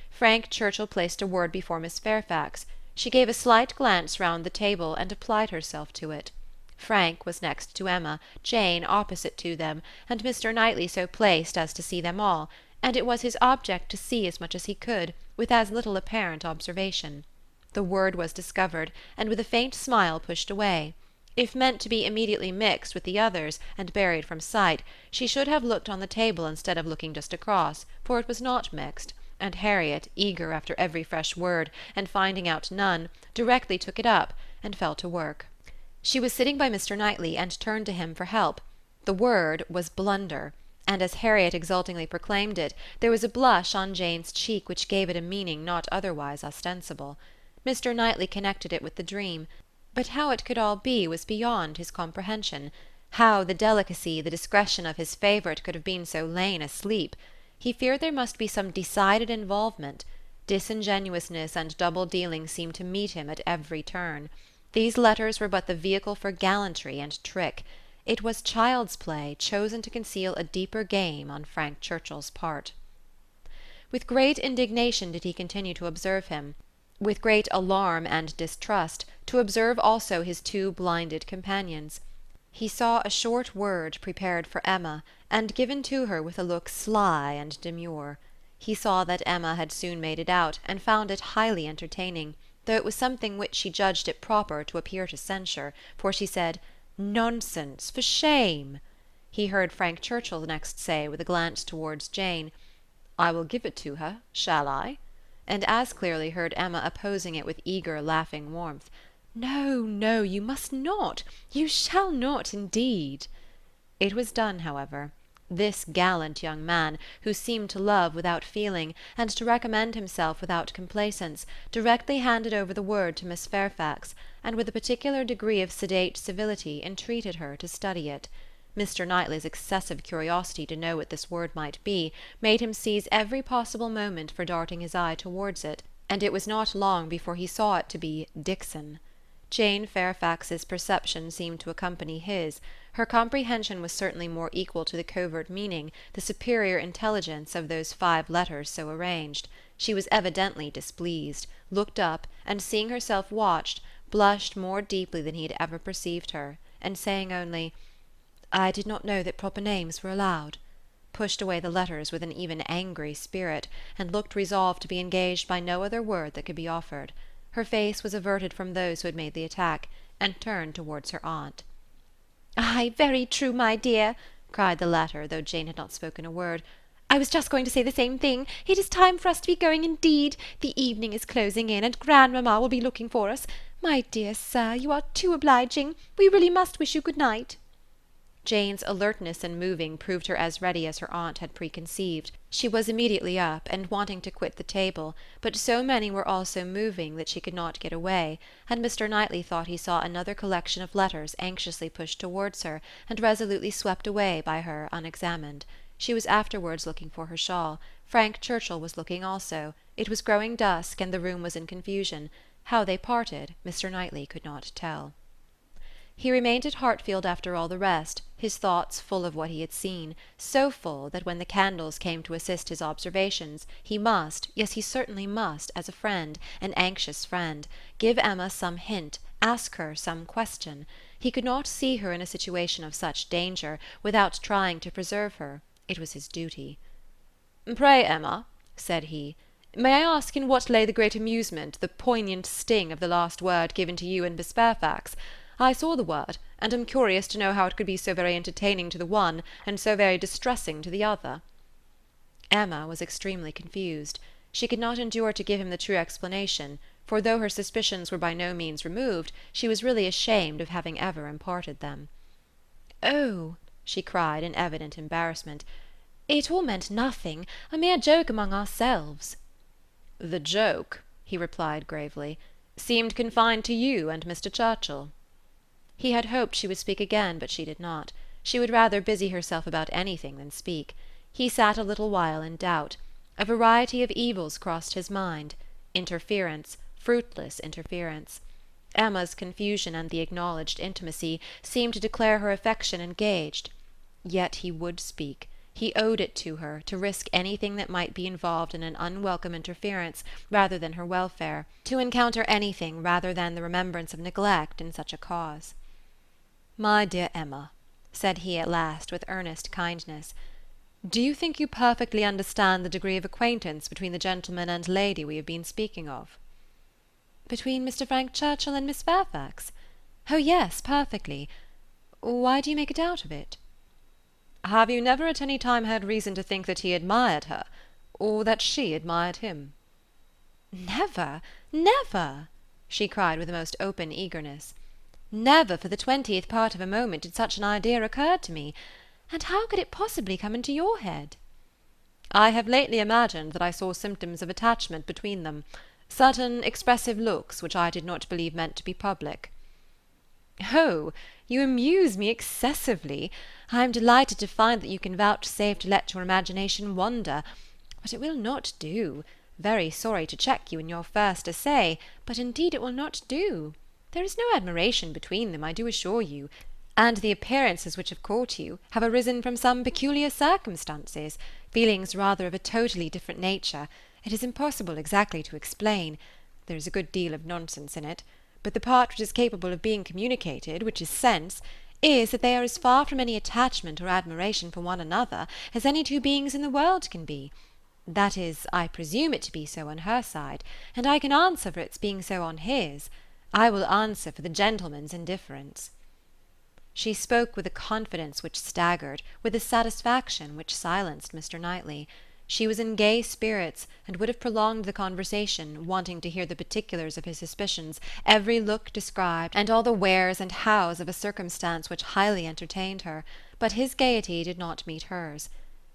Frank Churchill placed a word before Miss Fairfax. She gave a slight glance round the table, and applied herself to it. Frank was next to Emma, Jane opposite to them, and Mr. Knightley so placed as to see them all, and it was his object to see as much as he could, with as little apparent observation. The word was discovered, and with a faint smile pushed away. If meant to be immediately mixed with the others, and buried from sight, she should have looked on the table instead of looking just across, for it was not mixed, and Harriet, eager after every fresh word, and finding out none, directly took it up, and fell to work. She was sitting by Mr. Knightley, and turned to him for help. The word was blunder, and as Harriet exultingly proclaimed it, there was a blush on Jane's cheek which gave it a meaning not otherwise ostensible. Mr. Knightley connected it with the dream, but how it could all be was beyond his comprehension. How the delicacy, the discretion of his favourite could have been so lain asleep. He feared there must be some decided involvement. Disingenuousness and double-dealing seemed to meet him at every turn. These letters were but the vehicle for gallantry and trick. It was child's play, chosen to conceal a deeper game on Frank Churchill's part. With great indignation did he continue to observe him, with great alarm and distrust to observe also his two blinded companions. He saw a short word prepared for Emma, and given to her with a look sly and demure. He saw that Emma had soon made it out, and found it highly entertaining, though it was something which she judged it proper to appear to censure, for she said, "Nonsense, for shame!" He heard Frank Churchill next say, with a glance towards Jane, "I will give it to her, shall I?" and as clearly heard Emma opposing it with eager, laughing warmth. "No, no, you must not. You shall not, indeed." It was done, however. This gallant young man, who seemed to love without feeling, and to recommend himself without complaisance, directly handed over the word to Miss Fairfax, and with a particular degree of sedate civility entreated her to study it. Mr. Knightley's excessive curiosity to know what this word might be made him seize every possible moment for darting his eye towards it, and it was not long before he saw it to be Dixon. Jane Fairfax's perception seemed to accompany his. Her comprehension was certainly more equal to the covert meaning, the superior intelligence of those 5 letters so arranged. She was evidently displeased, looked up, and seeing herself watched, blushed more deeply than he had ever perceived her, and saying only, "I did not know that proper names were allowed," pushed away the letters with an even angry spirit, and looked resolved to be engaged by no other word that could be offered. Her face was averted from those who had made the attack, and turned towards her aunt. "Ay, very true, my dear," cried the latter, though Jane had not spoken a word. "I was just going to say the same thing. It is time for us to be going indeed. The evening is closing in, and grandmamma will be looking for us. My dear sir, you are too obliging. We really must wish you good night." Jane's alertness in moving proved her as ready as her aunt had preconceived. She was immediately up, and wanting to quit the table, but so many were also moving that she could not get away, and Mr. Knightley thought he saw another collection of letters anxiously pushed towards her, and resolutely swept away by her unexamined. She was afterwards looking for her shawl. Frank Churchill was looking also. It was growing dusk, and the room was in confusion. How they parted, Mr. Knightley could not tell. He remained at Hartfield after all the rest, his thoughts full of what he had seen, so full that when the candles came to assist his observations, he must, yes, he certainly must, as a friend, an anxious friend, give Emma some hint, ask her some question. He could not see her in a situation of such danger, without trying to preserve her. It was his duty. "Pray, Emma," said he, "may I ask in what lay the great amusement, the poignant sting of the last word given to you and Miss Fairfax? I saw the word, and am curious to know how it could be so very entertaining to the one, and so very distressing to the other." Emma was extremely confused. She could not endure to give him the true explanation, for though her suspicions were by no means removed, she was really ashamed of having ever imparted them. "Oh," she cried in evident embarrassment, "it all meant nothing, a mere joke among ourselves." "The joke," he replied gravely, "seemed confined to you and Mr. Churchill." He had hoped she would speak again, but she did not. She would rather busy herself about anything than speak. He sat a little while in doubt. A variety of evils crossed his mind. Interference, fruitless interference. Emma's confusion and the acknowledged intimacy seemed to declare her affection engaged. Yet he would speak. He owed it to her, to risk anything that might be involved in an unwelcome interference, rather than her welfare, to encounter anything rather than the remembrance of neglect in such a cause. "My dear Emma," said he at last with earnest kindness, "do you think you perfectly understand the degree of acquaintance between the gentleman and lady we have been speaking of?" "Between Mr. Frank Churchill and Miss Fairfax? Oh yes, perfectly. Why do you make a doubt of it?" "Have you never at any time had reason to think that he admired her, or that she admired him?" "Never, never!" she cried with the most open eagerness. "Never for the 20th part of a moment did such an idea occur to me. And how could it possibly come into your head?" "I have lately imagined that I saw symptoms of attachment between them, certain expressive looks which I did not believe meant to be public." "Oh, you amuse me excessively. I am delighted to find that you can vouchsafe to let your imagination wander. But it will not do. Very sorry to check you in your first essay, but indeed it will not do. There is no admiration between them, I do assure you, and the appearances which have caught you have arisen from some peculiar circumstances, feelings rather of a totally different nature. It is impossible exactly to explain. There is a good deal of nonsense in it, but the part which is capable of being communicated, which is sense, is that they are as far from any attachment or admiration for one another as any two beings in the world can be. That is, I presume it to be so on her side, and I can answer for its being so on his. I will answer for the gentleman's indifference." She spoke with a confidence which staggered, with a satisfaction which silenced Mr. Knightley. She was in gay spirits, and would have prolonged the conversation, wanting to hear the particulars of his suspicions, every look described, and all the wheres and hows of a circumstance which highly entertained her, but his gaiety did not meet hers.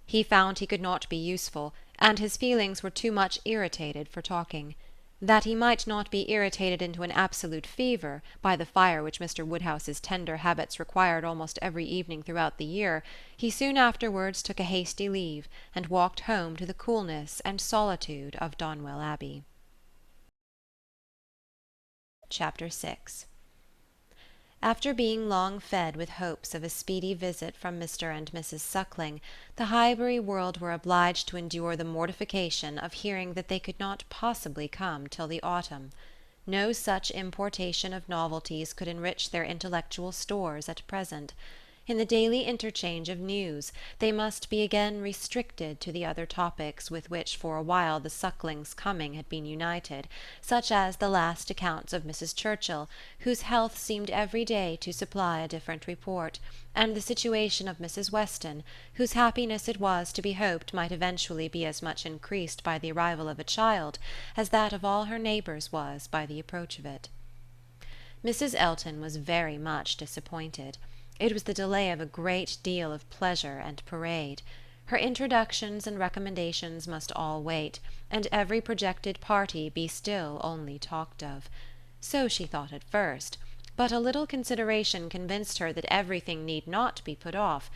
He found he could not be useful, and his feelings were too much irritated for talking. That he might not be irritated into an absolute fever by the fire which Mr. Woodhouse's tender habits required almost every evening throughout the year, he soon afterwards took a hasty leave, and walked home to the coolness and solitude of Donwell Abbey. Chapter 6. After being long fed with hopes of a speedy visit from Mr. and Mrs. Suckling, the Highbury world were obliged to endure the mortification of hearing that they could not possibly come till the autumn. No such importation of novelties could enrich their intellectual stores at present. In the daily interchange of news, they must be again restricted to the other topics with which for a while the Sucklings' coming had been united, such as the last accounts of Mrs. Churchill, whose health seemed every day to supply a different report, and the situation of Mrs. Weston, whose happiness it was to be hoped might eventually be as much increased by the arrival of a child as that of all her neighbours was by the approach of it. Mrs. Elton was very much disappointed. It was the delay of a great deal of pleasure and parade. Her introductions and recommendations must all wait, and every projected party be still only talked of. So she thought at first, but a little consideration convinced her that everything need not be put off.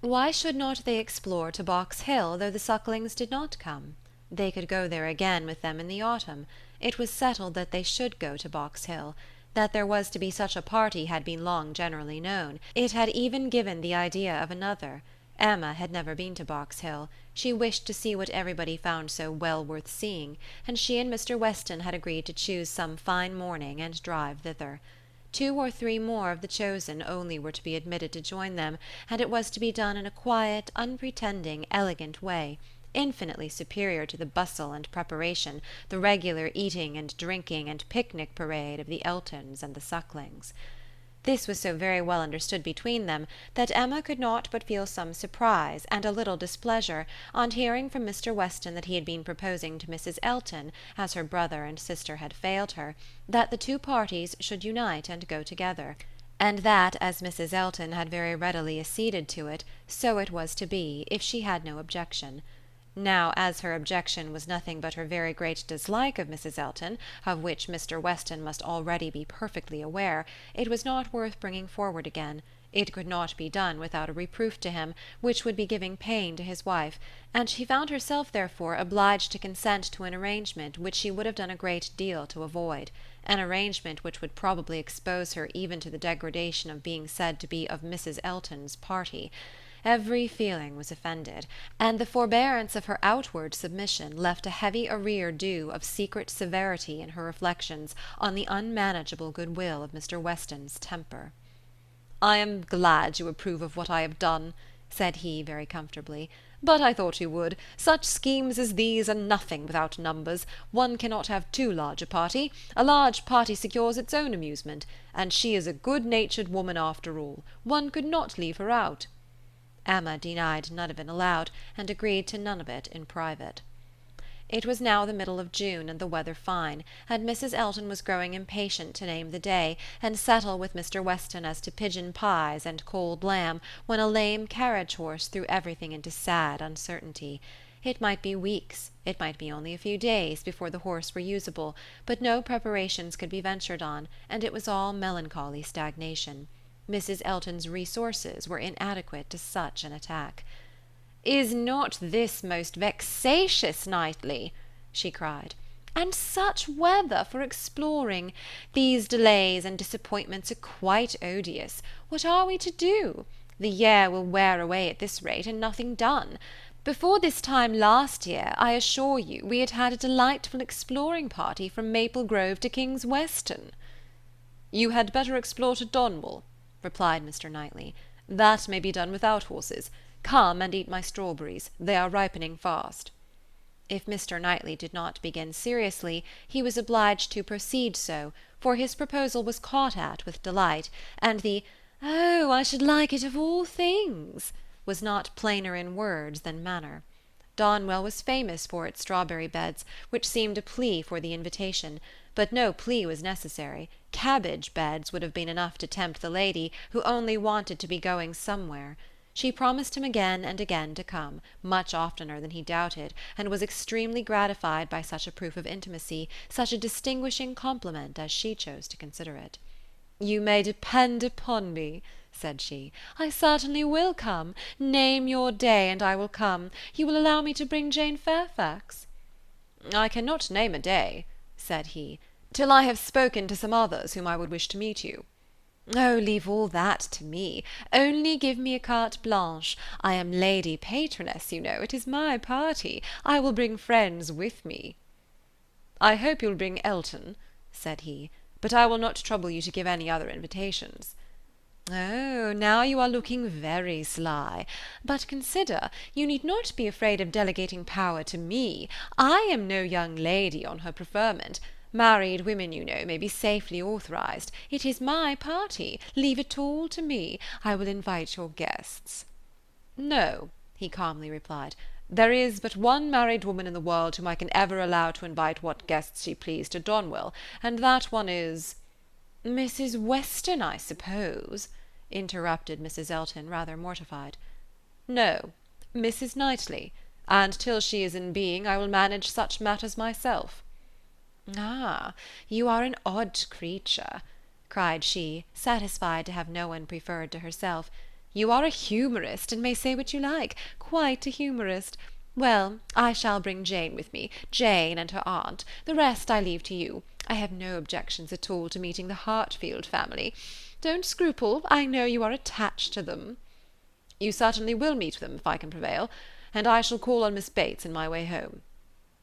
Why should not they explore to Box Hill, though the Sucklings did not come? They could go there again with them in the autumn. It was settled that they should go to Box Hill. That there was to be such a party had been long generally known. It had even given the idea of another. Emma had never been to Box Hill. She wished to see what everybody found so well worth seeing, and she and Mr. Weston had agreed to choose some fine morning and drive thither. 2 or 3 more of the chosen only were to be admitted to join them, and it was to be done in a quiet, unpretending, elegant way, infinitely superior to the bustle and preparation, the regular eating and drinking and picnic parade of the Eltons and the Sucklings. This was so very well understood between them that Emma could not but feel some surprise and a little displeasure on hearing from Mr. Weston that he had been proposing to Mrs. Elton, as her brother and sister had failed her, that the two parties should unite and go together, and that as Mrs. Elton had very readily acceded to it, so it was to be, if she had no objection. Now, as her objection was nothing but her very great dislike of Mrs. Elton, of which Mr. Weston must already be perfectly aware, it was not worth bringing forward again. It could not be done without a reproof to him, which would be giving pain to his wife, and she found herself therefore obliged to consent to an arrangement which she would have done a great deal to avoid, an arrangement which would probably expose her even to the degradation of being said to be of Mrs. Elton's party. Every feeling was offended, and the forbearance of her outward submission left a heavy arrear due of secret severity in her reflections on the unmanageable goodwill of Mr. Weston's temper. "I am glad you approve of what I have done," said he very comfortably, "but I thought you would. Such schemes as these are nothing without numbers. One cannot have too large a party. A large party secures its own amusement, and she is a good-natured woman after all. One could not leave her out." Emma denied none of it aloud, and agreed to none of it in private. It was now the middle of June, and the weather fine, and Mrs. Elton was growing impatient to name the day, and settle with Mr. Weston as to pigeon pies and cold lamb, when a lame carriage-horse threw everything into sad uncertainty. It might be weeks, it might be only a few days, before the horse were usable, but no preparations could be ventured on, and it was all melancholy stagnation. Mrs. Elton's resources were inadequate to such an attack. "Is not this most vexatious, Knightley?" she cried. "And such weather for exploring! These delays and disappointments are quite odious. What are we to do? The year will wear away at this rate, and nothing done. Before this time last year, I assure you, we had had a delightful exploring party from Maple Grove to King's Weston." "You had better explore to Donwell," replied Mr. Knightley. "That may be done without horses. Come and eat my strawberries. They are ripening fast." If Mr. Knightley did not begin seriously, he was obliged to proceed so, for his proposal was caught at with delight, and the "Oh, I should like it of all things" was not plainer in words than manner. Donwell was famous for its strawberry beds, which seemed a plea for the invitation, but no plea was necessary. Cabbage beds would have been enough to tempt the lady, who only wanted to be going somewhere. She promised him again and again to come, much oftener than he doubted, and was extremely gratified by such a proof of intimacy, such a distinguishing compliment as she chose to consider it. "You may depend upon me," said she. "I certainly will come. Name your day, and I will come. You will allow me to bring Jane Fairfax?" "I cannot name a day," said he, "till I have spoken to some others whom I would wish to meet you." "Oh, leave all that to me. Only give me a carte blanche. I am lady patroness, you know. It is my party. I will bring friends with me." "I hope you'll bring Elton," said he, "but I will not trouble you to give any other invitations." "Oh, now you are looking very sly. But consider, you need not be afraid of delegating power to me. I am no young lady on her preferment. Married women, you know, may be safely authorized. It is my party. Leave it all to me. I will invite your guests." "No," he calmly replied, "there is but one married woman in the world whom I can ever allow to invite what guests she please to Donwell, and that one is—" "Mrs. Weston, I suppose," interrupted Mrs. Elton, rather mortified. "No, Mrs. Knightley, and till she is in being I will manage such matters myself." "Ah, you are an odd creature," cried she, satisfied to have no one preferred to herself. "You are a humourist, and may say what you like. Quite a humourist. Well, I shall bring Jane with me, Jane and her aunt. The rest I leave to you. I have no objections at all to meeting the Hartfield family. Don't scruple, I know you are attached to them." "You certainly will meet them, if I can prevail, and I shall call on Miss Bates in my way home."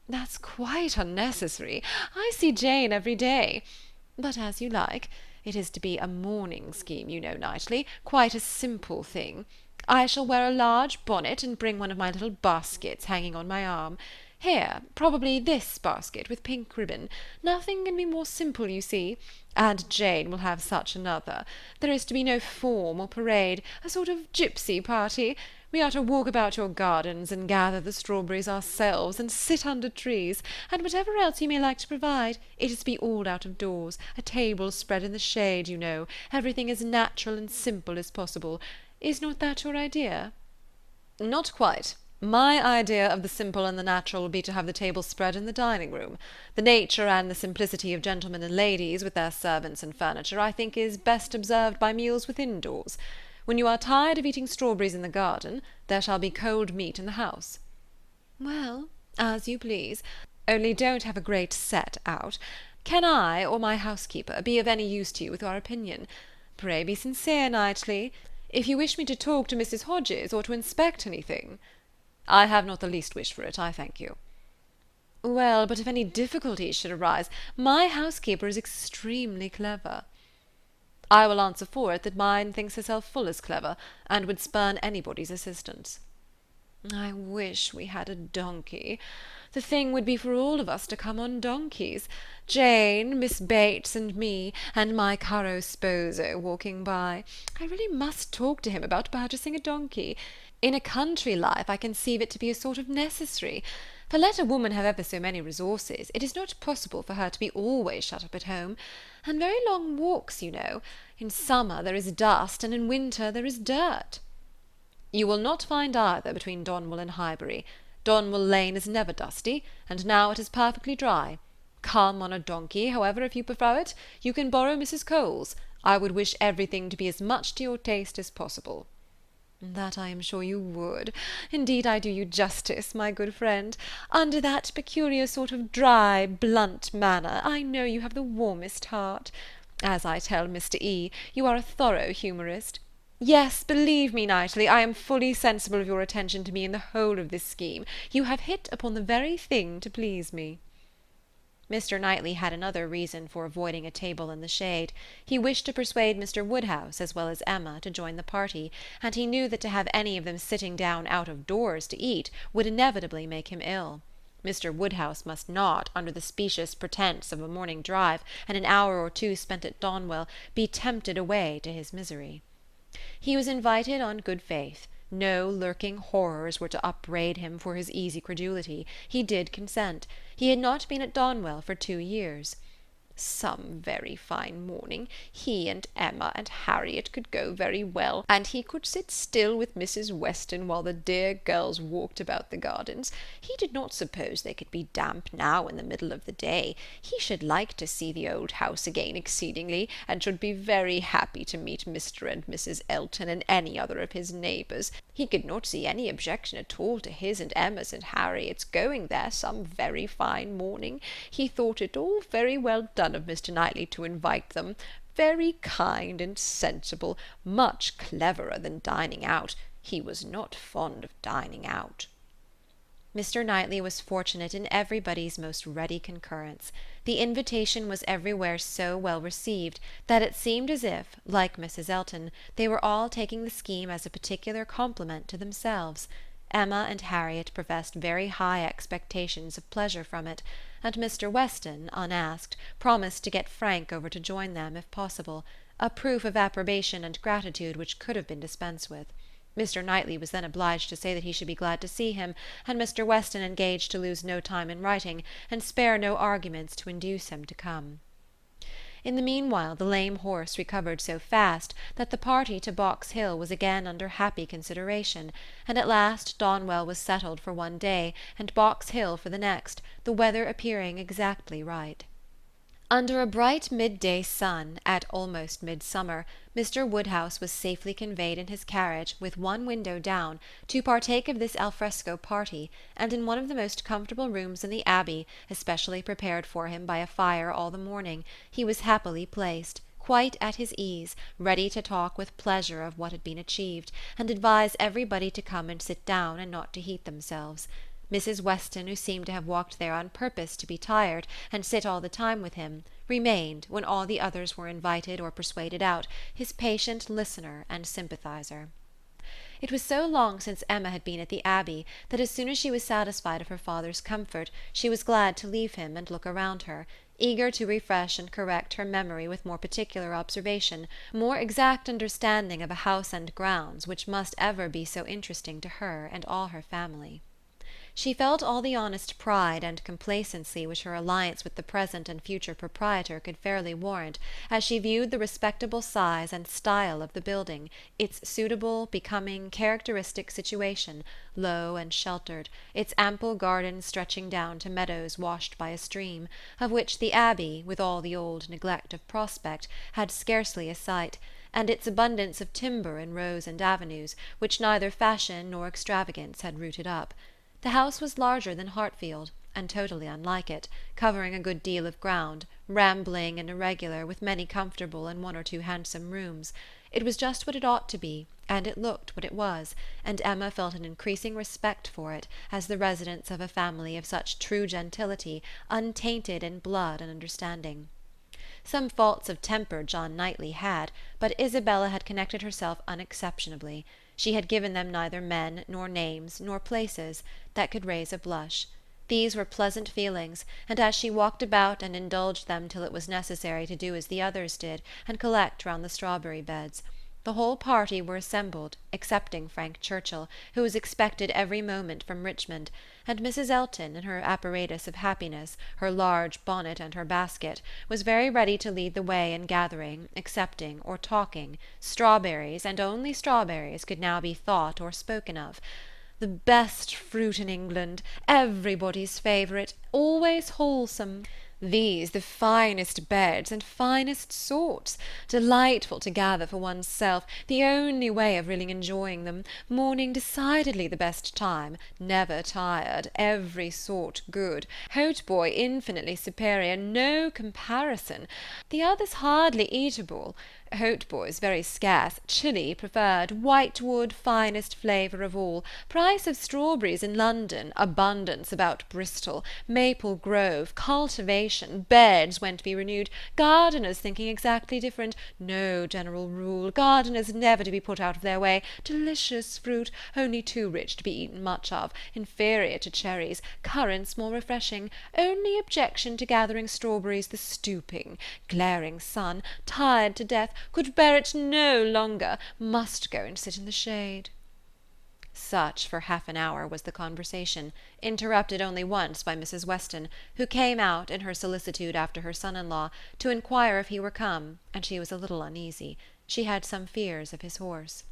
"That's quite unnecessary. I see Jane every day. But as you like. It is to be a morning scheme, you know, Knightley, quite a simple thing. I shall wear a large bonnet and bring one of my little baskets hanging on my arm. Here, probably this basket with pink ribbon. Nothing can be more simple, you see. And Jane will have such another. There is to be no form or parade, a sort of gypsy party. We are to walk about your gardens and gather the strawberries ourselves and sit under trees, and whatever else you may like to provide, it is to be all out of doors, a table spread in the shade, you know, everything as natural and simple as possible. Is not that your idea?" "Not quite. My idea of the simple and the natural would be to have the table spread in the dining-room. The nature and the simplicity of gentlemen and ladies, with their servants and furniture, I think is best observed by meals within doors. When you are tired of eating strawberries in the garden, there shall be cold meat in the house." "Well, as you please. Only don't have a great set out. Can I, or my housekeeper, be of any use to you with our opinion? Pray be sincere, Knightley. If you wish me to talk to Mrs. Hodges, or to inspect anything—" "I have not the least wish for it, I thank you." "Well, but if any difficulties should arise, my housekeeper is extremely clever." "I will answer for it that mine thinks herself full as clever, and would spurn anybody's assistance." "I wish we had a donkey. The thing would be for all of us to come on donkeys. Jane, Miss Bates, and me, and my caro sposo walking by. I really must talk to him about purchasing a donkey. In a country life I conceive it to be a sort of necessary, for let a woman have ever so many resources, it is not possible for her to be always shut up at home. And very long walks, you know. In summer there is dust, and in winter there is dirt." "You will not find either between Donwell and Highbury. Donwell Lane is never dusty, and now it is perfectly dry. Come on a donkey, however, if you prefer it. You can borrow Mrs. Cole's. I would wish everything to be as much to your taste as possible." "That I am sure you would. Indeed I do you justice, my good friend. Under that peculiar sort of dry, blunt manner, I know you have the warmest heart. As I tell Mr. E., you are a thorough humourist. Yes, believe me, Knightley, I am fully sensible of your attention to me in the whole of this scheme. You have hit upon the very thing to please me." Mr. Knightley had another reason for avoiding a table in the shade. He wished to persuade Mr. Woodhouse, as well as Emma, to join the party, and he knew that to have any of them sitting down out of doors to eat would inevitably make him ill. Mr. Woodhouse must not, under the specious pretence of a morning drive and an hour or two spent at Donwell, be tempted away to his misery. He was invited on good faith. No lurking horrors were to upbraid him for his easy credulity. He did consent. He had not been at Donwell for 2 years. Some very fine morning he and Emma and Harriet could go very well, and he could sit still with Mrs. Weston while the dear girls walked about the gardens. He did not suppose they could be damp now in the middle of the day. He should like to see the old house again exceedingly, and should be very happy to meet Mr. and Mrs. Elton and any other of his neighbours. He could not see any objection at all to his and Emma's and Harriet's going there some very fine morning. He thought it all very well done of Mr. Knightley to invite them. Very kind and sensible, much cleverer than dining out. He was not fond of dining out. Mr. Knightley was fortunate in everybody's most ready concurrence. The invitation was everywhere so well received that it seemed as if, like Mrs. Elton, they were all taking the scheme as a particular compliment to themselves. Emma and Harriet professed very high expectations of pleasure from it, and Mr. Weston, unasked, promised to get Frank over to join them if possible, a proof of approbation and gratitude which could have been dispensed with. Mr. Knightley was then obliged to say that he should be glad to see him, and Mr. Weston engaged to lose no time in writing, and spare no arguments to induce him to come. In the meanwhile the lame horse recovered so fast that the party to Box Hill was again under happy consideration, and at last Donwell was settled for one day, and Box Hill for the next, the weather appearing exactly right. Under a bright midday sun, at almost midsummer, Mr. Woodhouse was safely conveyed in his carriage, with one window down, to partake of this alfresco party, and in one of the most comfortable rooms in the Abbey, especially prepared for him by a fire all the morning, he was happily placed, quite at his ease, ready to talk with pleasure of what had been achieved, and advise everybody to come and sit down and not to heat themselves. Mrs. Weston, who seemed to have walked there on purpose to be tired, and sit all the time with him, remained, when all the others were invited or persuaded out, his patient listener and sympathizer. It was so long since Emma had been at the Abbey that as soon as she was satisfied of her father's comfort she was glad to leave him and look around her, eager to refresh and correct her memory with more particular observation, more exact understanding of a house and grounds which must ever be so interesting to her and all her family. She felt all the honest pride and complacency which her alliance with the present and future proprietor could fairly warrant, as she viewed the respectable size and style of the building, its suitable, becoming, characteristic situation, low and sheltered, its ample gardens stretching down to meadows washed by a stream, of which the Abbey, with all the old neglect of prospect, had scarcely a sight, and its abundance of timber in rows and avenues, which neither fashion nor extravagance had rooted up. The house was larger than Hartfield, and totally unlike it, covering a good deal of ground, rambling and irregular, with many comfortable and one or two handsome rooms. It was just what it ought to be, and it looked what it was, and Emma felt an increasing respect for it, as the residence of a family of such true gentility, untainted in blood and understanding. Some faults of temper John Knightley had, but Isabella had connected herself unexceptionably. She had given them neither men, nor names, nor places, that could raise a blush. These were pleasant feelings, and as she walked about and indulged them till it was necessary to do as the others did, and collect round the strawberry beds, the whole party were assembled, excepting Frank Churchill, who was expected every moment from Richmond, and Mrs. Elton, in her apparatus of happiness, her large bonnet and her basket, was very ready to lead the way in gathering, accepting, or talking. Strawberries, and only strawberries, could now be thought or spoken of. The best fruit in England, everybody's favourite, always wholesome. These the finest beds and finest sorts, delightful to gather for one's self, the only way of really enjoying them, morning decidedly the best time, never tired, every sort good, hautboy infinitely superior, no comparison, the others hardly eatable, hautboys very scarce, chili preferred, whitewood finest flavour of all, price of strawberries in London, abundance about Bristol, Maple Grove, cultivation, beds when to be renewed, gardeners thinking exactly different, no general rule, gardeners never to be put out of their way, delicious fruit, only too rich to be eaten much of, inferior to cherries, currants more refreshing, only objection to gathering strawberries the stooping, glaring sun, tired to death, could bear it no longer, must go and sit in the shade. Such for half an hour was the conversation, interrupted only once by Mrs. Weston, who came out, in her solicitude after her son-in-law, to inquire if he were come, and she was a little uneasy. She had some fears of his horse.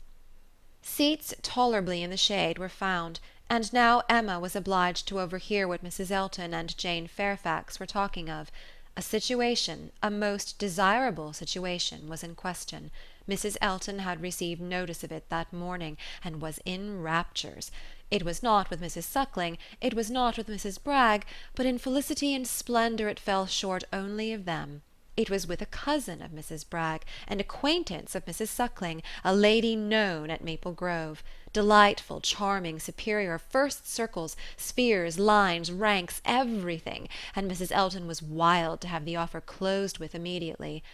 Seats tolerably in the shade were found, and now Emma was obliged to overhear what Mrs. Elton and Jane Fairfax were talking of. A situation, a most desirable situation, was in question. Mrs. Elton had received notice of it that morning, and was in raptures. It was not with Mrs. Suckling, it was not with Mrs. Bragg, but in felicity and splendour it fell short only of them. It was with a cousin of Mrs. Bragg, an acquaintance of Mrs. Suckling, a lady known at Maple Grove. Delightful, charming, superior, first circles, spheres, lines, ranks, everything, and Mrs. Elton was wild to have the offer closed with immediately.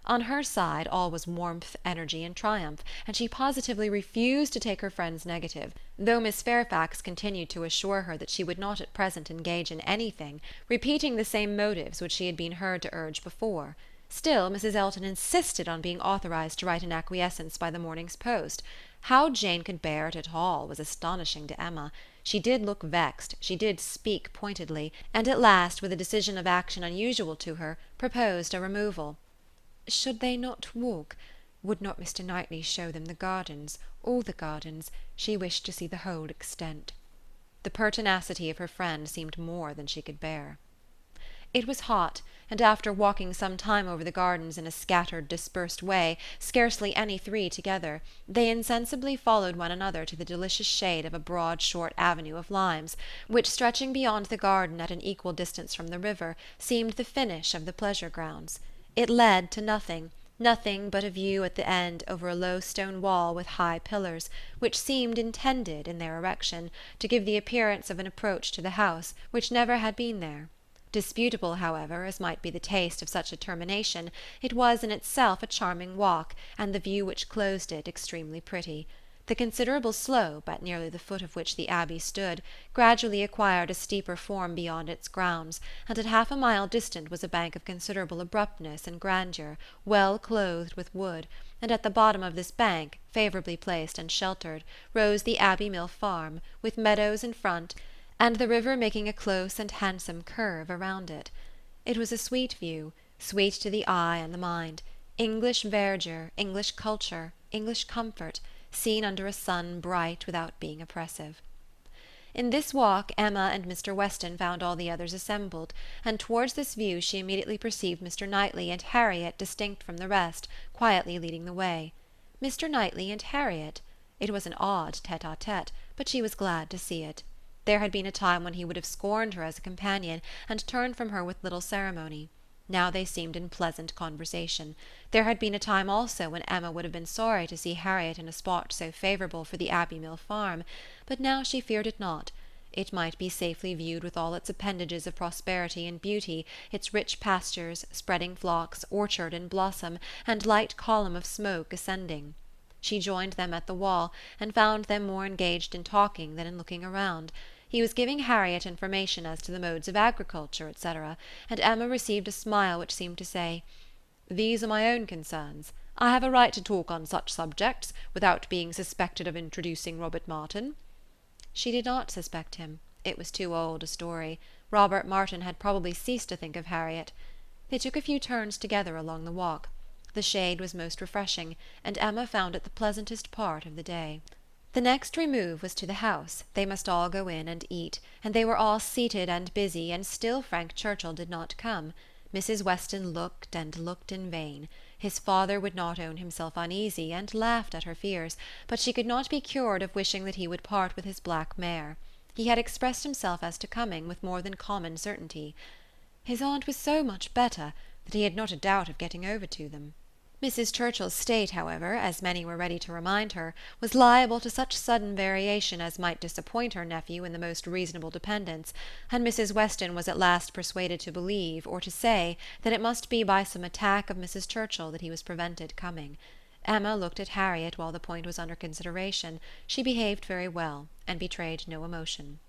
On her side all was warmth, energy, and triumph, and she positively refused to take her friend's negative, though Miss Fairfax continued to assure her that she would not at present engage in anything, repeating the same motives which she had been heard to urge before. Still Mrs. Elton insisted on being authorized to write an acquiescence by the morning's post. How Jane could bear it at all was astonishing to Emma. She did look vexed, she did speak pointedly, and at last, with a decision of action unusual to her, proposed a removal. Should they not walk? Would not Mr. Knightley show them the gardens, all the gardens? She wished to see the whole extent. The pertinacity of her friend seemed more than she could bear. It was hot, and after walking some time over the gardens in a scattered, dispersed way, scarcely any three together, they insensibly followed one another to the delicious shade of a broad short avenue of limes, which, stretching beyond the garden at an equal distance from the river, seemed the finish of the pleasure grounds. It led to nothing, nothing but a view at the end over a low stone wall with high pillars, which seemed intended, in their erection, to give the appearance of an approach to the house, which never had been there. Disputable, however, as might be the taste of such a termination, it was in itself a charming walk, and the view which closed it extremely pretty. The considerable slope, at nearly the foot of which the Abbey stood, gradually acquired a steeper form beyond its grounds, and at half a mile distant was a bank of considerable abruptness and grandeur, well clothed with wood, and at the bottom of this bank, favourably placed and sheltered, rose the Abbey Mill Farm, with meadows in front, and the river making a close and handsome curve around it. It was a sweet view, sweet to the eye and the mind, English verdure, English culture, English comfort, seen under a sun bright without being oppressive. In this walk Emma and Mr. Weston found all the others assembled, and towards this view she immediately perceived Mr. Knightley and Harriet distinct from the rest, quietly leading the way. Mr. Knightley and Harriet! It was an odd tête-à-tête, but she was glad to see it. There had been a time when he would have scorned her as a companion, and turned from her with little ceremony. Now they seemed in pleasant conversation. There had been a time also when Emma would have been sorry to see Harriet in a spot so favourable for the Abbey Mill Farm, but now she feared it not. It might be safely viewed with all its appendages of prosperity and beauty, its rich pastures, spreading flocks, orchard in blossom, and light column of smoke ascending. She joined them at the wall, and found them more engaged in talking than in looking around. He was giving Harriet information as to the modes of agriculture, etc., and Emma received a smile which seemed to say, "These are my own concerns. I have a right to talk on such subjects, without being suspected of introducing Robert Martin." She did not suspect him. It was too old a story. Robert Martin had probably ceased to think of Harriet. They took a few turns together along the walk. The shade was most refreshing, and Emma found it the pleasantest part of the day. The next remove was to the house. They must all go in and eat, and they were all seated and busy, and still Frank Churchill did not come. Mrs. Weston looked and looked in vain. His father would not own himself uneasy, and laughed at her fears, but she could not be cured of wishing that he would part with his black mare. He had expressed himself as to coming with more than common certainty. His aunt was so much better that he had not a doubt of getting over to them. Mrs. Churchill's state, however, as many were ready to remind her, was liable to such sudden variation as might disappoint her nephew in the most reasonable dependence, and Mrs. Weston was at last persuaded to believe, or to say, that it must be by some attack of Mrs. Churchill that he was prevented coming. Emma looked at Harriet while the point was under consideration. She behaved very well, and betrayed no emotion.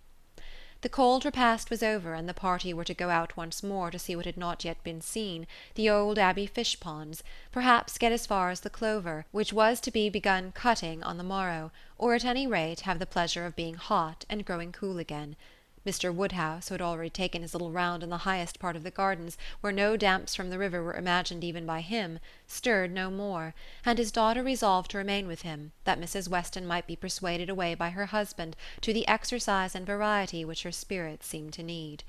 The cold repast was over, and the party were to go out once more to see what had not yet been seen, the old Abbey fish-ponds, perhaps get as far as the clover, which was to be begun cutting on the morrow, or at any rate have the pleasure of being hot and growing cool again. Mr. Woodhouse, who had already taken his little round in the highest part of the gardens, where no damps from the river were imagined even by him, stirred no more, and his daughter resolved to remain with him, that Mrs. Weston might be persuaded away by her husband to the exercise and variety which her spirits seemed to need.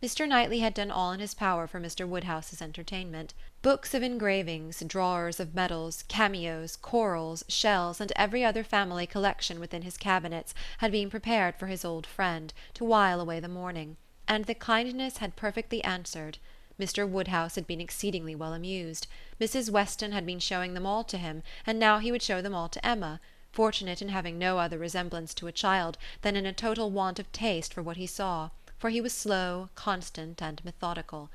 Mr. Knightley had done all in his power for Mr. Woodhouse's entertainment. Books of engravings, drawers of medals, cameos, corals, shells, and every other family collection within his cabinets had been prepared for his old friend, to while away the morning, and the kindness had perfectly answered. Mr. Woodhouse had been exceedingly well amused. Mrs. Weston had been showing them all to him, and now he would show them all to Emma, fortunate in having no other resemblance to a child than in a total want of taste for what he saw, for he was slow, constant, and methodical.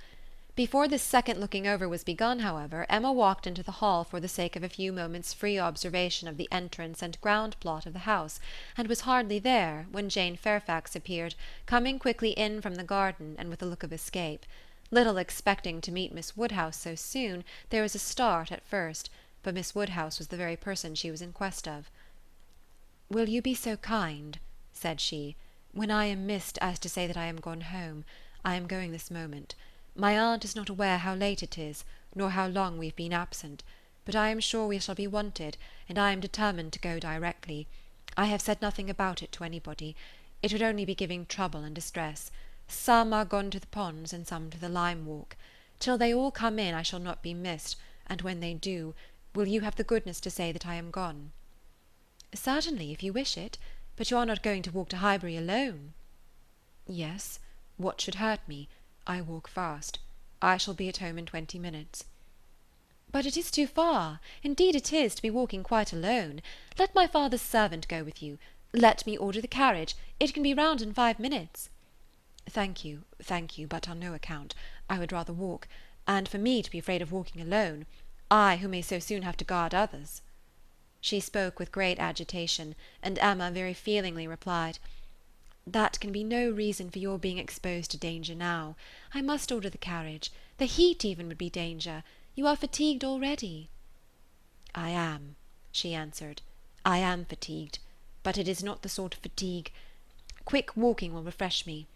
Before this second looking over was begun, however, Emma walked into the hall for the sake of a few moments' free observation of the entrance and ground plot of the house, and was hardly there when Jane Fairfax appeared, coming quickly in from the garden, and with a look of escape. Little expecting to meet Miss Woodhouse so soon, there was a start at first, but Miss Woodhouse was the very person she was in quest of. "Will you be so kind," said she, "when I am missed, as to say that I am gone home? I am going this moment. My aunt is not aware how late it is, nor how long we have been absent, but I am sure we shall be wanted, and I am determined to go directly. I have said nothing about it to anybody. It would only be giving trouble and distress. Some are gone to the ponds, and some to the lime walk. Till they all come in I shall not be missed, and when they do, will you have the goodness to say that I am gone?" "Certainly, if you wish it. But you are not going to walk to Highbury alone?" "Yes. What should hurt me? I walk fast. I shall be at home in 20 minutes. "But it is too far. Indeed it is, to be walking quite alone. Let my father's servant go with you. Let me order the carriage. It can be round in 5 minutes." Thank you, but on no account. I would rather walk. And for me to be afraid of walking alone, I who may so soon have to guard others." She spoke with great agitation, and Emma very feelingly replied, "That can be no reason for your being exposed to danger now. I must order the carriage. The heat even would be danger. You are fatigued already." "I am," she answered. "I am fatigued, but it is not the sort of fatigue. Quick walking will refresh me.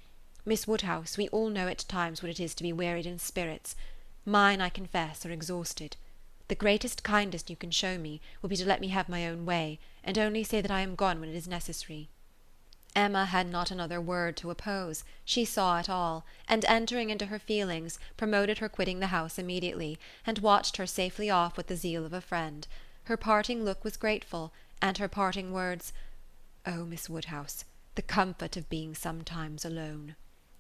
Miss Woodhouse, we all know at times what it is to be wearied in spirits. Mine, I confess, are exhausted. The greatest kindness you can show me will be to let me have my own way, and only say that I am gone when it is necessary." Emma had not another word to oppose. She saw it all, and entering into her feelings, promoted her quitting the house immediately, and watched her safely off with the zeal of a friend. Her parting look was grateful, and her parting words, "Oh, Miss Woodhouse, the comfort of being sometimes alone,"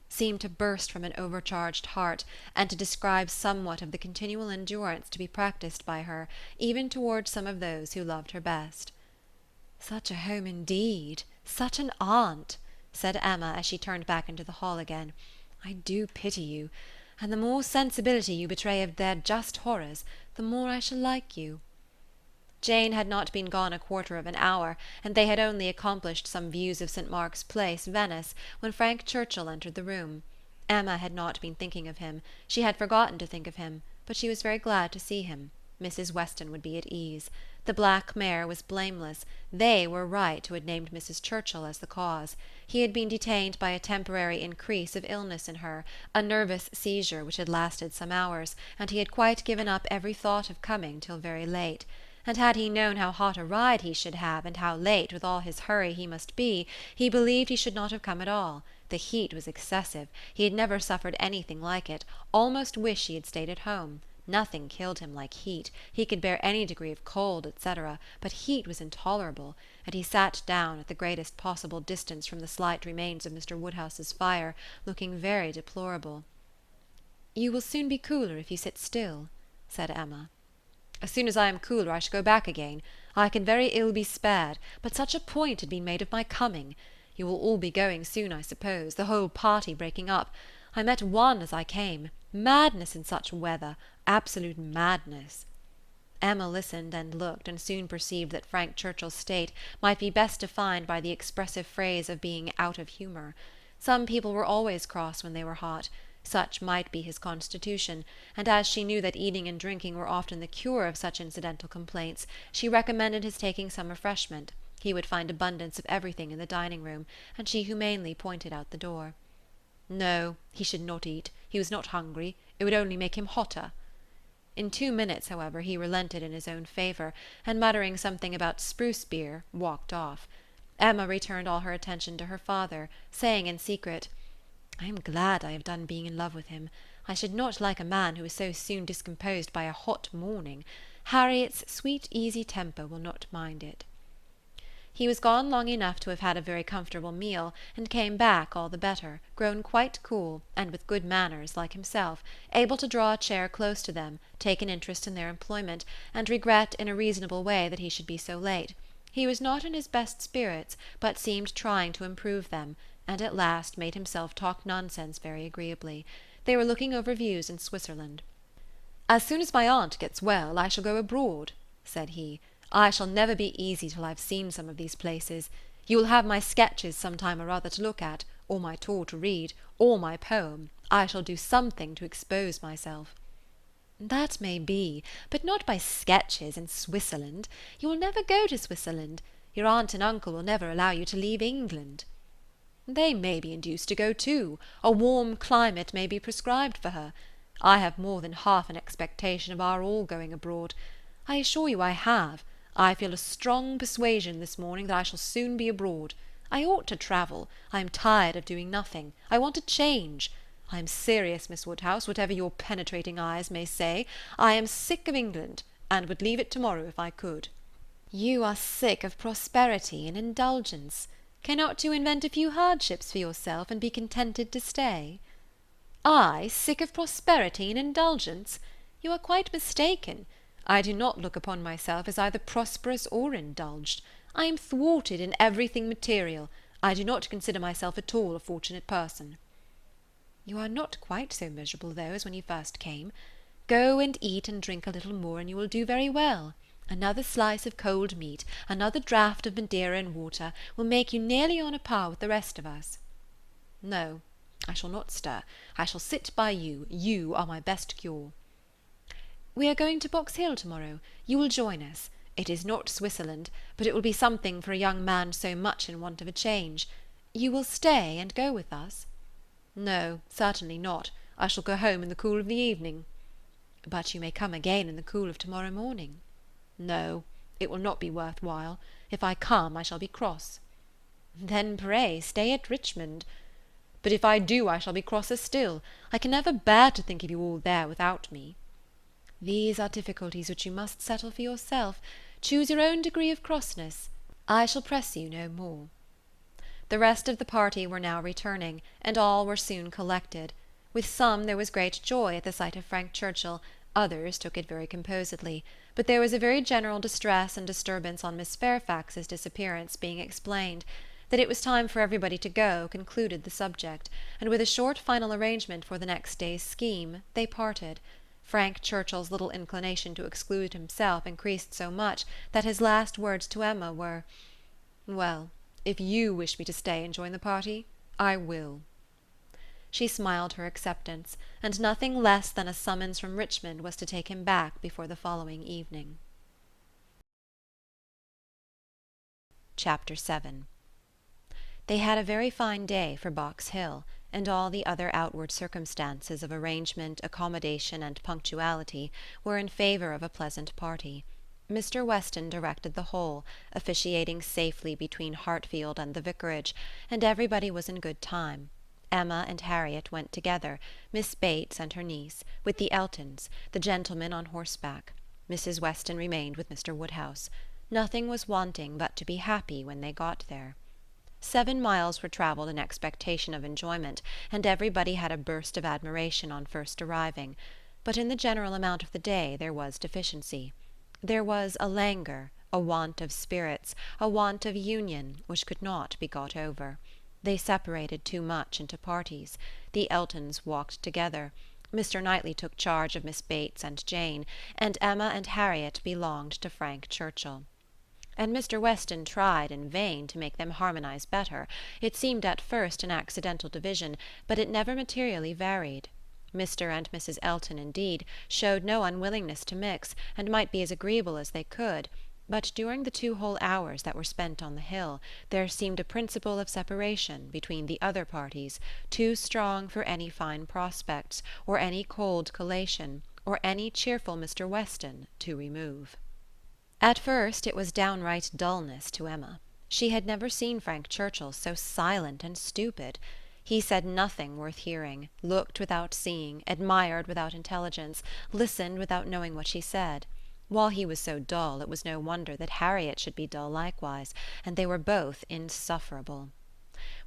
seemed to burst from an overcharged heart, and to describe somewhat of the continual endurance to be practised by her, even towards some of those who loved her best. "Such a home indeed! Such an aunt!" said Emma as she turned back into the hall again. "I do pity you, and the more sensibility you betray of their just horrors, the more I shall like you." Jane had not been gone a quarter of an hour, and they had only accomplished some views of St. Mark's Place, Venice, when Frank Churchill entered the room. Emma had not been thinking of him. She had forgotten to think of him, but she was very glad to see him. Mrs. Weston would be at ease. The black mare was blameless. They were right who had named Mrs. Churchill as the cause. He had been detained by a temporary increase of illness in her, a nervous seizure which had lasted some hours, and he had quite given up every thought of coming till very late. And had he known how hot a ride he should have, and how late, with all his hurry, he must be, he believed he should not have come at all. The heat was excessive. He had never suffered anything like it, almost wished he had stayed at home. Nothing killed him like heat. He could bear any degree of cold, etc., but heat was intolerable, and he sat down at the greatest possible distance from the slight remains of Mr. Woodhouse's fire, looking very deplorable. "You will soon be cooler if you sit still," said Emma. "As soon as I am cooler I shall go back again. I can very ill be spared, but such a point had been made of my coming. You will all be going soon, I suppose, the whole party breaking up. I met one as I came. Madness in such weather, absolute madness." Emma listened and looked, and soon perceived that Frank Churchill's state might be best defined by the expressive phrase of being out of humour. Some people were always cross when they were hot. Such might be his constitution, and as she knew that eating and drinking were often the cure of such incidental complaints, she recommended his taking some refreshment. He would find abundance of everything in the dining-room, and she humanely pointed out the door. No, he should not eat. He was not hungry. It would only make him hotter. In 2 minutes, however, he relented in his own favour, and muttering something about spruce beer, walked off. Emma returned all her attention to her father, saying in secret, "I am glad I have done being in love with him. I should not like a man who is so soon discomposed by a hot morning. Harriet's sweet easy temper will not mind it." He was gone long enough to have had a very comfortable meal, and came back all the better, grown quite cool, and with good manners like himself, able to draw a chair close to them, take an interest in their employment, and regret in a reasonable way that he should be so late. He was not in his best spirits, but seemed trying to improve them, and at last made himself talk nonsense very agreeably. They were looking over views in Switzerland. "As soon as my aunt gets well, I shall go abroad," said he. "I shall never be easy till I've seen some of these places. You will have my sketches some time or other to look at, or my tour to read, or my poem. I shall do something to expose myself." "That may be, but not by sketches in Switzerland. You will never go to Switzerland. Your aunt and uncle will never allow you to leave England." "They may be induced to go too. A warm climate may be prescribed for her. I have more than half an expectation of our all going abroad. I assure you I have. I feel a strong persuasion this morning that I shall soon be abroad. I ought to travel. I am tired of doing nothing. I want a change. I am serious, Miss Woodhouse, whatever your penetrating eyes may say. I am sick of England, and would leave it tomorrow if I could." "You are sick of prosperity and indulgence. Cannot you invent a few hardships for yourself, and be contented to stay?" "I sick of prosperity and indulgence? You are quite mistaken. I do not look upon myself as either prosperous or indulged. I am thwarted in everything material. I do not consider myself at all a fortunate person." "You are not quite so miserable, though, as when you first came. Go and eat and drink a little more, and you will do very well. Another slice of cold meat, another draught of Madeira and water, will make you nearly on a par with the rest of us." "No, I shall not stir. I shall sit by you. You are my best cure." "We are going to Box Hill to-morrow. You will join us. It is not Switzerland, but it will be something for a young man so much in want of a change. You will stay and go with us?" "No, certainly not. I shall go home in the cool of the evening." "But you may come again in the cool of to-morrow morning." "No, it will not be worth while. If I come, I shall be cross." "Then pray stay at Richmond." "But if I do, I shall be crosser still. I can never bear to think of you all there without me." "These are difficulties which you must settle for yourself. Choose your own degree of crossness. I shall press you no more." The rest of the party were now returning, and all were soon collected. With some there was great joy at the sight of Frank Churchill, others took it very composedly, but there was a very general distress and disturbance on Miss Fairfax's disappearance being explained. That it was time for everybody to go concluded the subject, and with a short final arrangement for the next day's scheme, they parted. Frank Churchill's little inclination to exclude himself increased so much that his last words to Emma were, "Well, if you wish me to stay and join the party, I will." She smiled her acceptance, and nothing less than a summons from Richmond was to take him back before the following evening. Chapter 7. They had a very fine day for Box Hill, and all the other outward circumstances of arrangement, accommodation, and punctuality were in favour of a pleasant party. Mr. Weston directed the whole, officiating safely between Hartfield and the vicarage, and everybody was in good time. Emma and Harriet went together, Miss Bates and her niece, with the Eltons, the gentlemen on horseback. Mrs. Weston remained with Mr. Woodhouse. Nothing was wanting but to be happy when they got there. 7 miles were travelled in expectation of enjoyment, and everybody had a burst of admiration on first arriving. But in the general amount of the day there was deficiency. There was a languor, a want of spirits, a want of union, which could not be got over. They separated too much into parties. The Eltons walked together. Mr. Knightley took charge of Miss Bates and Jane, and Emma and Harriet belonged to Frank Churchill. And Mr. Weston tried in vain to make them harmonize better. It seemed at first an accidental division, but it never materially varied. Mr. and Mrs. Elton, indeed, showed no unwillingness to mix, and might be as agreeable as they could, but during the 2 whole hours that were spent on the hill, there seemed a principle of separation between the other parties, too strong for any fine prospects, or any cold collation, or any cheerful Mr. Weston to remove. At first it was downright dullness to Emma. She had never seen Frank Churchill so silent and stupid. He said nothing worth hearing, looked without seeing, admired without intelligence, listened without knowing what she said. While he was so dull, it was no wonder that Harriet should be dull likewise, and they were both insufferable.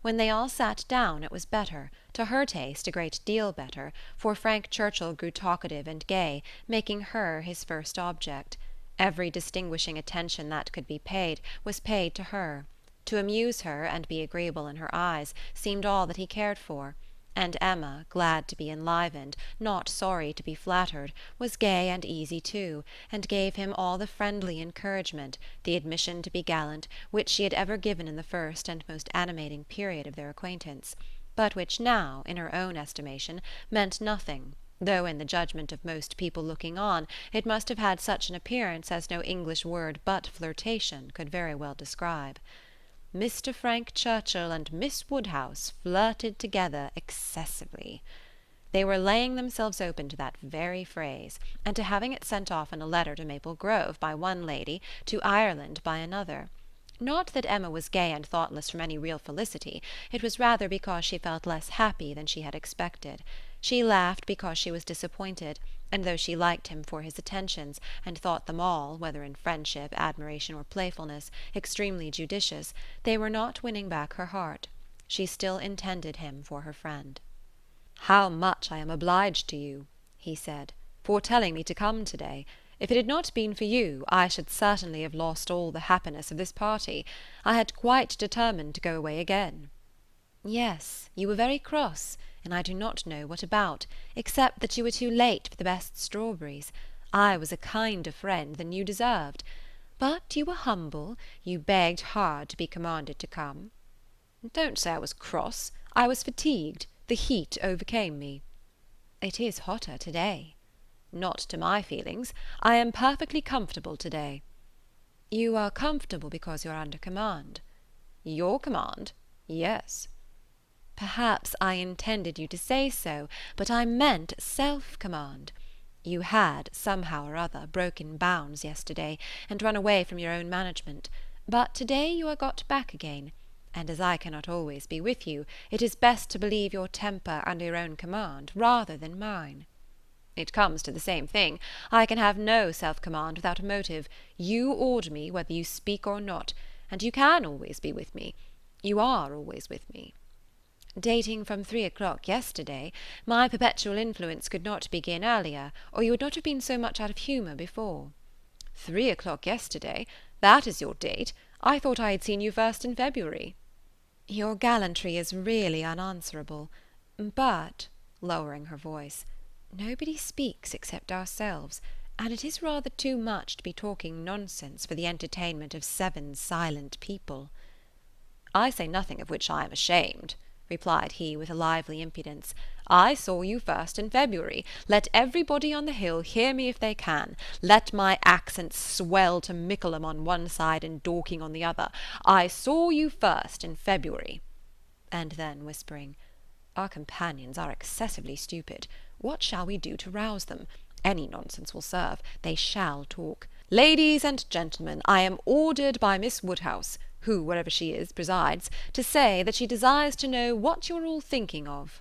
When they all sat down it was better, to her taste a great deal better, for Frank Churchill grew talkative and gay, making her his first object. Every distinguishing attention that could be paid was paid to her. To amuse her and be agreeable in her eyes seemed all that he cared for, and Emma, glad to be enlivened, not sorry to be flattered, was gay and easy too, and gave him all the friendly encouragement, the admission to be gallant, which she had ever given in the first and most animating period of their acquaintance, but which now, in her own estimation, meant nothing, though in the judgment of most people looking on it must have had such an appearance as no English word but flirtation could very well describe. Mr. Frank Churchill and Miss Woodhouse flirted together excessively. They were laying themselves open to that very phrase, and to having it sent off in a letter to Maple Grove by one lady, to Ireland by another. Not that Emma was gay and thoughtless from any real felicity, it was rather because she felt less happy than she had expected. She laughed because she was disappointed, and though she liked him for his attentions, and thought them all, whether in friendship, admiration, or playfulness, extremely judicious, they were not winning back her heart. She still intended him for her friend. "How much I am obliged to you," he said, "for telling me to come to-day. If it had not been for you, I should certainly have lost all the happiness of this party. I had quite determined to go away again." "Yes, you were very cross, and I do not know what about, except that you were too late for the best strawberries. I was a kinder friend than you deserved. But you were humble, you begged hard to be commanded to come. Don't say I was cross. I was fatigued. The heat overcame me. It is hotter to-day. Not to my feelings. I am perfectly comfortable to-day. You are comfortable because you are under command. Your command? Yes. Perhaps I intended you to say so, but I meant self-command. You had, somehow or other, broken bounds yesterday, and run away from your own management, but to-day you are got back again, and as I cannot always be with you, it is best to believe your temper under your own command rather than mine. It comes to the same thing. I can have no self-command without a motive. You order me whether you speak or not, and you can always be with me. You are always with me. Dating from 3 o'clock yesterday, my perpetual influence could not begin earlier, or you would not have been so much out of humour before. 3 o'clock yesterday? That is your date. I thought I had seen you first in February. Your gallantry is really unanswerable, but, lowering her voice, nobody speaks except ourselves, and it is rather too much to be talking nonsense for the entertainment of 7 silent people. I say nothing of which I am ashamed, replied he with a lively impudence. I saw you first in February. Let everybody on the hill hear me if they can. Let my accent swell to Mickleham on one side and Dorking on the other. I saw you first in February. And then, whispering, our companions are excessively stupid. What shall we do to rouse them? Any nonsense will serve. They shall talk. Ladies and gentlemen, I am ordered by Miss Woodhouse, who, wherever she is, presides, to say that she desires to know what you're all thinking of.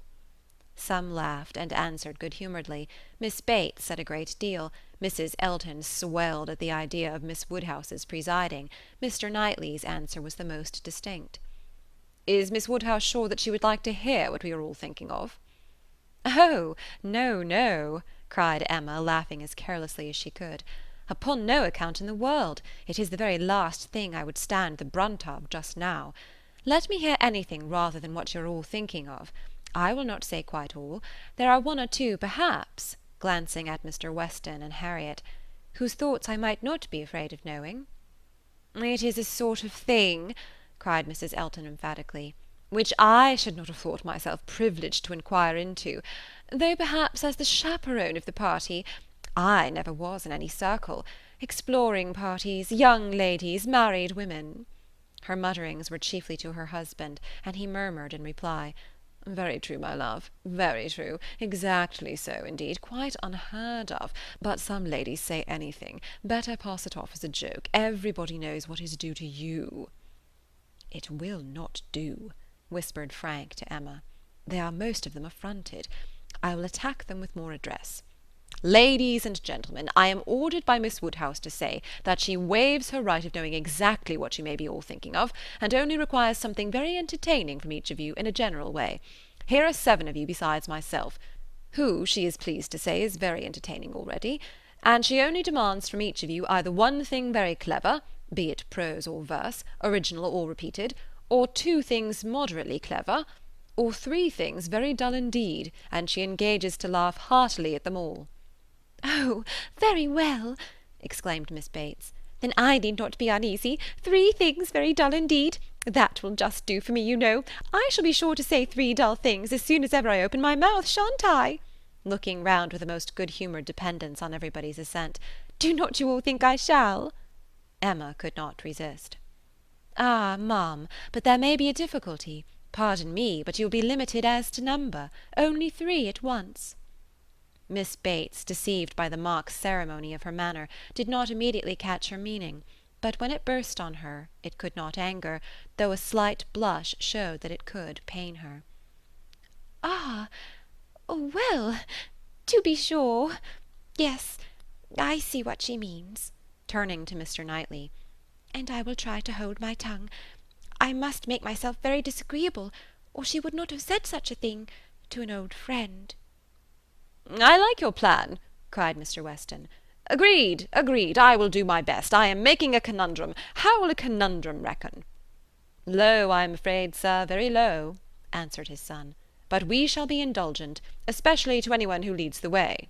Some laughed and answered good-humouredly. Miss Bates said a great deal. Mrs. Elton swelled at the idea of Miss Woodhouse's presiding. Mr. Knightley's answer was the most distinct. Is Miss Woodhouse sure that she would like to hear what we are all thinking of? Oh, no, no, cried Emma, laughing as carelessly as she could. Upon no account in the world. It is the very last thing I would stand the brunt of just now. Let me hear anything rather than what you're all thinking of. I will not say quite all. There are 1 or 2, perhaps, glancing at Mr. Weston and Harriet, whose thoughts I might not be afraid of knowing. It is a sort of thing, cried Mrs. Elton emphatically, which I should not have thought myself privileged to inquire into, though perhaps as the chaperone of the party I never was in any circle. Exploring parties, young ladies, married women. Her mutterings were chiefly to her husband, and he murmured in reply, Very true, my love, very true. Exactly so, indeed, quite unheard of. But some ladies say anything. Better pass it off as a joke. Everybody knows what is due to you. It will not do, whispered Frank to Emma. They are most of them affronted. I will attack them with more address. Ladies and gentlemen, I am ordered by Miss Woodhouse to say that she waives her right of knowing exactly what you may be all thinking of, and only requires something very entertaining from each of you in a general way. Here are 7 of you besides myself, who, she is pleased to say, is very entertaining already, and she only demands from each of you either 1 thing very clever, be it prose or verse, original or repeated, or 2 things moderately clever, or 3 things very dull indeed, and she engages to laugh heartily at them all. Oh, very well, exclaimed Miss Bates. Then I need not be uneasy. 3 things very dull indeed. That will just do for me, you know. I shall be sure to say 3 dull things as soon as ever I open my mouth, shan't I? Looking round with a most good-humoured dependence on everybody's assent. Do not you all think I shall? Emma could not resist. Ah, ma'am, but there may be a difficulty. Pardon me, but you will be limited as to number. Only 3 at once. Miss Bates, deceived by the mock ceremony of her manner, did not immediately catch her meaning, but when it burst on her, it could not anger, though a slight blush showed that it could pain her. Ah, well, to be sure. Yes, I see what she means, turning to Mr. Knightley, and I will try to hold my tongue. I must make myself very disagreeable, or she would not have said such a thing to an old friend. I like your plan, cried Mr. Weston. Agreed, agreed. I will do my best. I am making a conundrum. How will a conundrum reckon? Low, I am afraid, sir, very low, answered his son. But we shall be indulgent, especially to anyone who leads the way.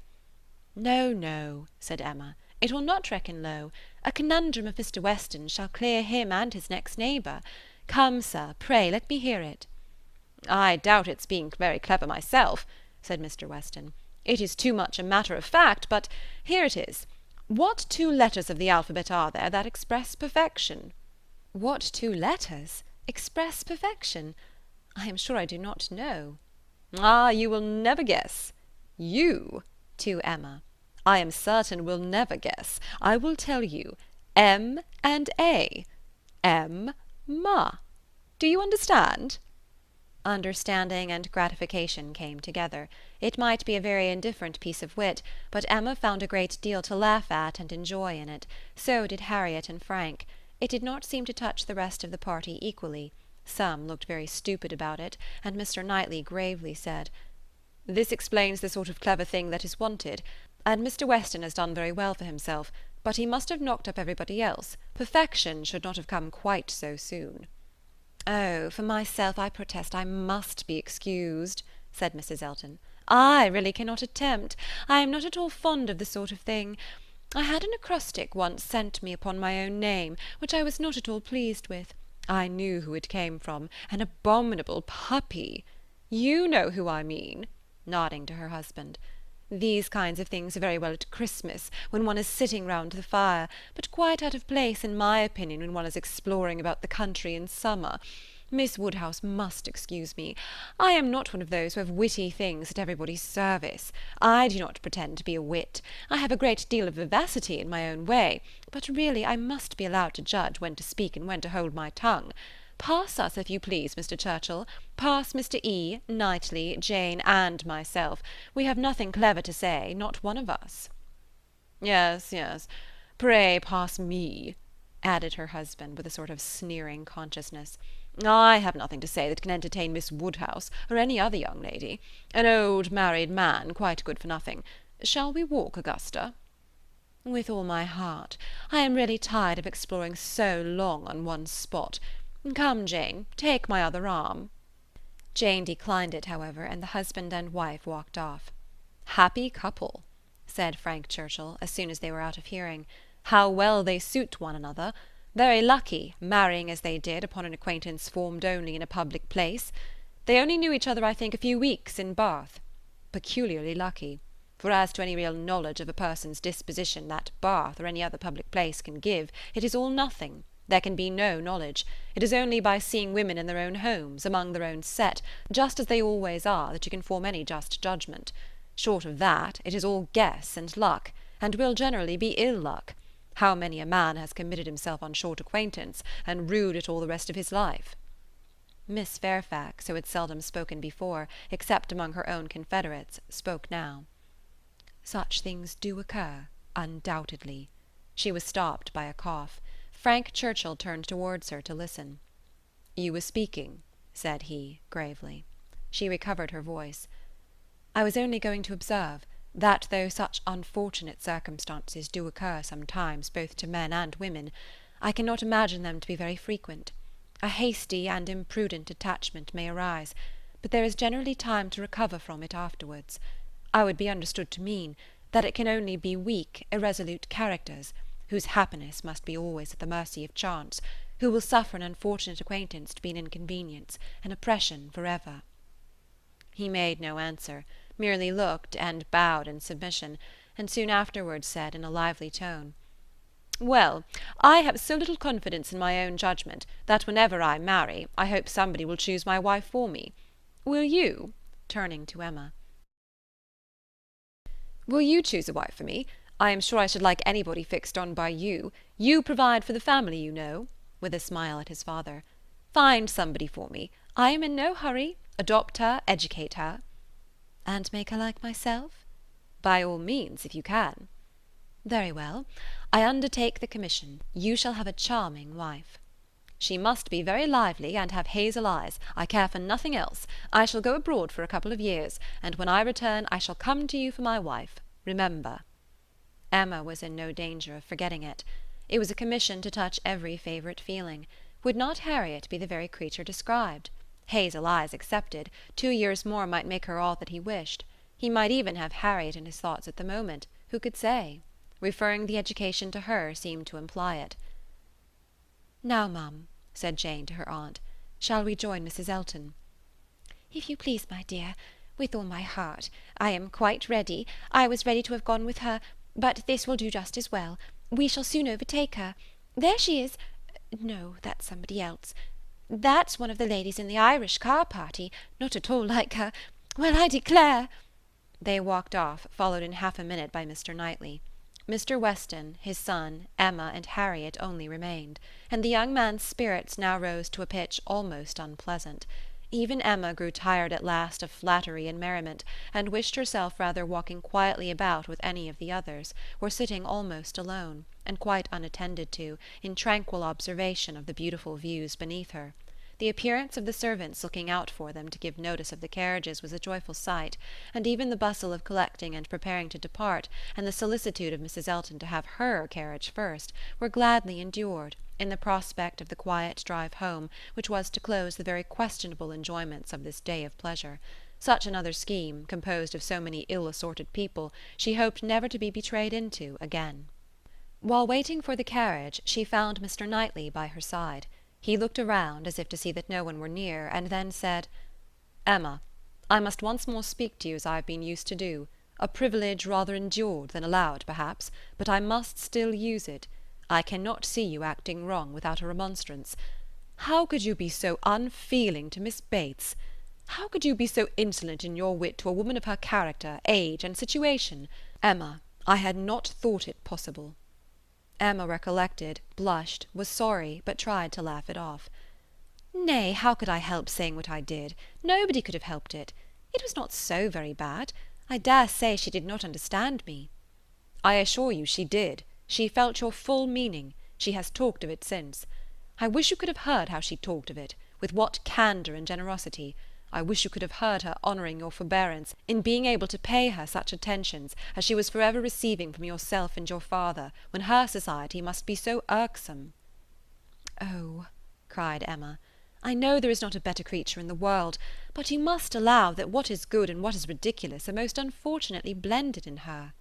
No, no, said Emma, it will not reckon low. A conundrum of Mr. Weston's shall clear him and his next neighbour. Come, sir, pray let me hear it. I doubt its being very clever myself, said Mr. Weston. It is too much a matter of fact, but here it is. What 2 letters of the alphabet are there that express perfection? What 2 letters express perfection? I am sure I do not know. Ah, you will never guess. You, to Emma, I am certain will never guess. I will tell you. M and A. M-ma. Do you understand? Understanding and gratification came together. It might be a very indifferent piece of wit, but Emma found a great deal to laugh at and enjoy in it. So did Harriet and Frank. It did not seem to touch the rest of the party equally. Some looked very stupid about it, and Mr. Knightley gravely said, "This explains the sort of clever thing that is wanted, and Mr. Weston has done very well for himself, but he must have knocked up everybody else. Perfection should not have come quite so soon." "Oh, for myself, I protest I must be excused," said Mrs. Elton. "I really cannot attempt. I am not at all fond of the sort of thing. I had an acrostic once sent me upon my own name, which I was not at all pleased with. I knew who it came from, an abominable puppy. You know who I mean," nodding to her husband. "These kinds of things are very well at Christmas, when one is sitting round the fire, but quite out of place, in my opinion, when one is exploring about the country in summer. Miss Woodhouse must excuse me. I am not one of those who have witty things at everybody's service. I do not pretend to be a wit. I have a great deal of vivacity in my own way, but really I must be allowed to judge when to speak and when to hold my tongue. Pass us, if you please, Mr. Churchill. Pass Mr. E., Knightley, Jane, and myself. We have nothing clever to say, not one of us." "Yes, yes. Pray pass me," added her husband, with a sort of sneering consciousness. "I have nothing to say that can entertain Miss Woodhouse, or any other young lady. An old married man, quite good for nothing. Shall we walk, Augusta?" "With all my heart. I am really tired of exploring so long on one spot. Come, Jane, take my other arm." Jane declined it, however, and the husband and wife walked off. "Happy couple," said Frank Churchill, as soon as they were out of hearing. "How well they suit one another. Very lucky, marrying as they did upon an acquaintance formed only in a public place. They only knew each other, I think, a few weeks in Bath. Peculiarly lucky. For as to any real knowledge of a person's disposition that Bath or any other public place can give, it is all nothing. There can be no knowledge. It is only by seeing women in their own homes, among their own set, just as they always are, that you can form any just judgment. Short of that, it is all guess and luck, and will generally be ill luck. How many a man has committed himself on short acquaintance, and rued it all the rest of his life?" Miss Fairfax, who had seldom spoken before, except among her own confederates, spoke now. "Such things do occur, undoubtedly." She was stopped by a cough. Frank Churchill turned towards her to listen. "You were speaking," said he, gravely. She recovered her voice. "I was only going to observe that though such unfortunate circumstances do occur sometimes both to men and women, I cannot imagine them to be very frequent. A hasty and imprudent attachment may arise, but there is generally time to recover from it afterwards. I would be understood to mean that it can only be weak, irresolute characters, whose happiness must be always at the mercy of chance, who will suffer an unfortunate acquaintance to be an inconvenience, an oppression for ever." He made no answer, merely looked and bowed in submission, and soon afterwards said in a lively tone, "Well, I have so little confidence in my own judgment that whenever I marry I hope somebody will choose my wife for me. Will you," turning to Emma, "will you choose a wife for me? I am sure I should like anybody fixed on by you. You provide for the family, you know," with a smile at his father. "Find somebody for me. I am in no hurry. Adopt her, educate her." "And make her like myself?" "By all means, if you can." "Very well. I undertake the commission. You shall have a charming wife." "She must be very lively and have hazel eyes. I care for nothing else. I shall go abroad for a couple of years, and when I return I shall come to you for my wife. Remember." Emma was in no danger of forgetting it. It was a commission to touch every favourite feeling. Would not Harriet be the very creature described? Hazel eyes excepted, 2 years more might make her all that he wished. He might even have Harriet in his thoughts at the moment, Who could say? Referring the education to her seemed to imply it. "Now, ma'am," said Jane to her aunt, "shall we join Mrs. Elton?" "If you please, my dear, with all my heart. I am quite ready. I was ready to have gone with her, but this will do just as well. We shall soon overtake her. There she is. No, that's somebody else. That's one of the ladies in the Irish car party, not at all like her. Well, I declare—" They walked off, followed in half a minute by Mr. Knightley. Mr. Weston, his son, Emma, and Harriet only remained, and the young man's spirits now rose to a pitch almost unpleasant. Even Emma grew tired at last of flattery and merriment, and wished herself rather walking quietly about with any of the others, or sitting almost alone, and quite unattended to, in tranquil observation of the beautiful views beneath her. The appearance of the servants looking out for them to give notice of the carriages was a joyful sight, and even the bustle of collecting and preparing to depart, and the solicitude of Mrs. Elton to have her carriage first, were gladly endured, in the prospect of the quiet drive home, which was to close the very questionable enjoyments of this day of pleasure. Such another scheme, composed of so many ill-assorted people, she hoped never to be betrayed into again. While waiting for the carriage, she found Mr. Knightley by her side. He looked around, as if to see that no one were near, and then said, "Emma, I must once more speak to you as I have been used to do, a privilege rather endured than allowed, perhaps, but I must still use it. I cannot see you acting wrong without a remonstrance. How could you be so unfeeling to Miss Bates? How could you be so insolent in your wit to a woman of her character, age, and situation? Emma, I had not thought it possible." Emma recollected, blushed, was sorry, but tried to laugh it off. "Nay, how could I help saying what I did? Nobody could have helped it. It was not so very bad. I dare say she did not understand me." "I assure you she did. She felt your full meaning. She has talked of it since. I wish you could have heard how she talked of it, with what candour and generosity. I wish you could have heard her honouring your forbearance in being able to pay her such attentions as she was for ever receiving from yourself and your father, when her society must be so irksome." "Oh," cried Emma, "I know there is not a better creature in the world, but you must allow that what is good and what is ridiculous are most unfortunately blended in her."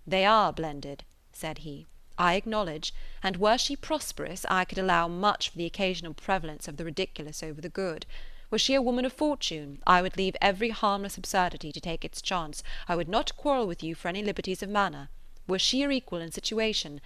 "They are blended," said he, "I acknowledge, and were she prosperous, I could allow much for the occasional prevalence of the ridiculous over the good. Were she a woman of fortune, I would leave every harmless absurdity to take its chance. I would not quarrel with you for any liberties of manner. Were she your equal in situation.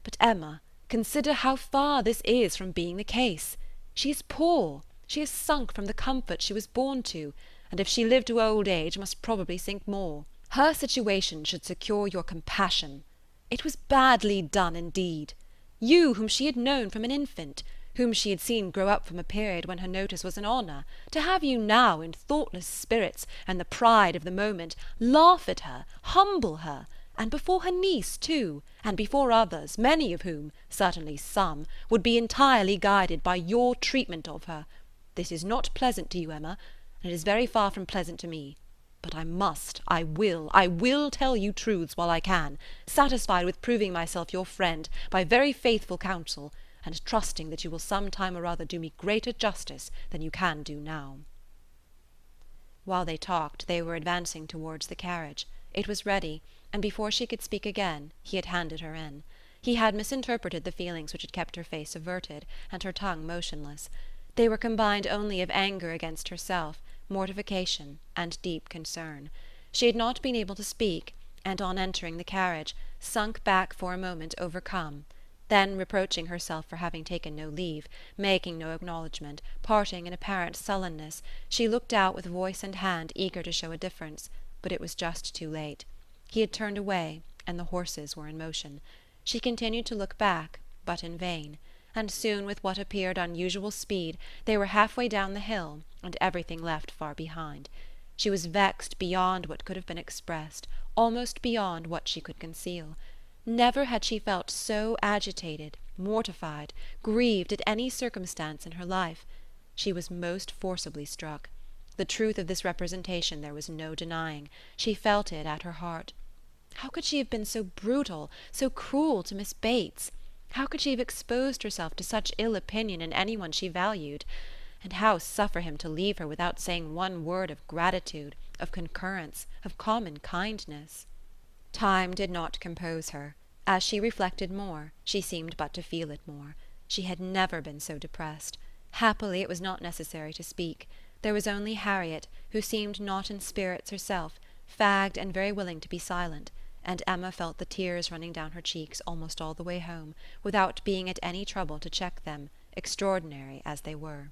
But, Emma, consider how far this is from being the case. She is poor. She has sunk from the comfort she was born to, and if she lived to old age must probably sink more. Her situation should secure your compassion. It was badly done indeed. You, whom she had known from an infant, whom she had seen grow up from a period when her notice was an honour, to have you now, in thoughtless spirits and the pride of the moment, laugh at her, humble her, and before her niece too, and before others, many of whom, certainly some, would be entirely guided by your treatment of her. This is not pleasant to you, Emma, and it is very far from pleasant to me. But I will tell you truths while I can, satisfied with proving myself your friend by very faithful counsel, and trusting that you will some time or other do me greater justice than you can do now." While they talked, they were advancing towards the carriage. It was ready, and before she could speak again, he had handed her in. He had misinterpreted the feelings which had kept her face averted, and her tongue motionless. They were combined only of anger against herself, mortification, and deep concern. She had not been able to speak, and on entering the carriage, sunk back for a moment overcome. Then, reproaching herself for having taken no leave, making no acknowledgment, parting in apparent sullenness, she looked out with voice and hand, eager to show a difference, but it was just too late. He had turned away, and the horses were in motion. She continued to look back, but in vain, and soon, with what appeared unusual speed, they were half-way down the hill, and everything left far behind. She was vexed beyond what could have been expressed, almost beyond what she could conceal. Never had she felt so agitated, mortified, grieved at any circumstance in her life. She was most forcibly struck. The truth of this representation there was no denying. She felt it at her heart. How could she have been so brutal, so cruel to Miss Bates? How could she have exposed herself to such ill opinion in any one she valued? And how suffer him to leave her without saying one word of gratitude, of concurrence, of common kindness? Time did not compose her. As she reflected more, she seemed but to feel it more. She had never been so depressed. Happily it was not necessary to speak. There was only Harriet, who seemed not in spirits herself, fagged and very willing to be silent, and Emma felt the tears running down her cheeks almost all the way home, without being at any trouble to check them, extraordinary as they were.